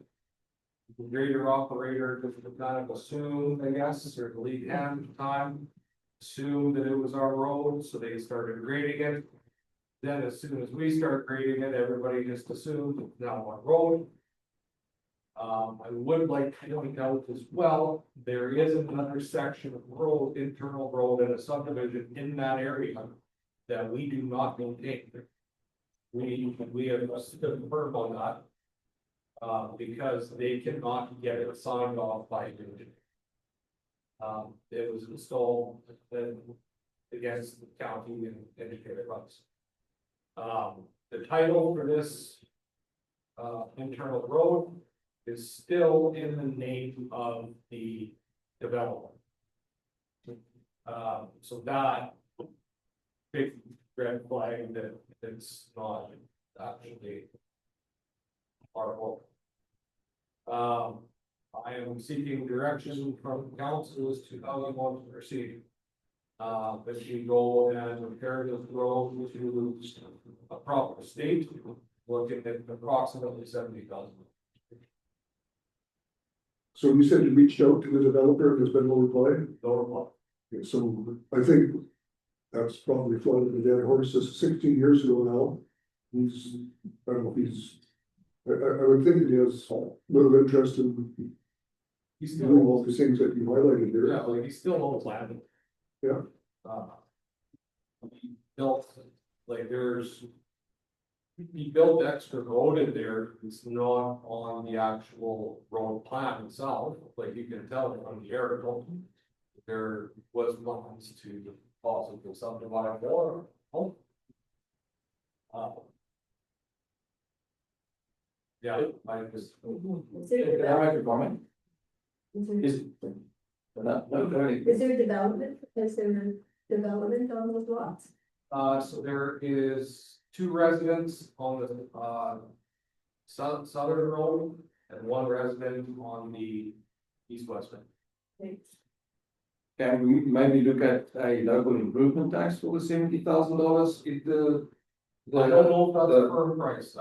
The grader operator just kind of assumed, I guess, or the lead hand at the time, assumed that it was our road, so they started grading it. Then as soon as we start grading it, everybody just assumed it's now our road. I would like to point out as well, there is another section of road, internal road and a subdivision in that area that we do not maintain. We have stood firm on that. Because they cannot get it signed off by division. It was installed against the county and educated rights. The title for this internal road is still in the name of the developer. So that big red flag that it's not actually our road. I am seeking direction from council as to how we want to proceed. If we go and repair this road to a proper state, looking at approximately 70,000. So you said you reached out to the developer and there's been no reply? No reply. Okay, so I think that's probably floated the dead horse. This is 16 years ago now. He's, I don't know if he's, I would think that he has a little interest in He's doing still, all the things that you highlighted here. yeah, like he's still owns land. Yeah. He built, like he built extra road in there, it's not on the actual road plan itself, like you can tell from the article. There was plans to possibly subdivide more. Yeah, I just. Is there Can I make a comment? is there development, is there development on those lots? So there is 2 residents on the southern road and 1 resident on the east-west end. Thanks. Can we maybe look at a local improvement tax for the $70,000 if the. I don't know if that's a firm price,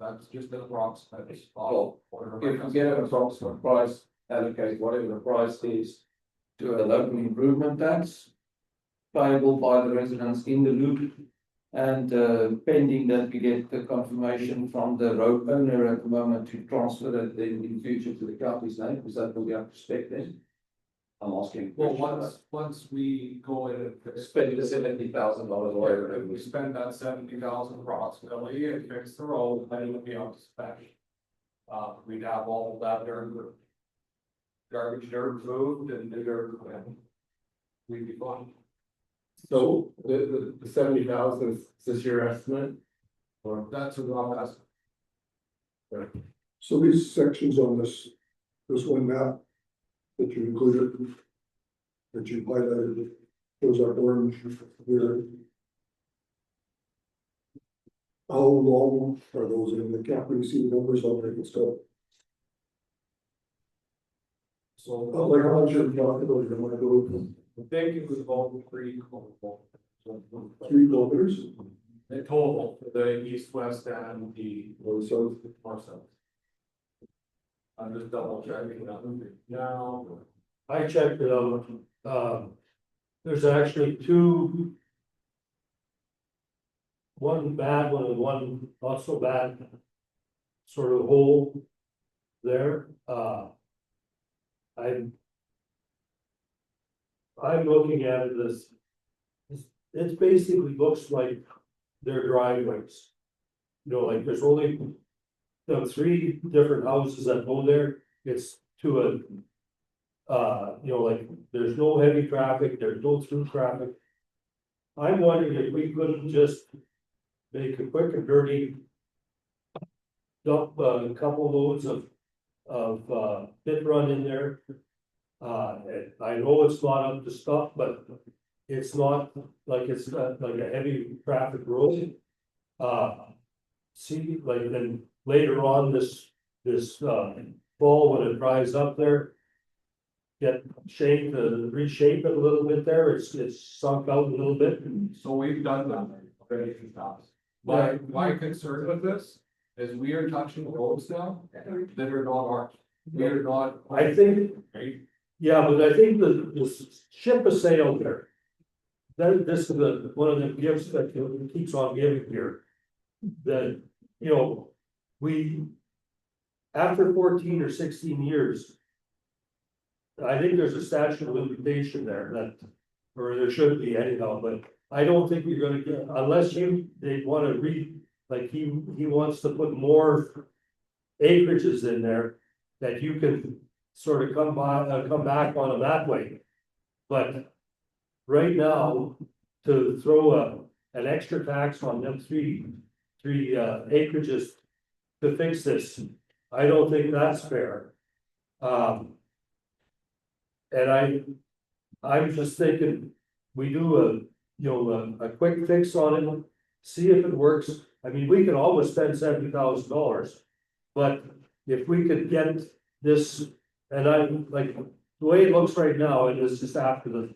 that's just an approximate. Well, if we get an approximate price, allocate whatever the price is to a local improvement tax payable by the residents in the loop, and pending that we get the confirmation from the road owner at the moment to transfer it then in future to the county's name, because that will be up to spec then. I'm asking. Well, once we go in and Spend the $70,000 or whatever. if we spend that 70,000 approximately and fix the road, then it would be up to spec. We'd have all of that dirt, garbage dirt moved and the dirt, and we'd be fine. So the 70,000 is this your estimate? Or That's a rough estimate. So these sections on this one map that you included, that you highlighted, those are orange here. How long are those in? I can't really see the numbers on there and stuff. So Like how much you're talking about, you want to go I think it was about 3 3 kilometers? in total for the east-west and the Or so? north south. I'm just double checking that now. I checked it out, there's actually 2. One bad one and one not so bad. Sort of hole there, I'm looking at it as. It basically looks like their driveways. You know, like there's only the three different houses that go there, it's to a. You know, like, there's no heavy traffic, there's no through traffic. I'm wondering if we couldn't just make a quick and dirty. Dump a couple loads of pit run in there. And I know it's not up to stuff, but it's not like it's not like a heavy traffic road. See, like then later on this fall when it dries up there. Get shaped, reshape it a little bit there, it's sunk out a little bit. So we've done that already a few times. My concern with this is we are touching roads now that are not ours. We are not. I think, Right? yeah, but I think the ship has sailed there. This is one of the gifts that keeps on giving here. That, you know, we, after 14 or 16 years. I think there's a statute of limitation there that, or there should be anyhow, but I don't think you're gonna get, unless they wanna like he wants to put more. Acreages in there that you can sort of come back on them that way. But right now, to throw an extra tax on them three acreages to fix this, I don't think that's fair. And I'm just thinking, we do a quick fix on it, see if it works. I mean, we can always spend $70,000. But if we could get this, and I like, the way it looks right now, and it's just after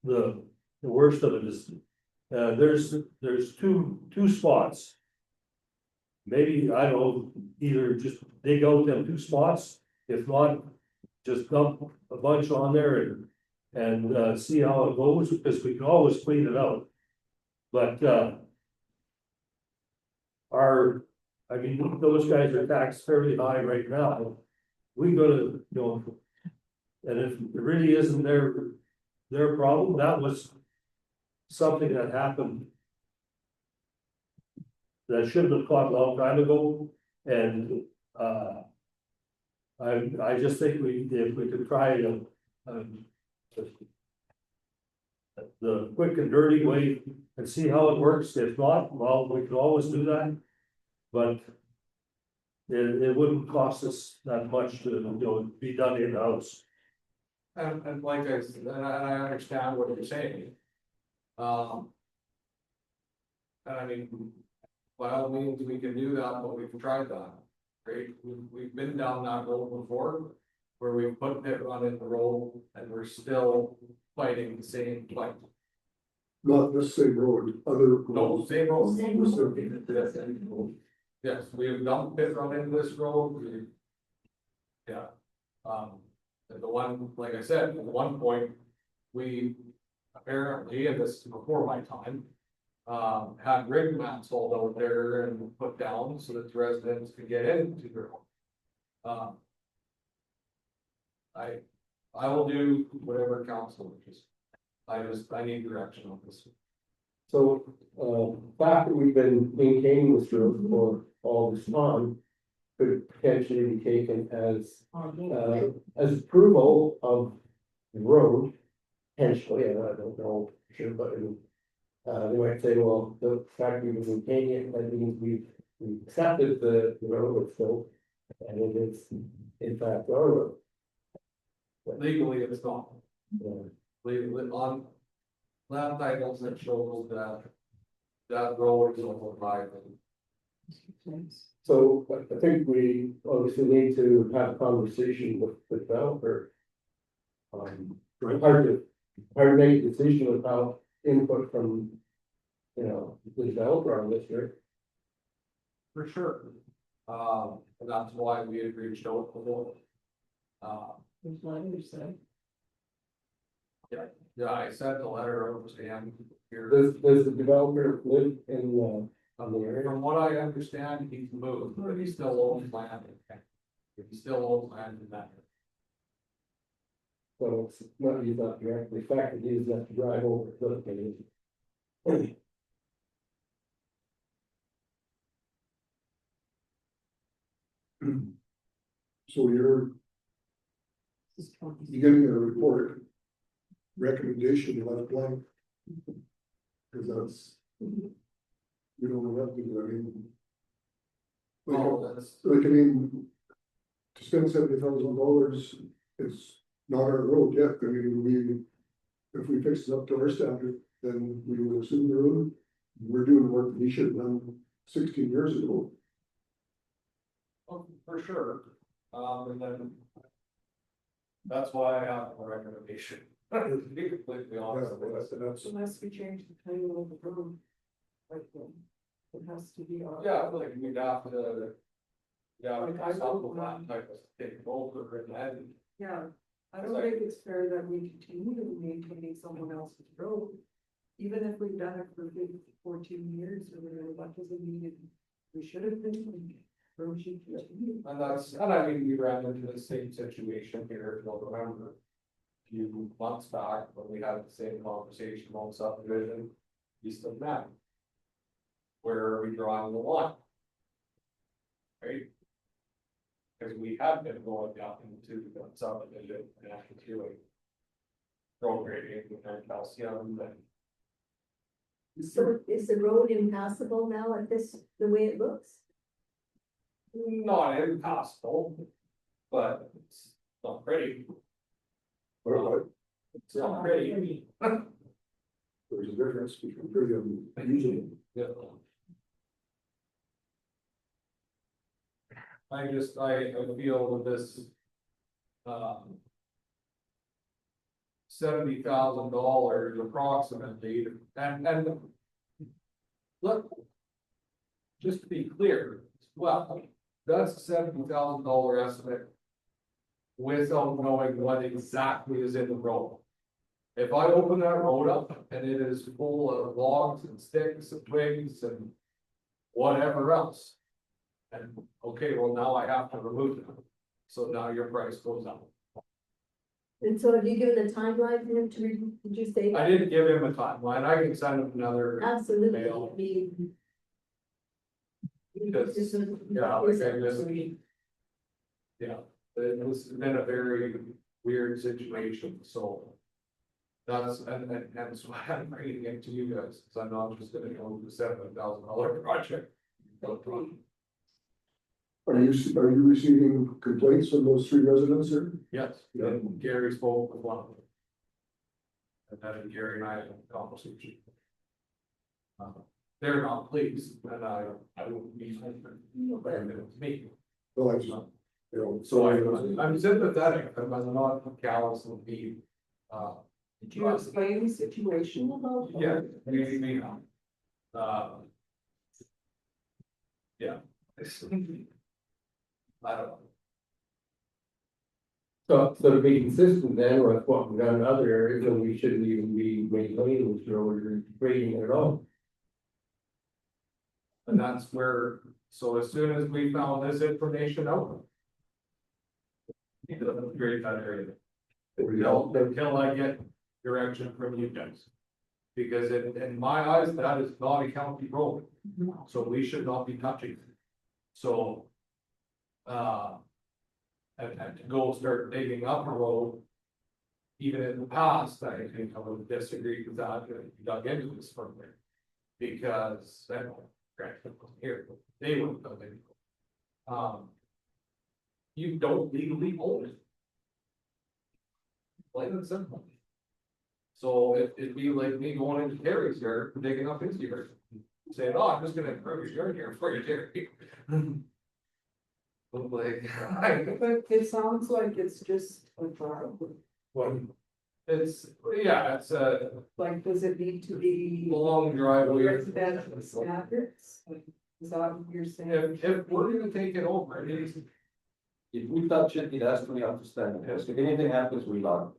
the worst of it is, there's two spots. Maybe, I don't know, either just dig out them two spots, if not, just dump a bunch on there and see how it goes, because we can always clean it out. But I mean, those guys are taxed fairly high right now. We gotta, and if it really isn't their problem, that was something that happened. That should have caught a long time ago, and I just think if we could try the quick and dirty way and see how it works. If not, well, we could always do that. But it wouldn't cost us that much to, be done in-house. And like I said, and I understand what you're saying. And I mean, by all means, we can do that, but we've tried that, right? We've been down that road before, where we've put pit run in the road and we're still fighting the same fight. Not the same road, other. No, same road. Same. Yes, we have dumped pit run in this road. Yeah. And the one, like I said, at one point, we apparently, and this is before my time. Had rig mats hauled out there and put down so that the residents could get into their home. I will do whatever council wishes. I need direction on this. So, fact that we've been maintaining this road for all this time. Could potentially be taken as approval of the road. Potentially, and I don't know, for sure, but they might say, well, the fact we've been maintaining it, that means we've accepted the road itself. And it is, in fact, our road. Legally, it's not. Yeah. Legally, on land titles that shows that road is over by. So I think we obviously need to have a conversation with the developer. Hard to make a decision without input from, the developer on this here. For sure. And that's why we had reached out before. Yeah, I sent a letter over to him here. Does the developer live in on the area? From what I understand, he's moved, but he still owns land. He still owns land in that. So it's not, he's not directly affected, he's have to drive over to the place. So you're getting a report, recommendation left blank. Cause that's. We don't know what to do, I mean. Like, I mean. To spend $70,000, it's not our road yet, I mean, if we fix it up to our standard, then we will assume the road. We're doing work that we should have done 16 years ago. Well, for sure, and then. That's why I have a recommendation, to be completely honest with you. That's, Unless we change the title of the road. Like, it has to be on. Yeah, like we'd have to. Yeah, Like, I stop don't, with that type of thing over and then. Yeah, I don't think it's fair that we continue to maintaining someone else's road. Even if we've done it for 14 years or whatever, that doesn't mean we should have been. Road should continue. And I mean, we ran into the same situation here, if you'll remember. A few months back, when we had the same conversation on subdivision, east of Mac. Where are we drawing the line? Right? Because we have been going down into the subdivision and actually doing. Road grading and calcium and. So is the road impassable now at this, the way it looks? Not impossible, but it's not pretty. It's not pretty. there's a difference between pretty and usually. Yeah. I feel that this. $70,000 approximately, and. Look. Just to be clear, well, that's a $70,000 estimate. Without knowing what exactly is in the road. If I open that road up and it is full of logs and sticks and twigs and whatever else. And, okay, well, now I have to remove them. So now your price goes up. And so have you given a timeline for him to, did you say? I didn't give him a timeline. I can send him another. Absolutely, Mail. I mean. Because, yeah, like I just. Yeah, it's been a very weird situation, so. That's, and that's why I'm bringing it to you guys, because I'm not just gonna go with a $7,000 project. Are you receiving complaints from those 3 residents here? Yes, Yeah. and Gary spoke with one of them. And then Gary and I had a conversation. They're not pleased, and I wouldn't be, it's me. Well, I just, you know, So I'm sympathetic, I'm not callous and be, Did you explain the situation about? yeah, maybe, yeah. I don't know. So to be consistent then with what we've done in other areas, then we shouldn't even be maintaining this road or grading it at all. And that's where, so as soon as we found this information out. Great that area. Until I get direction from you guys. Because in my eyes, that is not a county road, so we should not be touching it. So. And to go start digging up a road. Even in the past, I think I would disagree with that, if you dug into this further. Because then, here, they were building. You don't legally own it. Plain and simple. So it'd be like me going into Terry's yard, digging up his yard, saying, oh, I'm just gonna improve your yard here for you, Terry. Like, But it sounds like it's just a driveway. it's, yeah, it's a Like, does it need to be long driveway. residential standards? Like, is that what you're saying? If we're gonna take it over, it is, If we touch it, it has to be up to standard. If anything happens, we log.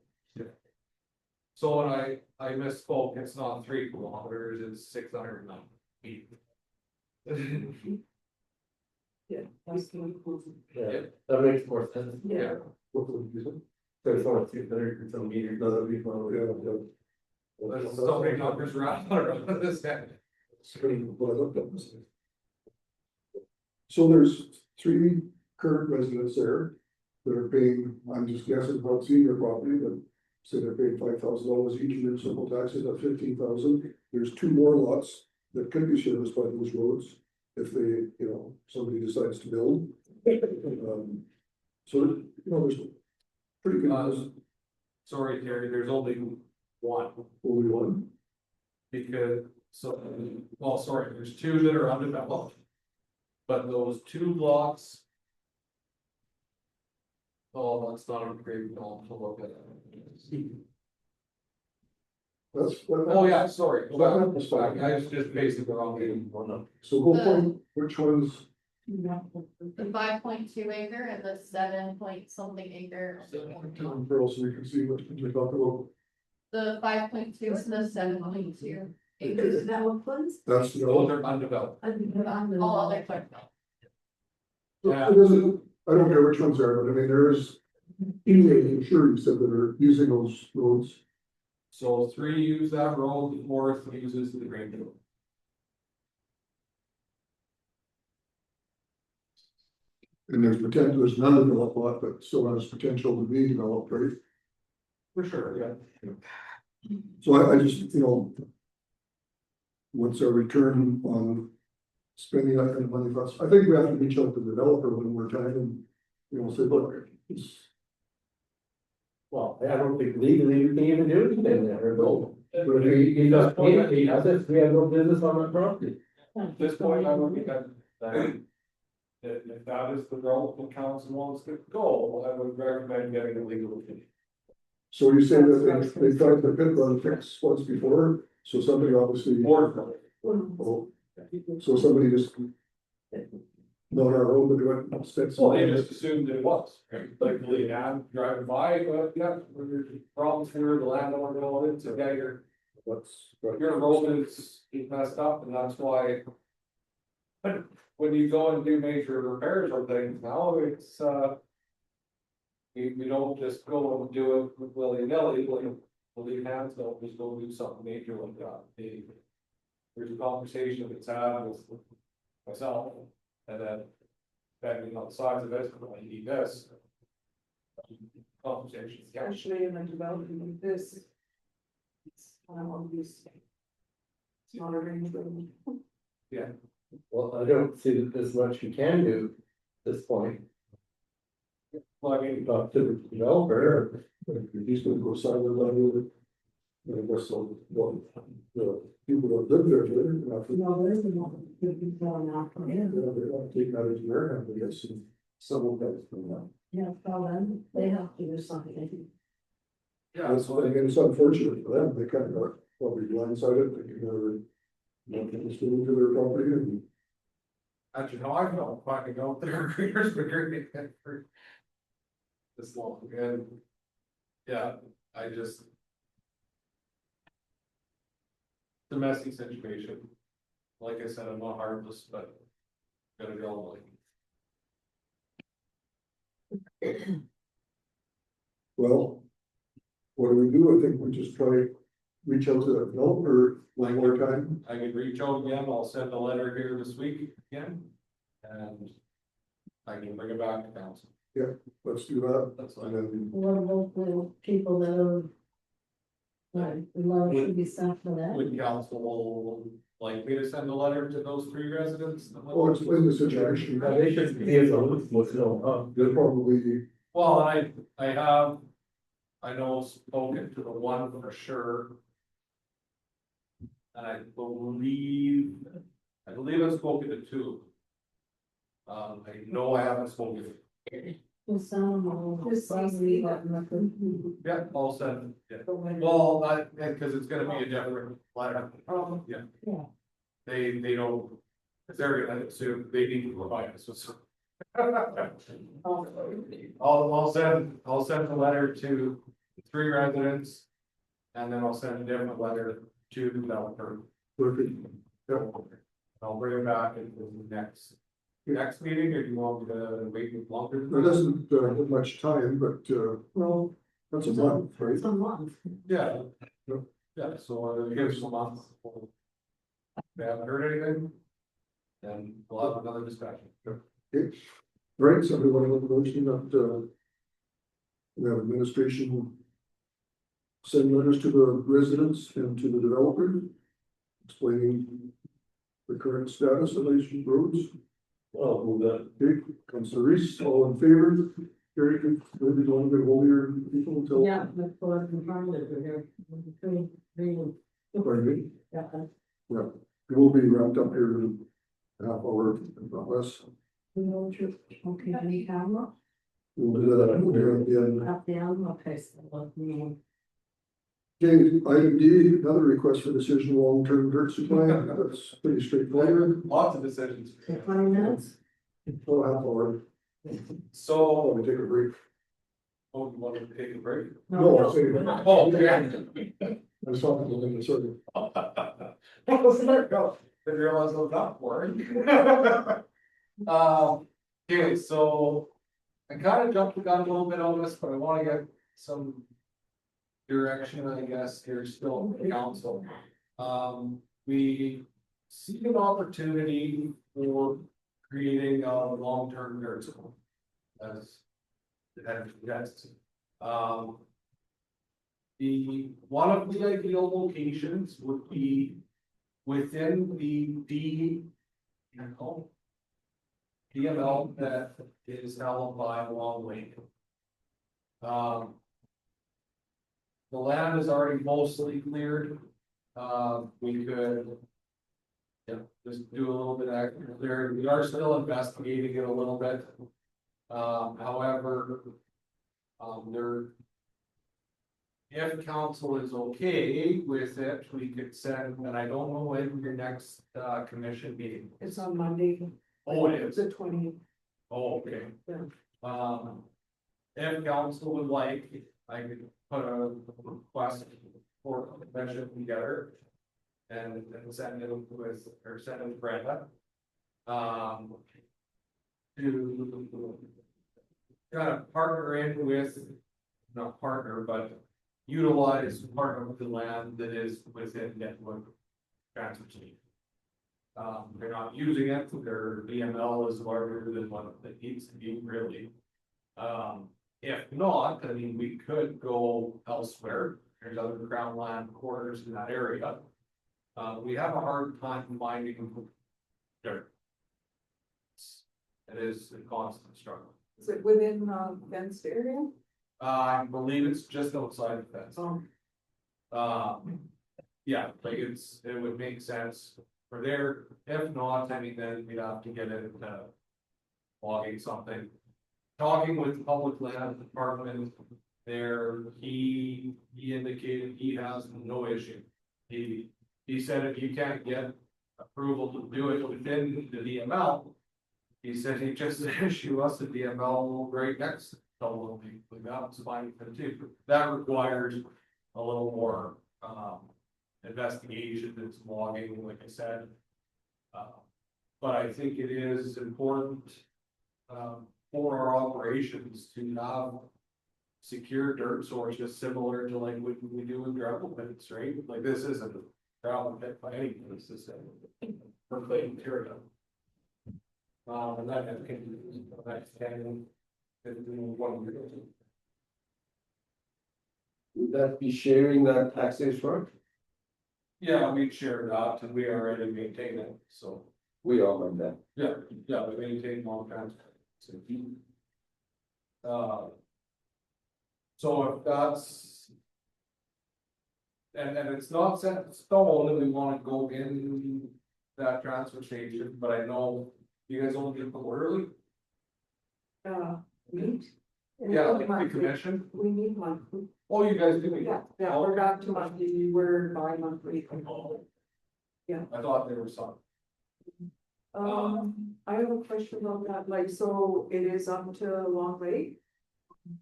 so when I misspoke, it's not 3 kilometers, it's 609 feet. Yeah. That's the Yeah, that makes more sense. Yeah. There's only 200 and some meters, doesn't be one. There's so many numbers around this guy. So there's 3 current residents there that are paying, I'm just guessing about senior property, but say they're paying $5,000 each in municipal taxes at 15,000. There's two more lots that could be serviced by those roads if they, you know, somebody decides to build. So, you know, there's pretty good, Sorry, Terry, there's only one, only one. because, so, well, sorry, there's two that are undeveloped. But those two lots. Oh, that's not a great one to look at. Oh, yeah, sorry. That's fine. I was just basically the wrong name. So we'll point which ones, The 5.2 acre and the 7 point something acre. Pearl, so we can see what we talk about. The 5.2 and the 7.2 Is acres. that what funds? That's the Those are undeveloped. All other clerk. Yeah. It doesn't, I don't care which ones are, but I mean, there's, I'm sure you said that are using those roads. So 3 use that road, the 4th uses the green road. And there's potential, there's none developed lot, but still has potential to be developed, right? For sure, yeah. So I just, you know. What's our return on spending that kind of money for us? I think we have to reach out to the developer when we're trying and, you know, say, look, it's. Well, I don't think legally we can even do anything there, though. But he does, he has it, we have no business on that property. At this point, I would be that, if that is the route the council wants to go, I would recommend getting a legal opinion. So you say that they tried the pit run fix once before, so somebody obviously. Oh, so somebody just. Not our own, but went steps. Well, they just assumed it was, like, I'm driving by, but yeah, there's problems here, the landowner going into, yeah, your road is messed up, and that's why. But when you go and do major repairs or things now, it's, we don't just go and do it with willy-nilly, like, leave hands, don't just go do something major like that. There's a conversation that's had with myself, and then depending on the size of it, I need this. Conversations. Actually, in the development of this. It's this. It's not a range road. Yeah. Well, I don't see that there's much we can do at this point. Well, I mean, Talk to the developer. He's gonna go silent on it. I guess so, well, the people that live there, they're not. No, there isn't one. Could be going out from here. They're not taking that as their hand, I guess, and civil guys from that. Yeah, well, then they have to do something. yeah, That's what, again, it's unfortunate for them, they kind of probably blindsided, they can never. Not get this into their property and. actually, no, I don't fucking go there, years, but you're for this long, and yeah, I just. It's a messy situation. Like I said, I'm not heartless, but gotta go like. Well. What do we do? I think we just try, reach out to the developer one more time. I could reach out again, I'll send a letter here this week again. And I can bring it back to council. Let's do that. That's And fine. then, What about the people that are. Right, the letter should be sent for that. Would council like me to send a letter to those 3 residents? well, explain the situation. They should be able to, what's going on. They're probably, Well, I have, I know spoken to the one for sure. And I believe I've spoken to 2. I know I haven't spoken. Just sound, just probably got nothing. Yeah, I'll send, yeah. Well, because it's gonna be a different letter. Yeah. Yeah. They don't, if they're gonna assume they need to provide us with some. I'll send a letter to 3 residents. And then I'll send a different letter to the developer. I'll bring it back in the next meeting, or do you want me to wait longer? there doesn't have much time, but Well, that's a month, right? it's a month. Yeah. Yeah, so give us a month. They haven't heard anything. Then we'll have another discussion. Okay. Right, so everyone will motion that, we have administration send letters to the residents and to the developer explaining the current status of these roads. Well, move that. Okay, Councillor Reese, all in favor? Gary, maybe you want to get hold of your people until. Yeah, that's what I'm trying to do here. Pardon me? Yeah. Yeah, it will be wrapped up here in a half hour, if not less. Okay, any camera? We'll do that at the end. Up down, okay, so let me. Okay, item D, another request for decision, long-term dirt supply, that's pretty straightforward. Lots of decisions. 20 minutes? Oh, half hour, So, let me take a break. oh, you want to take a break? No, I'm saying, Oh, okay. I was talking to them, sorry. Didn't realize I was that boring. Okay, so I kind of jumped the gun a little bit on this, but I want to get some direction, I guess, here still from the council. We see an opportunity for creating a long-term dirt school. As the head suggests. The, one of the ideal locations would be within the DML that is held by Long Lake. The land is already mostly cleared. We could. Yeah, just do a little bit of clearing. We are still investigating it a little bit. However, there. If council is okay with it, we could send, and I don't know when your next commission meeting. It's on Monday. Oh, it is. The 20th. Oh, okay. Yeah. If council would like, I could put a request for a commission together. And send it with, or send it to Brenda. To kind of partner in with, not partner, but utilize part of the land that is within Network Transfer Station. They're not using it, their BML is larger than what it needs to be, really. If not, I mean, we could go elsewhere. There's other crown land quarters in that area. We have a hard time finding dirt. It is a constant struggle. Is it within fenced area? I believe it's just outside the fence. Yeah, like it would make sense for there. If not, I mean, then we'd have to get into logging something. Talking with the public land department there, he indicated he has no issue. He said if you can't get approval to do it within the DML, he said he just issue us a DML right next to that's fine for too. That requires a little more investigation and some logging, like I said. But I think it is important for our operations to have secure dirt sources similar to like what we do with gravel pits, right? Like this isn't a gravel pit by any means, this is for clay material. And that can Would that be sharing that access road? yeah, we share that and we already maintain it, so. We all on that. Yeah, we maintain long term. So if that's. And it's not set in stone that we wanna go in that transfer station, but I know you guys only get quarterly. Meet? Yeah, like the commission. We need monthly. Oh, you guys do. Yeah, we're back to monthly, we're bi-monthly. Yeah. I thought there was some. I have a question about that, like, so it is up to Long Lake?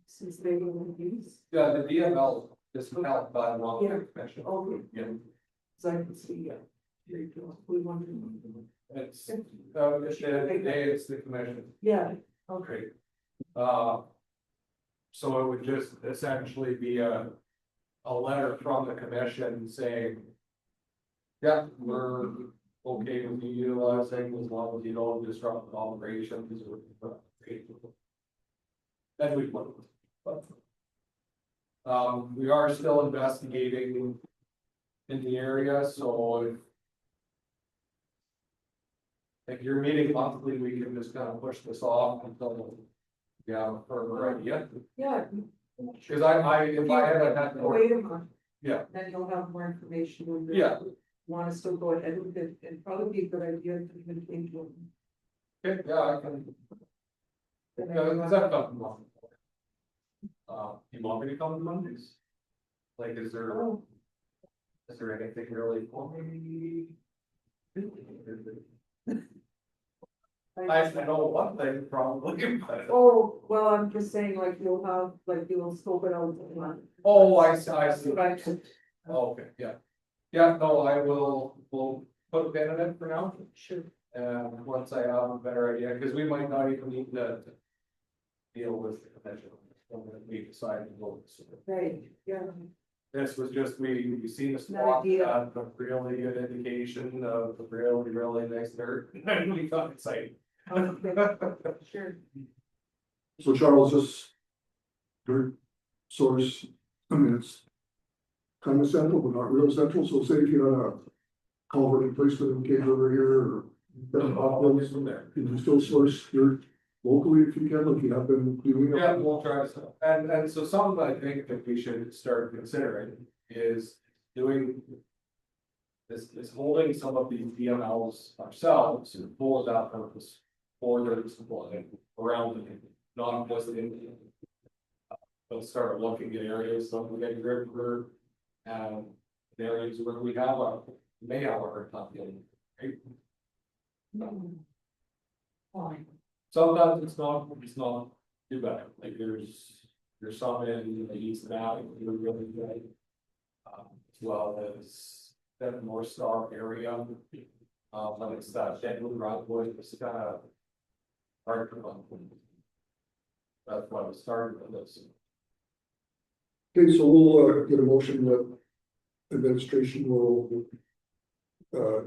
Since they will use, Yeah, the DML is held by the Long Lake Commission. okay, Yeah, so I can see, yeah. There you go. We want to. it's, at the end of the day, it's the commission. Yeah, okay. Great. So it would just essentially be a letter from the commission saying. Yeah, we're okay with you utilizing as long as you don't disrupt operations or then we would. But, we are still investigating in the area, so if you're meeting monthly, we can just kind of push this off until we have a further idea. Yeah. Cause if I had more, Wait a month. Yeah. Then you'll have more information when you. Yeah. Want to still go ahead with it, it'd probably be a good idea to communicate to them. okay, yeah, I can. Yeah, is that about month? You want me to come to Mondays? Like, is there anything really for me? I know one thing probably, but. Oh, well, I'm just saying, like, you'll scope it out. in a month. Oh, I see. Right. Oh, okay, yeah. Yeah, no, we'll put a pin in it for now. Sure. Once I have a better idea, because we might not even need to deal with the convention when we decide to vote. So Right, yeah. this was just, we seen this Not walk, ideal. a really good indication of a really nice dirt, and we got excited. Sure. So Charles, this dirt source, I mean, it's kind of central, but not real central, so say if you had a culvert in place in Keg River here, or From there. can you still source dirt locally if you can, like you have been doing? Yeah, we'll try to, and so something I think that we should start considering is doing. Is holding some of these DMLs ourselves for that purpose, for their supply around them, not just in. But start looking at areas like the Keg River, the areas where we have may have a hard time getting, right? Fine. Sometimes it's not too bad, like there's some in the east valley, that are really good. As well as that North Star area, but it's that Deadwood Rockwood, it's kind of hard to run. That's why we started with this. Okay, so we'll get a motion that administration will have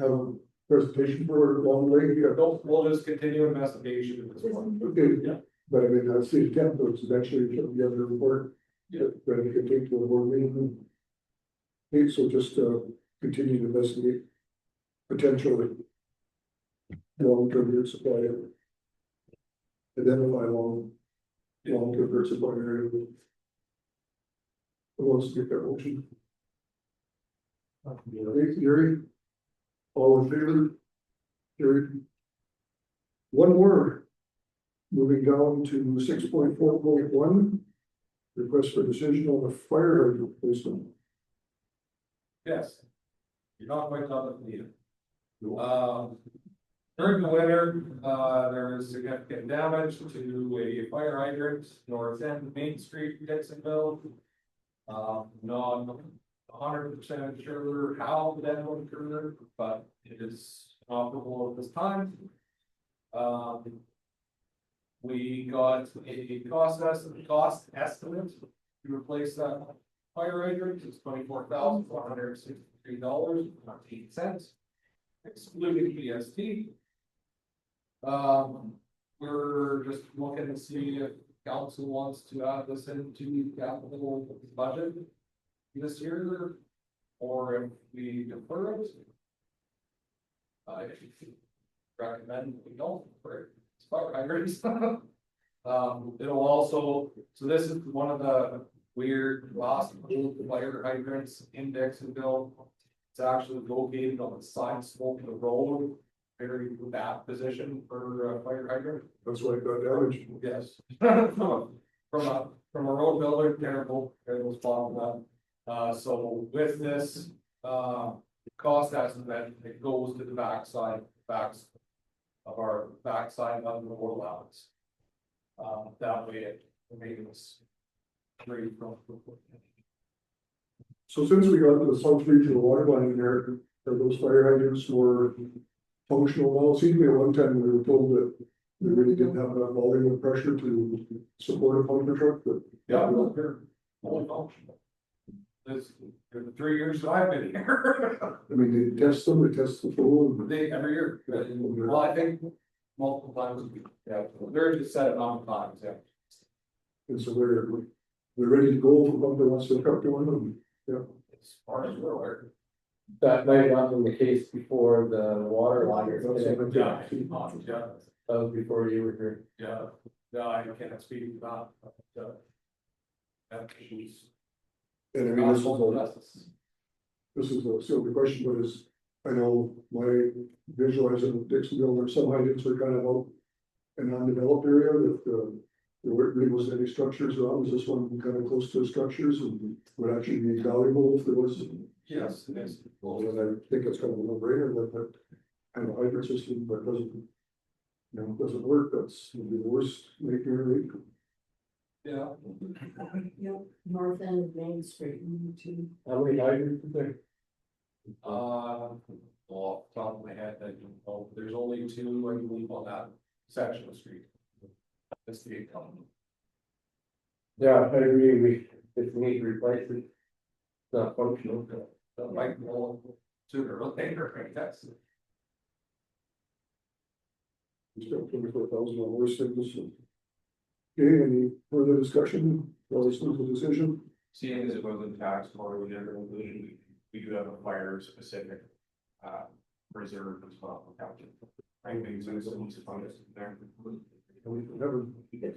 a presentation for along the way. Yeah. We'll just continue investigation at this point. Okay, Yeah. but I mean, that's the attempt, it's eventually put together a report. Yeah. That you can take to a board meeting. Okay, so just continue to investigate potential long-term dirt supply. Identify long-term dirt supply area. Who wants to get that motion? Gary? All in favor? Carried. One more. Moving down to 6.4.1. Request for decision on the fire hydrant replacement. Yes. You're not quite done with me. During the winter, there was significant damage to a fire hydrant north end of Main Street, Dixonville. Not 100% sure how that would occur, but it is operable at this time. We got a cost estimate to replace that fire hydrant. It's $24,163.19, excluding PST. We're just looking to see if council wants to add this into capital budget this year, or if we defer it. I recommend we don't defer it. It's fire hydrants. It'll also, so this is one of the weird lost fire hydrants in Dixonville. It's actually located on the side slope of the road, very bad position for a fire hydrant. That's why it got damaged. Yes. From a road builder, terrible spot for that. So with this, cost estimate, it goes to the backside of our backside of the road allowance. That way it remains free from. So since we got the South Regional water line in there, are those fire hydrants more functional now? See, at one time we were told that we really didn't have enough volume of pressure to support a pumper truck, but. Yeah, well, they're only functional. This, for the 3 years that I've been here. I mean, they test them, they test the flow. They, every year, well, I think multiple times a week, yeah, there is a set amount of times, yeah. And so they're ready to go for what they want to start doing them, yeah. As far as we're aware. That might not been the case before the water line or something. Yeah, yeah, That was before you were here. yeah, no, I can't speak about, that issues. And I mean, this is a silly question, but is, I know my visualizing Dixonville, there's some hydrants are kind of out an undeveloped area that, there really wasn't any structures around, is this one kind of close to structures and would actually be valuable if there was? Yes, it is. Well, then I think it's kind of a no-brainer that kind of hydrant system, but doesn't, doesn't work, that's maybe the worst nightmare. Yeah. Yep, north end of Main Street, too. How many hydrants is there? Well, off the top of my head, I don't know, there's only two, I believe, on that section of the street. That's the eight column. Yeah, I agree, if we need to replace it. It's not functional. That might go sooner or later, right, that's. It's got 24,000 on worse things. Okay, any further discussion, well, it's not a decision. Seeing as it wasn't tax or whatever, we do have a fire specific reserve as well. Right, maybe so it's funds there. We never. Okay,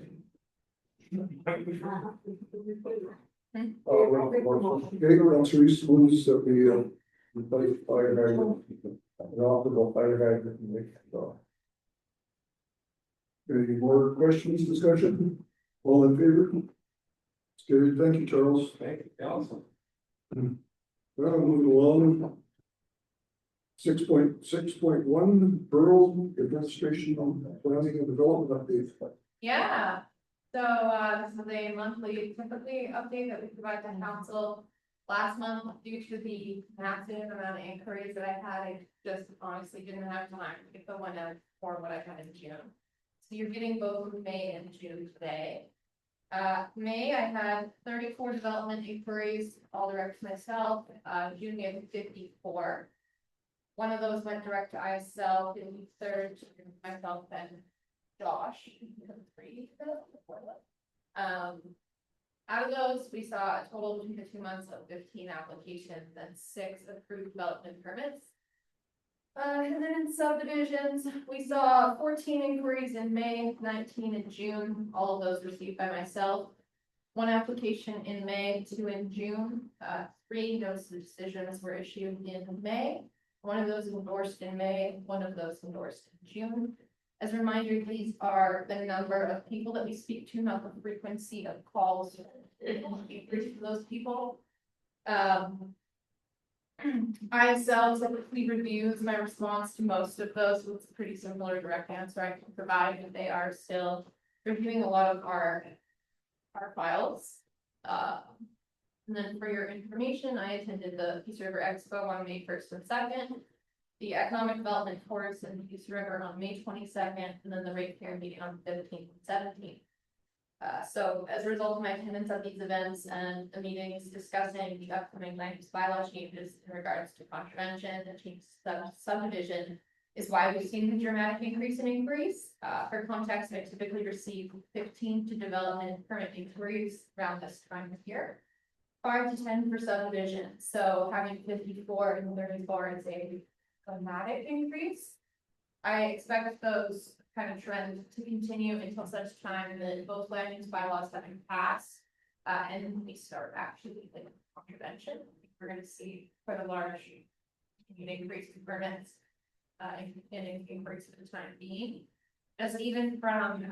Councillor Reese moves that we, Replace fire hydrant, an operable fire hydrant. any more questions, discussion? All in favor? It's carried, thank you, Charles. Thank you, awesome. Well, moving along. 6.6.1, Borough Administration on Planning and Development update. Yeah, so, this is a monthly typically update that we provide to council. Last month, due to the massive amount of inquiries that I had, I just honestly didn't have time to get the one out for what I had in June. So you're getting both May and June today. May, I had 34 development inquiries, all direct to myself. June, we had 54. One of those went direct to ISL, the third to myself and Josh. 3. Out of those, we saw a total between the 2 months of 15 applications and 6 approved development permits. And then in subdivisions, we saw 14 inquiries in May, 19 in June, all of those received by myself. 1 application in May, 2 in June, 3 notice of decisions were issued in May. 1 of those endorsed in May, 1 of those endorsed in June. As a reminder, these are the number of people that we speak to, not the frequency of calls to those people. ISL typically reviews my response to most of those, so it's a pretty similar direct answer I can provide, but they are still reviewing a lot of our files. And then for your information, I attended the Peace River Expo on May 1st and 2nd. The Economic Development Course in Peace River on May 22nd, and then the Reeve Terry meeting on 15th and 17th. So as a result of my attendance at these events and the meetings discussing the upcoming land use bylaw changes in regards to contravention and changes to subdivision is why we've seen the dramatic increase in inquiries. For context, I typically receive 15 to development permit inquiries around this time of year. 5 to 10 for subdivision, so having 54 and 34 is a dramatic increase. I expect those kind of trends to continue until such time that both land use bylaws have been passed, and we start actually like contravention. We're going to see quite a large increase in permits, and increase for the time being. As even from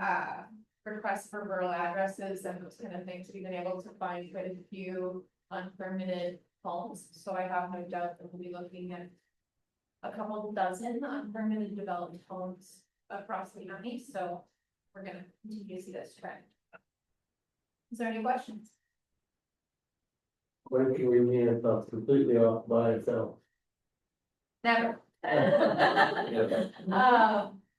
requests for rural addresses and those kind of things, we've been able to find quite a few unpermitted homes. So I have no doubt that we'll be looking at a couple dozen unpermitted developed homes across the county. So we're going to continue to see this trend. Is there any questions? When can we mean it's not completely off by itself? Never.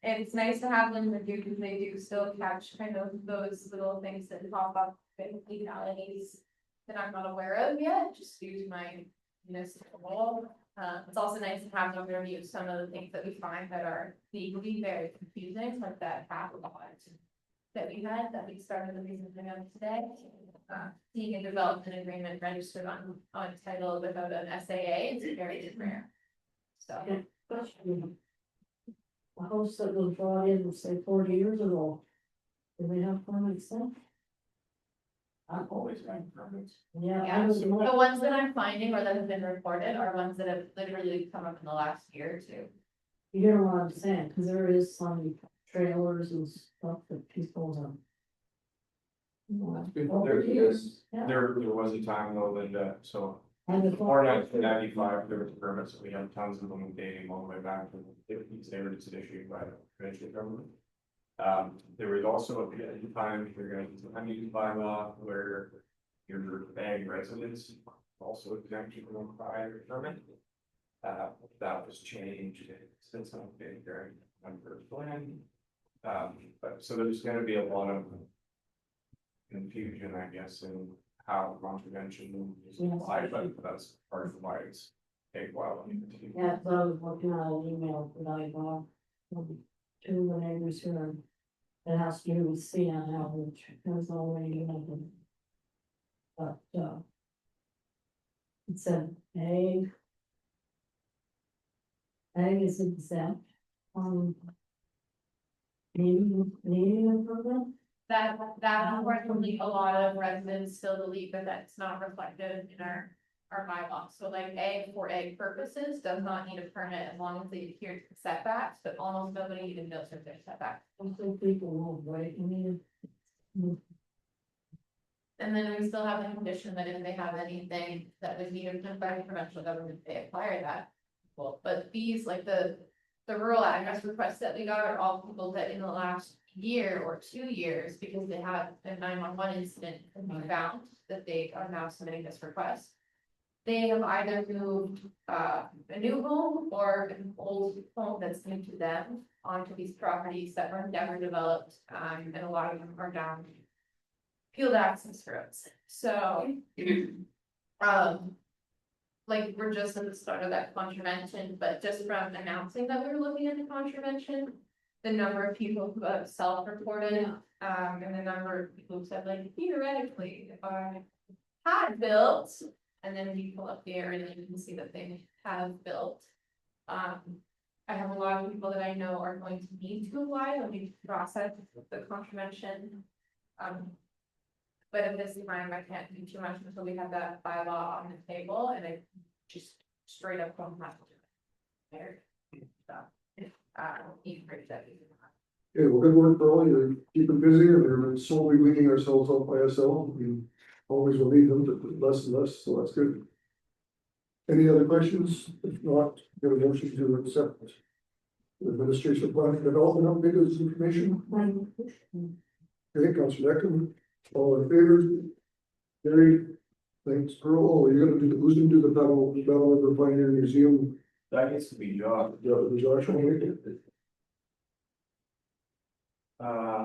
It's nice to have them review because they do still catch kind of those little things that pop up in legalities that I'm not aware of yet, just due to my municipal role. It's also nice to have them review some of the things that we find that are legally very confusing, like that half of the odds that we had, that we started the reason of today. Seeing a development agreement registered on title without an SAA is very rare. So, Yeah, question. A house that was brought in, say, 40 years ago. Do they have permits then? I've always had permits. Yeah, I yeah, was. the ones that I'm finding or that have been reported are ones that have literally come up in the last year or two. You hear what I'm saying, cause there is some trailers and stuff that people have. Over the years, yeah. There was a time though, Linda, so And the before 1995, there was permits, and we had tons of them dating all the way back to the 50s, they were just issued by the provincial government. There was also a period of time, if you're going to the use bylaw, where your ag residents also exempted from a prior permit. That was changed since I've been here, under plan. But so there's gonna be a lot of confusion, I guess, in how contravention is applied, but that's part of why it's take a while. Yeah, so I was working on an email that I got from two of the neighbors here. It has to do with CNL, which has already happened. But, it said egg. Egg is exempt from needing a permit. That unfortunately, a lot of residents still believe that that's not reflected in our bylaws. So like egg for egg purposes does not need a permit as long as they adhere to the setbacks, but almost nobody even knows if they're setbacks. I think people won't wait, I mean. And then we still have the condition that if they have anything that was needed by the provincial government, they acquire that. Well, but these, like the rural address requests that we got are all people that in the last year or 2 years, because they had a 911 incident and we found that they are now submitting this request. They have either moved a new home or an old home that's new to them onto these properties that were never developed, and a lot of them are down field access roads. So, like, we're just at the start of that contravention, but just from announcing that we were looking at the contravention, the number of people who have self-reported, and the number of people who said, like, theoretically, if I had built, and then you pull up the area and you can see that they have built. I have a lot of people that I know are going to need to apply, or need to process the contravention. But at this time, I can't do too much until we have that bylaw on the table, and I just straight up don't have to do it. So, you bridge that. Okay, well, good work, Pearl, you're keeping busy, and we're slowly weaning ourselves off ISL, we always will need them, but less and less, so that's good. Any other questions? If not, get a motion to accept the administration planning development updated information. Okay, Councillor Declan, all in favor? Gary, thanks, Pearl. Oh, you're gonna do the, who's gonna do the Battle River Pioneer Museum? That gets to be Josh. The Josh one.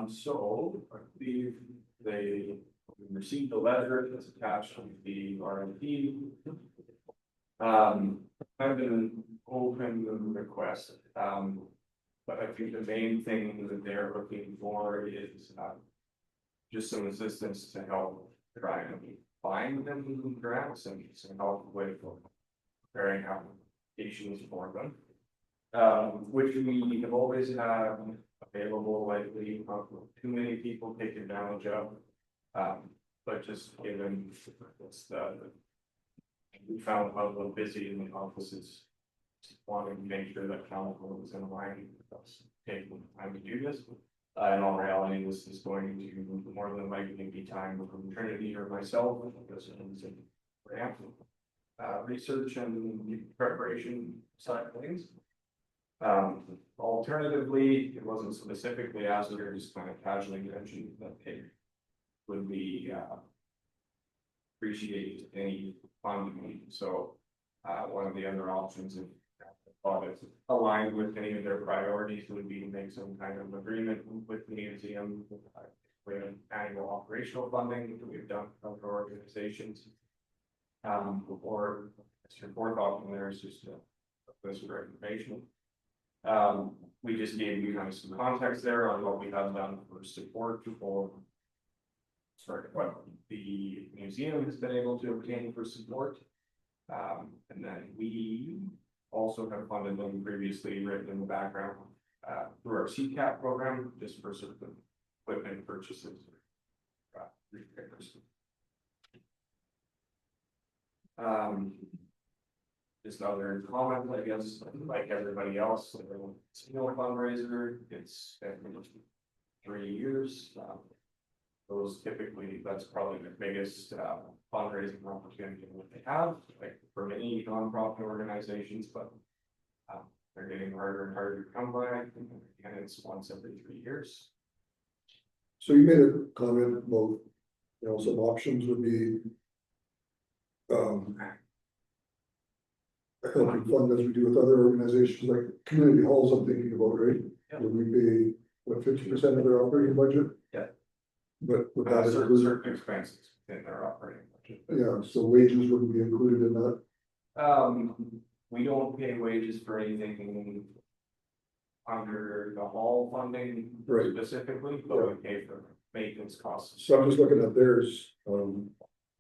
So I believe they received a letter that's attached to the RFP. I've been open the request, but I think the main thing that they're looking for is, just some assistance to help try and find them grants and some help with preparing applications for them. Which we have always had available, likely not too many people take advantage of. But just given it's we found a little busy in the offices, wanting to make sure that council is in line with us taking time to do this. In all reality, this is going to more than likely be time with Trinity or myself, because it's in grant, research and preparation side of things. Alternatively, it wasn't specifically asked, we were just kind of casually mentioned that they would be appreciate any funding. So one of the other options, if thought it's aligned with any of their priorities, would be to make some kind of agreement with the museum with an annual operational funding that we've done for other organizations. Or Mr. fourth option there is just a list of information. We just gave you kind of some context there on what we have done for support for. Sorry, what the museum has been able to obtain for support. And then we also have funded them previously written in the background, through our CCAP program, just for sort of equipment purchases. Repairs. Just other comment, I guess, like everybody else, it's no fundraiser, it's been 3 years. Those typically, that's probably the biggest fundraising opportunity that they have, like for many nonprofit organizations, but they're getting harder and harder to come by, and it's once every 3 years. So you made a comment about, some options would be. Helping fund as we do with other organizations like community halls, I'm thinking about, right? Yeah. Would we pay, what, 50% of their operating budget? Yeah. But would that Certain include, expenses in their operating budget. yeah, so wages wouldn't be included in that? We don't pay wages for anything under the hall funding Right. specifically, but we pay for maintenance costs. So I'm just looking at theirs,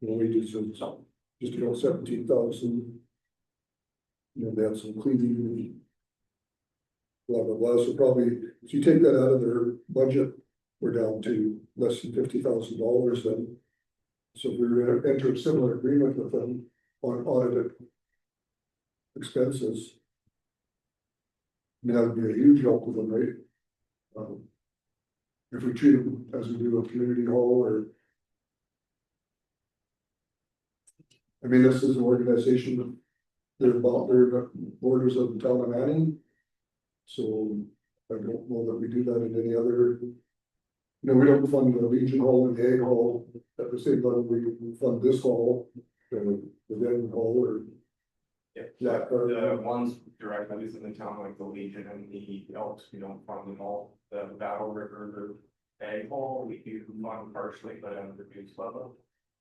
wages is just about 17,000. They have some cleaning. Blah, blah, blah, so probably, if you take that out of their budget, we're down to less than $50,000 then. So if we were to enter a similar agreement with them on audited expenses. That would be a huge help with them, right? If we treat them as we do a community hall or. I mean, this is an organization, they're the borders of the town of Manning. So I don't know that we do that in any other. We don't fund the Legion Hall and the Egg Hall at the same time we fund this hall, the Den Hall or. Yeah, the ones directly within the town, like the Legion and the Elks, we don't fund them all. The Battle River, the Egg Hall, we do fund partially, but at a reduced level.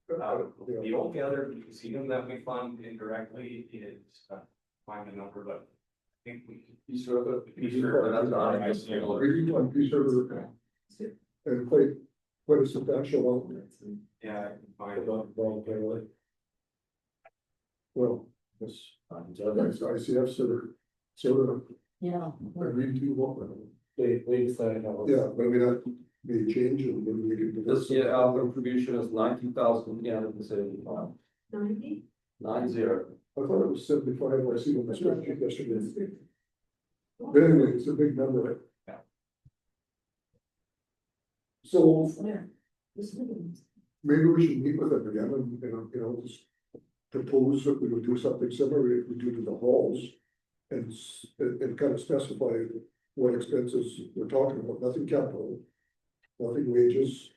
The only other museum that we fund indirectly is, find the number, but I think we. Peace River. Peace River, that's our museum. Really one Peace River. And quite a substantial amount. Yeah, I can find Well, yes, ICF sort of, Yeah. I read too long. They decided how. Yeah, but I mean, that may change and maybe we can. This year, our contribution is 19,375. 90? 90. I thought it was 75, I see on the spreadsheet yesterday. But anyway, it's a big number. Yeah. So Where? This is- maybe we should meet with them again and, just propose that we would do something similar if we do to the halls. And kind of specify what expenses we're talking about, nothing capital, nothing wages.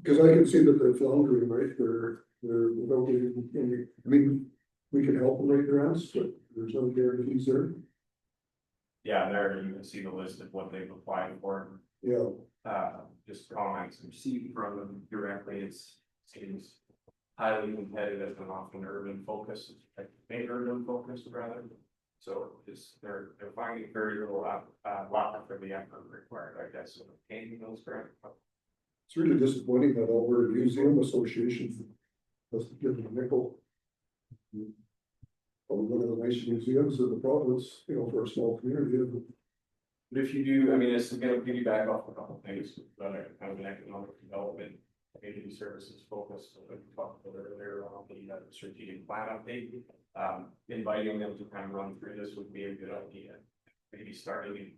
Cause I can see that they're floundering, right, they're without getting any, I mean, we can help them write grants, but there's no guarantees there. Yeah, there you can see the list of what they've applied for. Yeah, Just comments received from them directly, seems highly competitive and often urban focused, like maybe urban focused rather. So they're finding very little lot for the effort required, I guess, of obtaining those grants. it's really disappointing that Alberta Museum Association doesn't give them a nickel. Probably one of the nice museums in the province, for a small community. But if you do, I mean, it's gonna piggyback off a couple of things, kind of an economic development, community services focus, so like we talked about earlier on the strategic plan update. Inviting them to kind of run through this would be a good idea, maybe starting in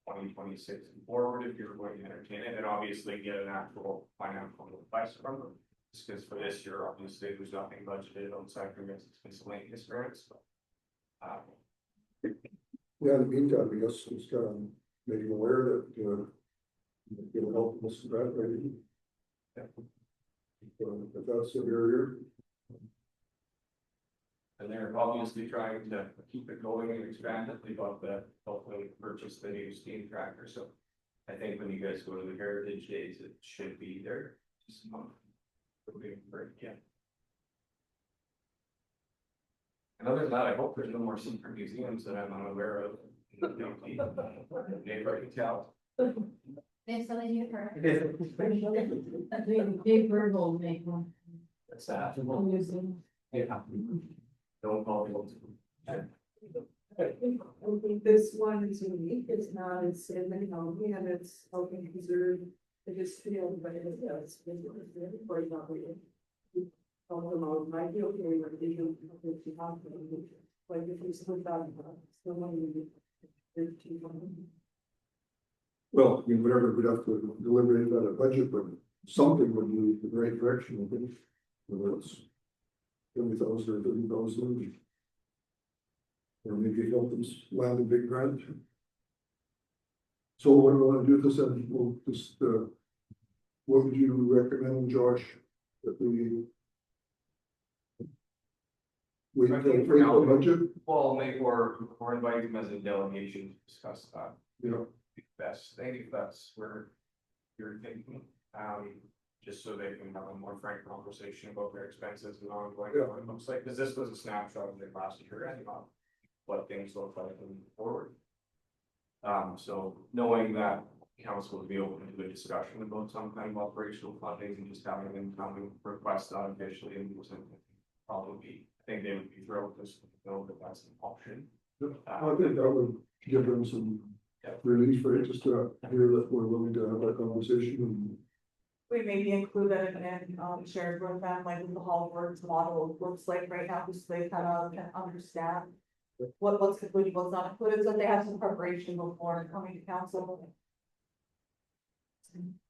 2026 and forward if you're going to entertain it, and obviously get an actual financial advice from them. Just because for this year, obviously, there's nothing budgeted outside from miscellaneous grants, but. Yeah, in the meantime, I guess it's kind of making aware that, it'll help us grant writing. If that's the barrier. And they're obviously trying to keep it going and expand it. They got the, hopefully purchase the new steam tractor. So I think when you guys go to the Heritage Days, it should be there. It'll be great, yeah. And other than that, I hope there's no more secret museums that I'm unaware of. Neighbor can tell. They still need her. Big bird will make one. That's that. Museum. Yeah. Don't call me. I think this one is unique, it's not as, you know, and it's helping preserve the history of what it is, it's very not real. Although might be okay with the, like if you split that, someone. Well, I mean, whatever, we'd have to deliberate about a budget, but something would be the right direction, I think. Whether it's 20,000 or 30,000. Or maybe help them land a big grant. So what do we want to do with this, and we'll just, what would you recommend, Josh, that we? We I take think for now, the budget, well, maybe we're inviting them as a delegation to discuss that. you know, Best, I think if that's where you're thinking, just so they can have a more frank conversation about their expenses and ongoing, what it looks like, because this was a snapshot of the last year and not what things look like moving forward. So knowing that council would be open to a discussion about some kind of operational funding and just having them come and request that officially and probably be, I think they would be thrilled to know that that's an option. I think that would give them some relief, for it, just to hear that we're willing to have that conversation and. We maybe include it and shared with them, like what the Hall Works model looks like right now, just so they kind of can understand. What's included, what's not included, so they have some preparation before coming to council.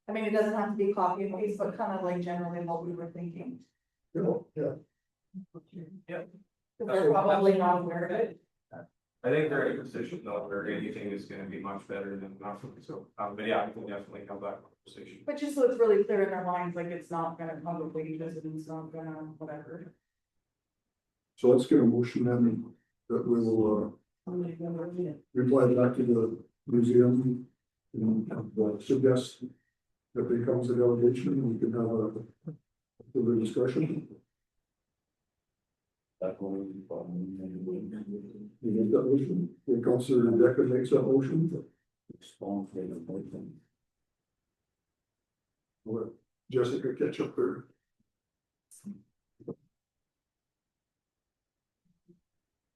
I mean, it doesn't have to be copy and paste, but kind of like generally what we were thinking. You know, yeah, Yep. Because they're probably not aware of it. I think they're in a position though where anything is gonna be much better than nothing, so, but yeah, I can definitely have that conversation. But just so it's really clear in their minds, like it's not gonna come with wages and it's not gonna whatever. so let's get a motion then that we will, reply back to the museum. And suggest that they come to the delegation and we can have a further discussion. You make that motion, the Councillor Decker makes that motion. Or Jessica catch up there.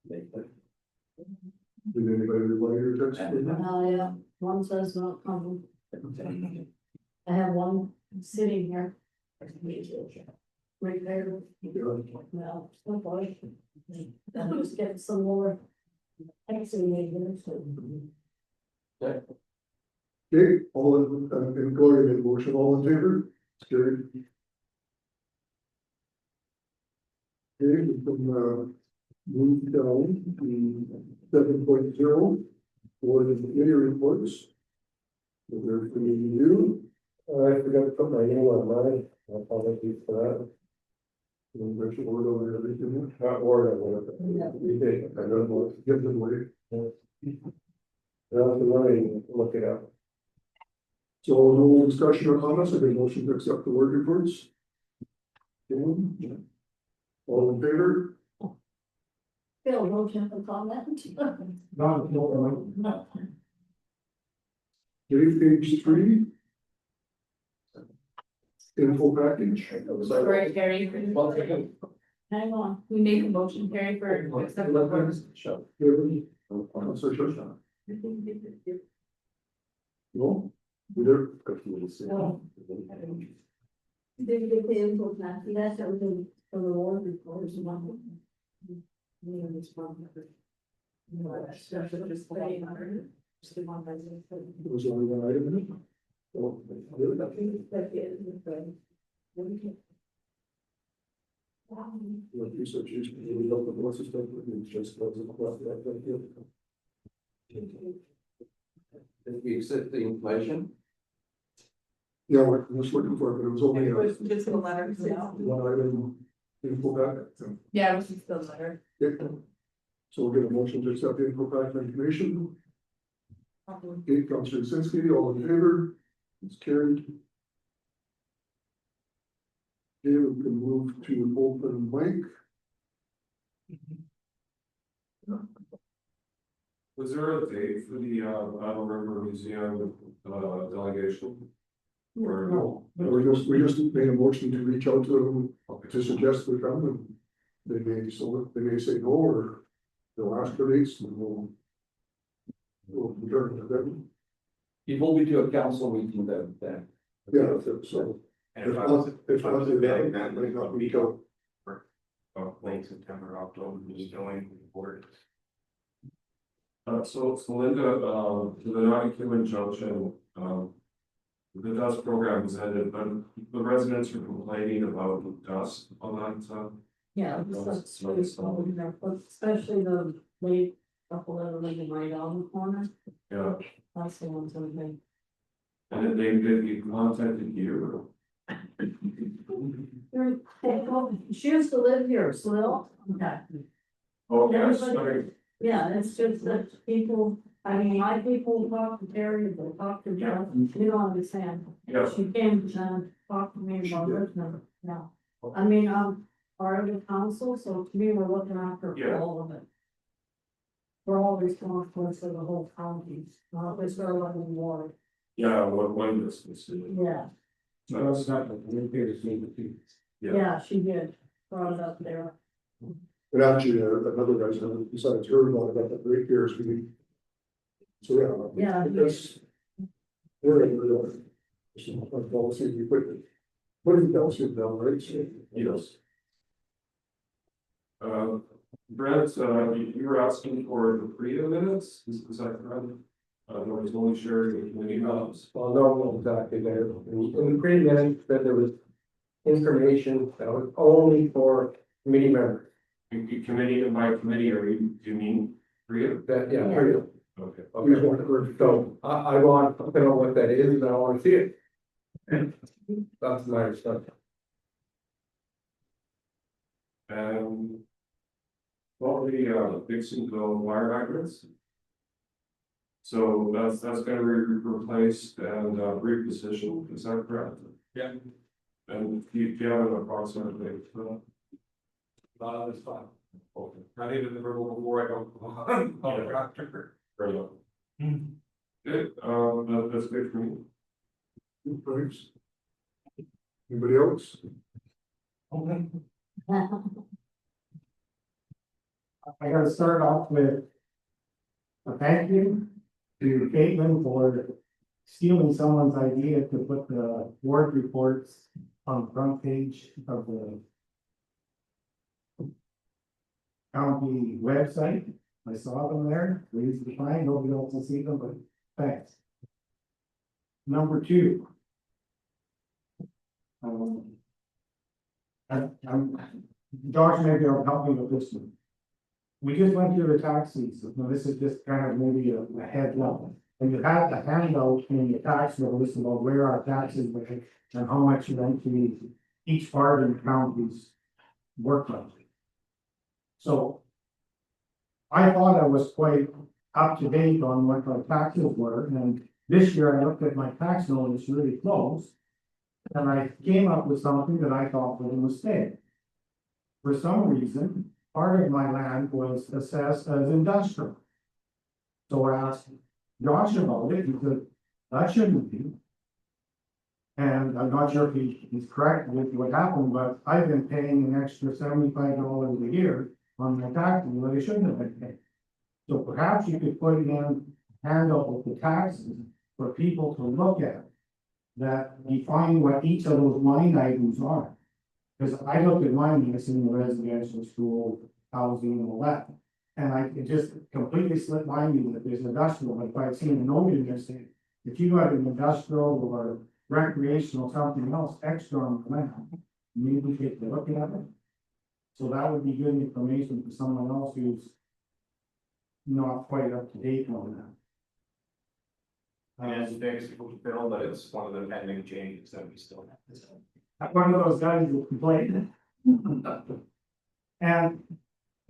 Did anybody reply to your text? Yeah, one says not coming. I have one sitting here. Right there. Well, so far. I'm just getting some more. Okay, all in Gloria made a motion, all in favor? It's carried. Okay, we can move down to 7.0 for the committee reports. Is there anything new? I forgot to put my name on mine, I apologize for that. Which word over everything? Not word, I want We did, I don't know, give them away. That's the money, look it up. So no discussion or comments, I think motion to accept the word reports. Okay. All in favor? Bill, motion for comment. No. Page 3. Info package. Sorry, Terry, Hang on. we make a motion, Terry, for accept the orders. Councillor Schuster. No? Either. Did you get the info back? That's everything for the war report is one. Yeah, this one. There was only one item in it. Oh, what you said, you really don't know what's the stuff, it's just wasn't about that. If we accept the inflation, Yeah, we're just looking for it, but it was only It was just the letter. one item. Info packet. Yeah, it was just the letter. Yeah. So we'll get a motion to accept the info packet information. Okay, Councillor Sinski, all in favor? It's carried. Okay, we can move to open mic. Was there a date for the, Battle River Museum, delegation? Or No, We just made a motion to reach out to them to suggest we come and they may say no, or they'll ask for dates and we'll return to them. It will be to a council meeting then. Yeah, so. And if I was, If I was betting that, that might not be till. late September, October, just going forward. So Linda, to the non-human junction, the dust program is ended, but the residents are complaining about the dust on that, yeah, that's especially the late couple that are living right on the corner, yeah, that's the ones that they. and then they contacted you. She used to live here, so they'll, okay. Oh, yes, Everybody- sorry, Yeah, it's just that people, I mean, my people talk to Terry, they talk to John, you don't understand. yeah, She came and talked to me about Richmond, yeah. I mean, part of the council, so to me, we're looking after Yeah. all of it. We're all responsible for the whole county, not this one ward, yeah, one distance. yeah, That's not, yeah, yeah, she did, brought it up there. But actually, another resident besides her about the break here is we. So, yeah. Yeah. Because. We're in the. Policy, we put. What is the policy down, right? So, yes. Brent, you were asking for the Priya minutes, is that correct? No, it's only sharing the community maps. Well, no, exactly there. In the pre-minute, that there was information that was only for committee members. Committee and by committee, do you mean Priya? That, yeah, Yeah. pretty. Okay. we just want to. So I want to know what that is and I want to see it. That's my response. What were the Dixonville wire records? So that's gonna be replaced and repositioned, is that correct? Yeah. And do you have an approximate date for that? That's fine. Okay. I needed the verbal before I go. Contractor. Very well. Good, that's good for me. Thanks. Anybody else? I gotta start off with a thank you to Caitlin for stealing someone's idea to put the ward reports on the front page of the county website. I saw them there, easy to find, nobody else will see them, but thanks. Number two. Josh, maybe will help me with this one. We just went through the tax season, now this is just kind of maybe a head level. And you have the handout in the tax notice about where our taxes were and how much eventually each part of the county's work on. So. I thought I was quite up to date on what our taxes were, and this year I looked at my tax notice really close. And I came up with something that I thought was a mistake. For some reason, part of my land was assessed as industrial. So I asked Josh about it, he said, that shouldn't be. And I'm not sure if he's correct with what happened, but I've been paying an extra $75 a year on my taxes that I shouldn't have been paying. So perhaps you could put in a handout with the taxes for people to look at. That define what each of those line items are. Because I looked at mine, and it's in the residential, school, housing, and all that. And it just completely slipped my mind that there's industrial, but if I'd seen a note in there saying, if you have an industrial or recreational, something else extra on the land, maybe we could look at it. So that would be good information for someone else who's not quite up to date on that. And it's basically Bill, but it's one of the pending changes that we still have. I'm one of those guys who complain. And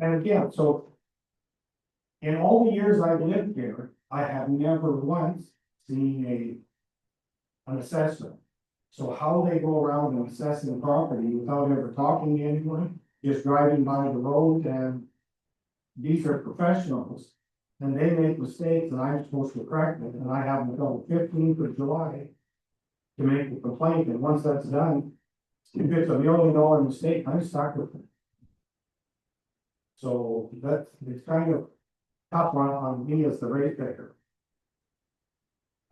again, so. In all the years I've lived here, I have never once seen an assessment So how they go around and assessing property without ever talking to anyone, just driving by the road, and these are professionals. And they make mistakes and I'm supposed to correct it, and I have until 15th of July to make the complaint, and once that's done, if it's $1 million mistake, I'm stuck with it. So it's kind of tough on me as the ratepayer.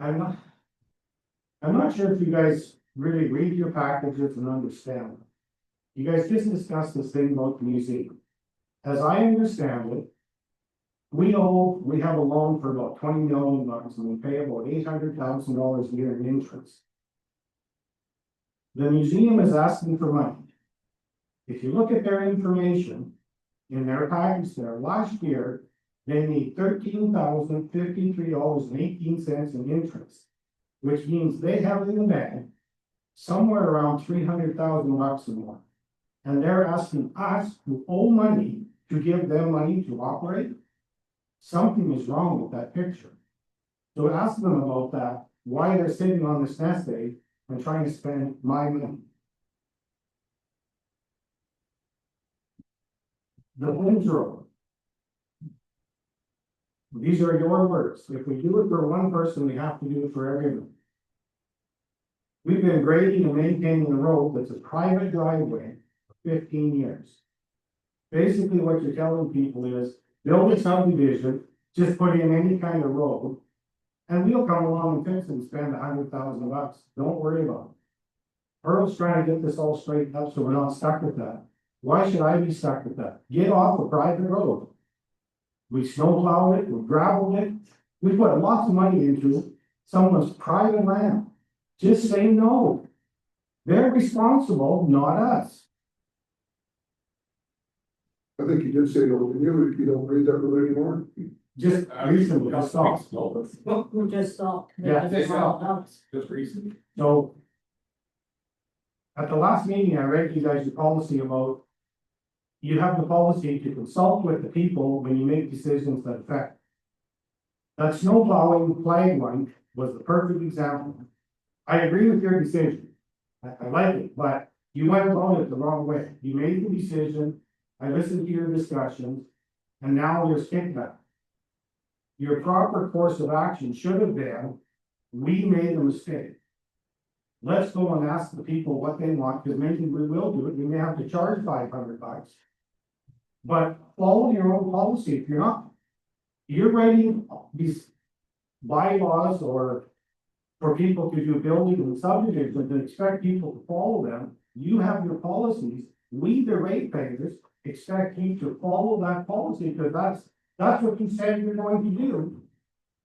I'm not sure if you guys really read your packages and understand them. You guys just discussed this thing about the museum. As I understand it, we have a loan for about $20 million and we pay about $800,000 a year in interest. The museum is asking for money. If you look at their information in their package there, last year, they made $13,053.18 in interest, which means they have in the bank somewhere around $300,000 or more. And they're asking us who owe money to give them money to operate. Something is wrong with that picture. So ask them about that, why they're sitting on this nest egg and trying to spend my money. The homes road. These are your words. If we do it for one person, we have to do it for everyone. We've been grading and maintaining the road that's a private driveway for 15 years. Basically, what you're telling people is, build a subdivision, just put in any kind of road, and we'll come along and fix it and spend $100,000. Don't worry about it. Earl's trying to get this all straightened up so we're not stuck with that. Why should I be stuck with that? Get off a private road. We snowplowed it, we gravelled it, we put lots of money into someone's private land. Just say no. They're responsible, not us. I think you did say no, you don't read that road anymore. Just recently, I stopped. We just stopped. Yeah, Just stopped. Just recently. So. At the last meeting, I read you guys your policy about. You have the policy to consult with the people when you make decisions that affect. That snowplowing flag one was the perfect example. I agree with your decision. I like it, but you went about it the wrong way. You made the decision. I listened to your discussions, and now there's kickback. Your proper course of action should have been, we made a mistake. Let's go and ask the people what they want, because maybe we will do it. We may have to charge $500. But follow your own policy. If you're not, you're writing these bylaws or for people to do building and subdivisions and expect people to follow them. You have your policies. We, the ratepayers, expect you to follow that policy, because that's what you said you're going to do.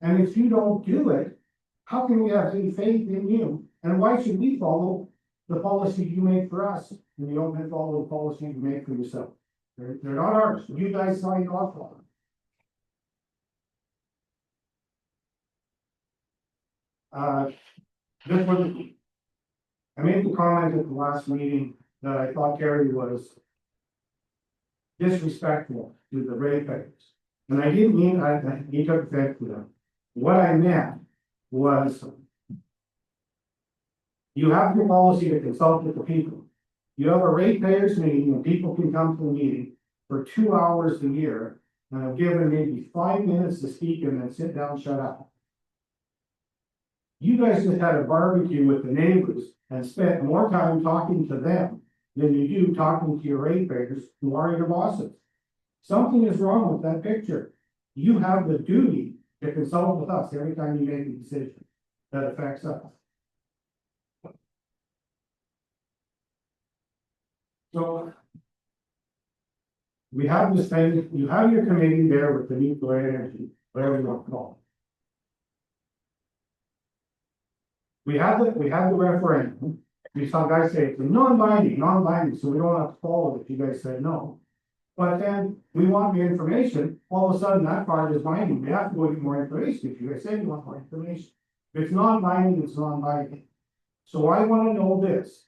And if you don't do it, how can we have any faith in you? And why should we follow the policy you make for us and you don't follow the policy you make for yourself? They're not ours. You guys signed off on them. This one, I made the comment at the last meeting that I thought Gary was disrespectful to the ratepayers. And I didn't mean, he took offense to them. What I meant was, you have your policy to consult with the people. You have a ratepayers meeting and people can come to the meeting for 2 hours a year. And I've given maybe 5 minutes to speak and then sit down, shut up. You guys just had a barbecue with the neighbors and spent more time talking to them than you do talking to your ratepayers who are your bosses. Something is wrong with that picture. You have the duty to consult with us every time you make a decision that affects us. So we have this thing, you have your committee there with the nuclear energy, whatever you want to call it. We have the referendum. We saw guys say it's non-binding, so we don't have to follow it if you guys said no. But then we want the information, all of a sudden that part is binding. We have to go get more information if you guys say you want more information. If it's non-binding, it's non-binding. So I want to know this.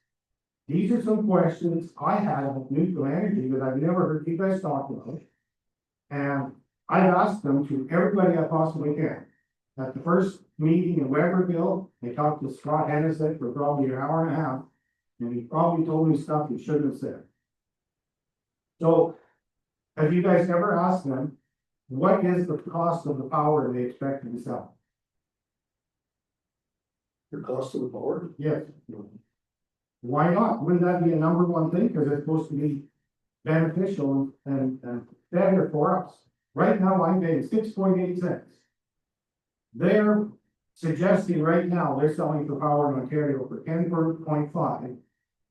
These are some questions I have of nuclear energy that I've never heard you guys talk about. And I've asked them to everybody I possibly can. At the first meeting in Weberville, they talked to Scott Hennessy for probably an hour and a half, and he probably told me stuff he shouldn't have said. So, have you guys ever asked them, what is the cost of the power they expect to sell? The cost of the power. Yes. Why not? Wouldn't that be a number one thing? Because it's supposed to be beneficial and better for us. Right now, I'm paying 6.8 cents. They're suggesting right now, they're selling for power in Ontario for 10.5.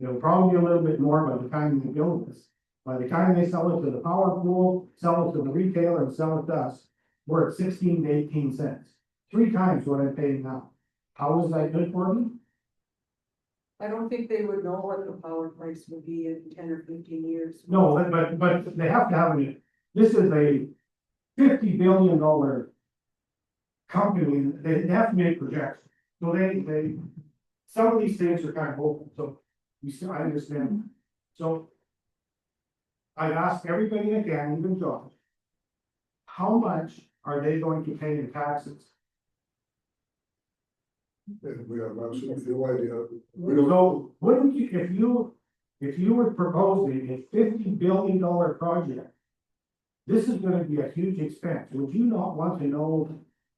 It'll probably be a little bit more by the time they build this. By the time they sell it to the power pool, sell it to the retailer and sell it to us, we're at 16 to 18 cents. 3 times what I'm paying now. How is that good for me? I don't think they would know what the power price would be in 10 or 15 years. No, but they have to have it. This is a $50 billion company. They have to make projections. So they, some of these things are kind of open, so I understand. So I asked everybody again, even John, how much are they going to pay in taxes? And we have absolutely no idea. We don't. So wouldn't you, if you were proposing a $50 billion project, this is gonna be a huge expense. Would you not want to know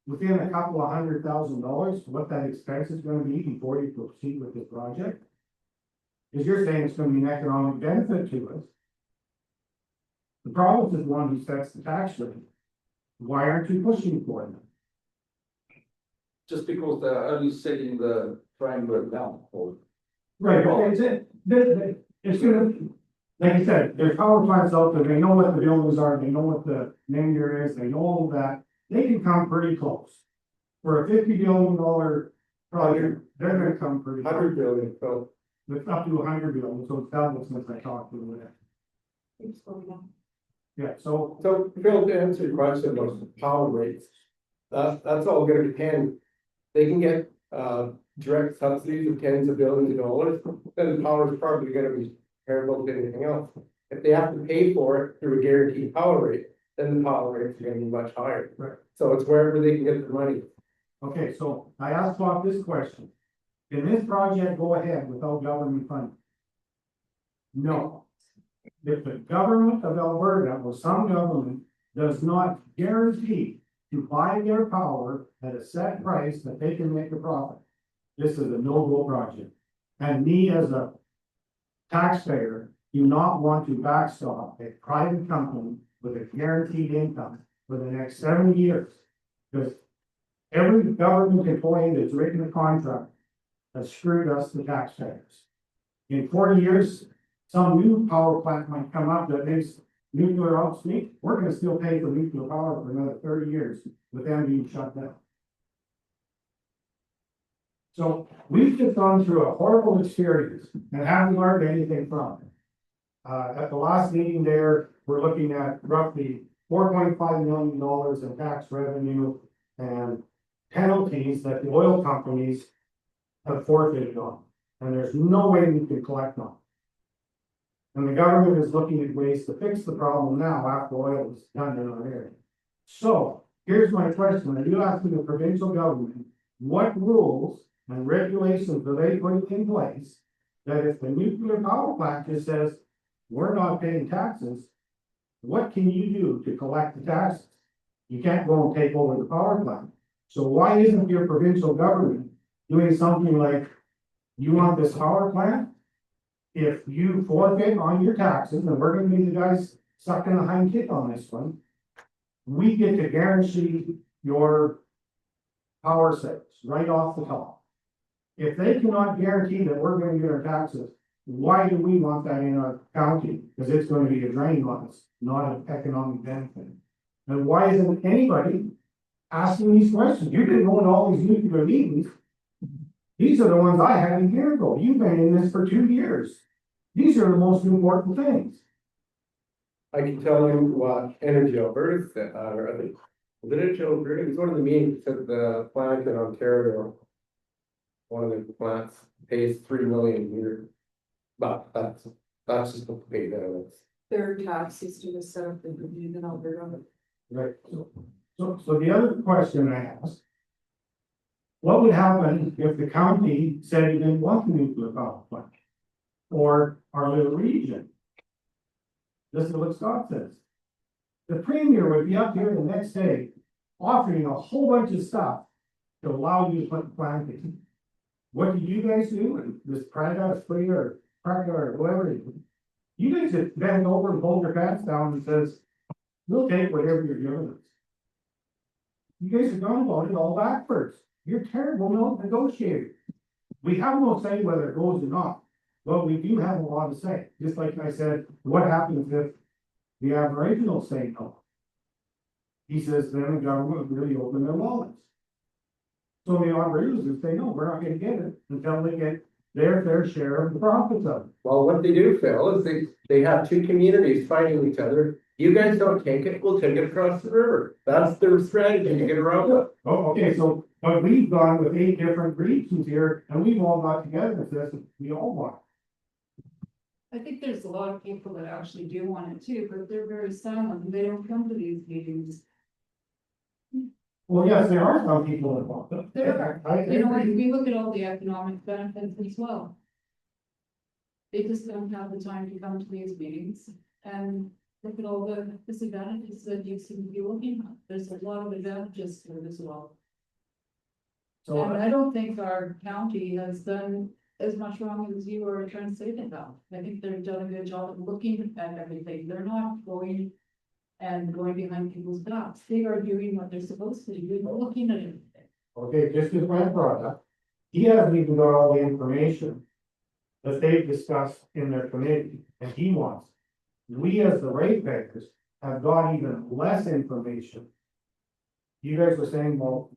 within a couple of $100,000 what that expense is gonna be before you proceed with this project? Because you're saying it's gonna be an economic benefit to us. The province is the one who sets the tax rate. Why aren't you pushing for them? Just because they're only setting the framework down for. Right, okay, it's gonna, like I said, there's power plants out there, they know what the buildings are, they know what the nameplate is, they know all of that. They can come pretty close. For a $50 billion project, they're gonna come pretty close. 100 billion, so. It's up to $100 billion, so it's double since I talked to them. Yeah, so, So Phil, to answer your question about the power rates, that's all gonna depend. They can get direct subsidies of tens of billions of dollars, then the power is probably gonna be comparable to anything else. If they have to pay for it through a guaranteed power rate, then the power rates are gonna be much higher. Right. So it's wherever they can get the money. okay, so I asked Bob this question. Can this project go ahead without government funding? No. If the government of Alberta or some government does not guarantee to buy their power at a set price that they can make a profit, this is a no-go project. And me as a taxpayer do not want to backstop a private company with a guaranteed income for the next 7 years. Because every government employee that's written a contract has screwed us, the taxpayers. In 40 years, some new power plant might come up that makes nuclear obsolete. We're gonna still pay for nuclear power for another 30 years with them being shut down. So we've just gone through a horrible experience and haven't learned anything from it. At the last meeting there, we're looking at roughly $4.5 million in tax revenue and penalties that the oil companies have forfeited on. And there's no way we can collect on. And the government is looking at ways to fix the problem now after oil is done in our area. So here's my question. Are you asking the provincial government, what rules and regulations are they putting in place that if the nuclear power plant just says, we're not paying taxes, what can you do to collect the taxes? You can't go and take over the power plant. So why isn't your provincial government doing something like, you want this power plant? If you forfeit on your taxes, and we're gonna be the guys sucking the hind kick on this one, we get to guarantee your power sales right off the top. If they cannot guarantee that we're gonna get our taxes, why do we want that in our county? Because it's gonna be a drain on us, not an economic benefit. And why isn't anybody asking these questions? You've been going to all these nuclear meetings. These are the ones I had a year ago. You've been in this for 2 years. These are the most important things. I can tell you what Energy Alberta said, or I think, Energy Alberta, it was one of the meetings that the plant in Ontario. One of the plants pays $3 million a year. But that's just what they pay now. Their tax system is set up in Alberta. Right. So the other question I asked What would happen if the county said he didn't want the nuclear power plant? Or our little region? This is what Scott says. The premier would be up here the next day offering a whole bunch of stuff to allow you to put the plant in. What did you guys do? This Prada, Spree, or Prada, or whatever. You guys just bend over and hold your pants down and says, we'll take whatever you're giving us. You guys are going about it all backwards. You're terrible negotiators. We have no say whether it goes or not, but we do have a lot to say. Just like I said, what happens if the Aboriginals say no? He says then the government would really open their wallets. So the Aboriginals would say, no, we're not gonna get it until they get their fair share of the profits of it. Well, what they do, Phil, is they have two communities fighting each other. You guys don't take it, we'll take it across the river. That's their strategy to get around it. Oh, okay, so, but we've gone with 8 different regions here, and we've all got together and said, we all want. I think there's a lot of people that actually do want it too, but they're very silent, they don't come to these meetings. Well, yes, there are some people that want them. There are. I You know, like, agree. we look at all the economic benefits as well. They just don't have the time to come to these meetings and look at all the disadvantages that you seem to be looking at. There's a lot of advantages to it as well. So, And I don't think our county has done as much wrong as you are trying to say they have. I think they've done a good job of looking at everything. They're not going behind people's backs. They are doing what they're supposed to do, they're looking at everything. okay, just as my brother, he hasn't even got all the information that they've discussed in their committee, and he wants. We as the ratepayers have got even less information. You guys were saying, well,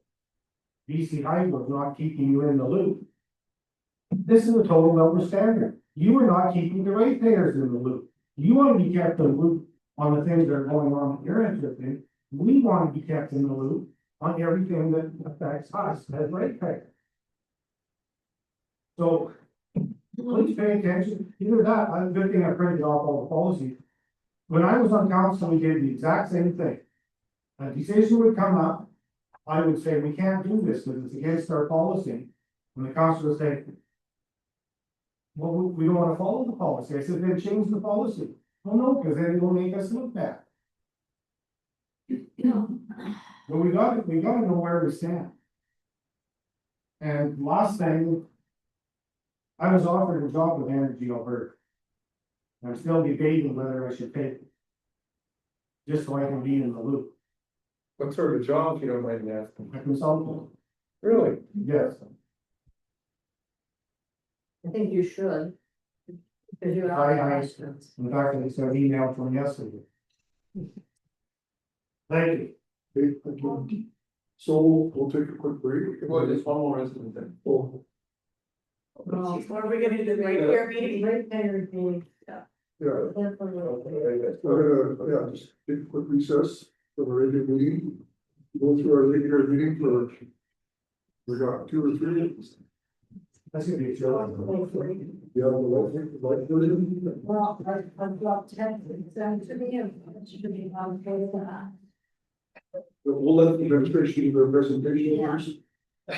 BC Hydro is not keeping you in the loop. This is a total double standard. You are not keeping the ratepayers in the loop. You want to be kept in the loop on the things that are going on that you're interested in. We want to be kept in the loop on everything that affects us as ratepayers. So please pay attention. Either that, a good thing I printed off all the policies. When I was on council, we did the exact same thing. A decision would come up. I would say, we can't do this because it's against our policy. And the council would say, well, we don't want to follow the policy. I said, then change the policy. Well, no, because then it will make us look bad. But we gotta know where we stand. And last thing, I was offered a job with Energy Alberta. I'm still debating whether I should take it. Just so I can be in the loop. What sort of job, if you don't mind me asking? A consultant, Really? yes. I think you should. Because you're I- our I- questions. In fact, I just got an email from yesterday. Thank you. Okay, thank you. So we'll take a quick break. Well, there's one more resident then. Oh, Well, What are we gonna do, right here meeting? ratepayers need, yeah, that's what we're- we're gonna, yeah, just take a quick recess from our regular meeting. Go through our regular meeting for. We got 2 or 3. That's gonna be a job. Yeah, like version. Well, I've got 10, to me, it should be on for that. We'll let the administration do their presentation Yeah. first.